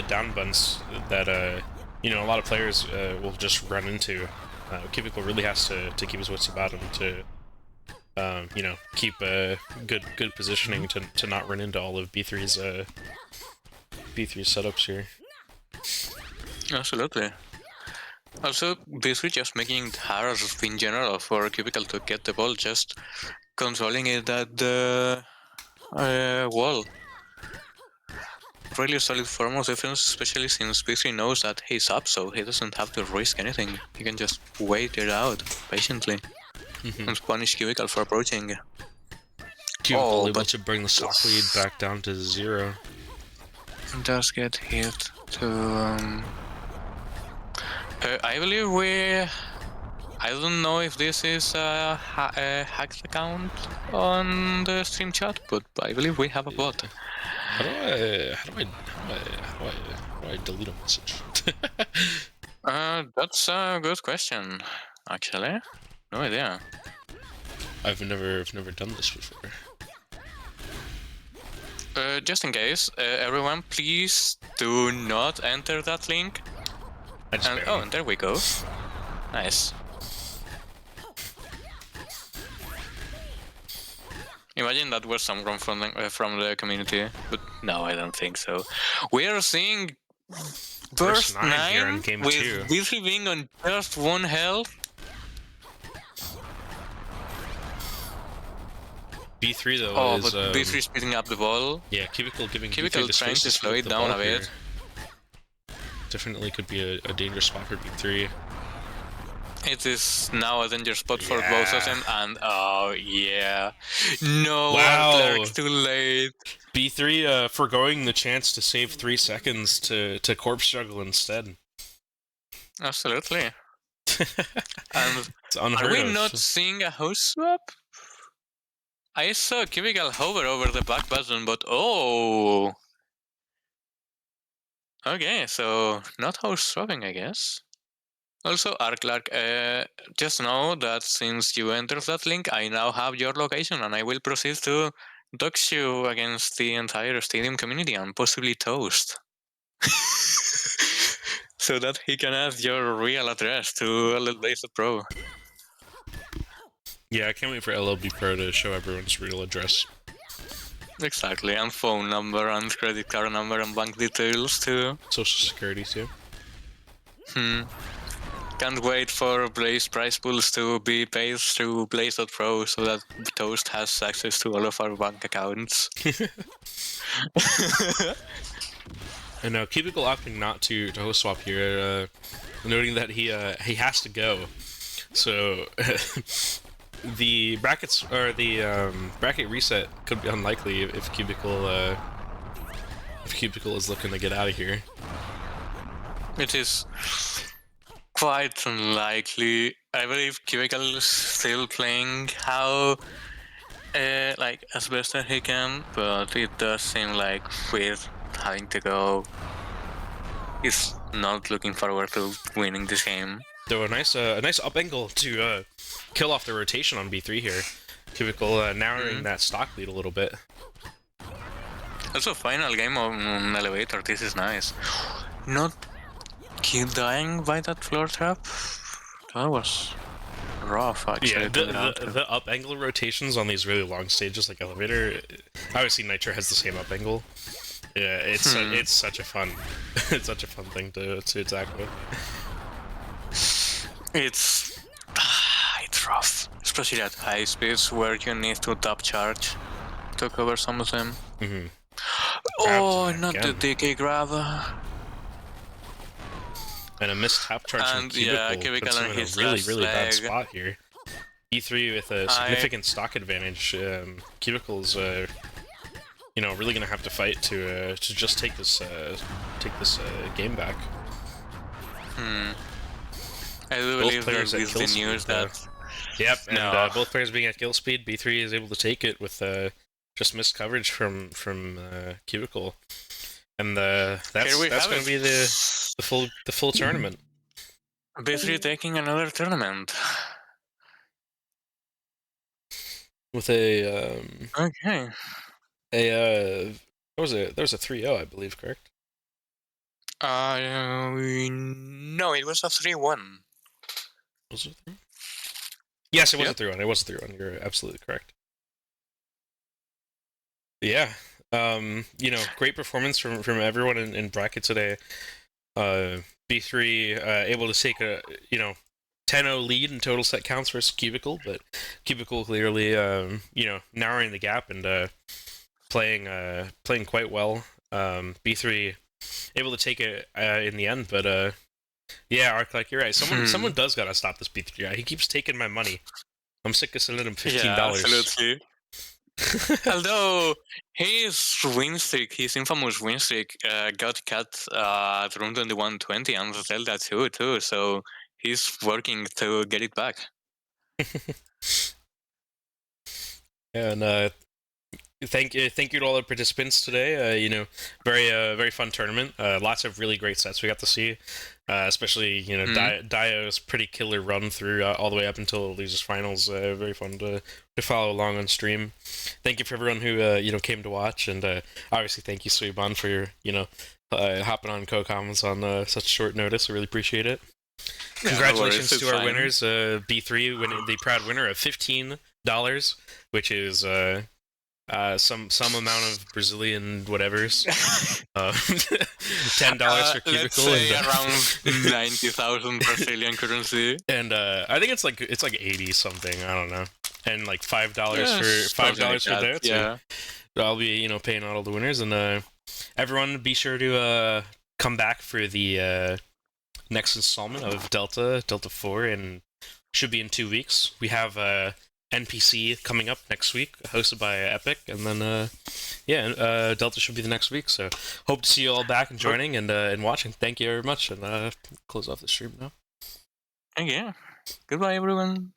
down buns that a lot of players will just run into. Cubicle really has to keep his wits about him to keep good positioning to not run into all of B3's setups here. Absolutely. Also, B3 just making it hard in general for Cubicle to get the ball, just controlling it at the wall. really solid form of defense, especially since B3 knows that he's up, so he doesn't have to risk anything. He can just wait it out patiently and punish Cubicle for approaching. Cubicle able to bring the stock lead back down to 0. Does get hit to... I believe I don't know if this is a hacked account on the stream chat, but I believe we have a bot. How do I delete a message? That's a good question, actually. No idea. I've never done this before. Just in case, everyone, please do not enter that link. And there we go. Nice. Imagine that was someone from the community, but no, I don't think so. We are seeing Burst 9 here in game with 2. B3 being on just 1 health. B3 though is... but B3 speeding up the ball. Yeah, Cubicle giving Cubicle B3 the trying space to slow it down a bit. Definitely could be a dangerous spot for B3. It is now a danger spot for both of them, and oh yeah, no, Clerk's too late. B3 forgoing the chance to save 3 seconds to corpse juggle instead. Absolutely. And it's unheard are we of. not seeing a host swap? I saw Cubicle hover over the back button, but oh. Okay, so not host swapping, I guess. Also, Clark, just know that since you entered that link, I now have your location, and I will proceed to dox you against the entire stadium community and possibly toast. So that he can add your real address to LLB Pro. Yeah, I can't wait for LLB Pro to show everyone's real address. Exactly, and phone number, and credit card number, and bank details too. Social security too. Can't wait for Blaze prize pools to be paid through Blaze.pro so that Toast has access to all of our bank accounts. And Cubicle opting not to host swap here, noting that he has to go. So the brackets or the bracket reset could be unlikely if Cubicle is looking to get out of here. It is quite unlikely. I believe Cubicle is still playing how as best as he can, but it does seem like with having to go, he's not looking forward to winning this game. So a nice up angle to kill off the rotation on B3 here. Cubicle narrowing that stock lead a little bit. Also, final game on elevator. This is nice. Not dying by that floor trap. That was rough, actually. Yeah, the up angle rotations on these really long stages like elevator. Obviously, Nitro has the same up angle. Yeah, it's such a fun thing to attack with. It's rough, especially at high speeds where you need to top charge to cover some of them. Oh, not the DK grab. And a missed tap charge from Cubicle puts him in a really bad spot here. E3 with a significant stock advantage. Cubicle's really gonna have to fight to just take this game back. I do believe there's the news that. Yep, and both players being at kill speed, B3 is able to take it with just missed coverage from Cubicle, and that's going to be the full tournament. B3 taking another tournament with a okay. There was a 3-0, I believe, correct? No, it was a 3-1. Was it 3? Yes, it was a 3-1. It was a 3-1. You're absolutely correct. Yeah, great performance from everyone in bracket today. B3 able to take a 10-0 lead in total set counts versus Cubicle, but Cubicle clearly narrowing the gap and playing quite well. B3 able to take it in the end, but yeah, Arclight, you're right. Someone does gotta stop this B3 guy. He keeps taking my money. I'm sick of sending him $15. Yeah, absolutely. Although his win streak, his infamous win streak, got cut at round 21-20 and Zelda too, so he's working to get it back. And thank you to all the participants today. You know, very fun tournament. Lots of really great sets we got to see. Especially, you know, Daio's pretty killer run through all the way up until losers finals. Very fun to follow along on stream. Thank you for everyone who you know, came to watch, and obviously thank you, SuiBaan, for your, you know, hopping on co-comments on such short notice. I really appreciate it. Yeah, Congratulations no worries, to our winners. B3 winning, the proud winner of $15, which is some amount of Brazilian whatevers. $10 for cubicle. Let's say around 90,000 Brazilian currency. And I think it's like 80 something. I don't know. And like $5 for that. Yeah. So I'll be, you know, paying out all the winners, and everyone be sure to come back for the next installment of Delta 4, and should be in 2 weeks. We have NPC coming up next week, hosted by Epic, and then Delta should be the next week. So hope to see you all back and joining and watching. Thank you very much, and close off the stream now. Thank you. Goodbye, everyone.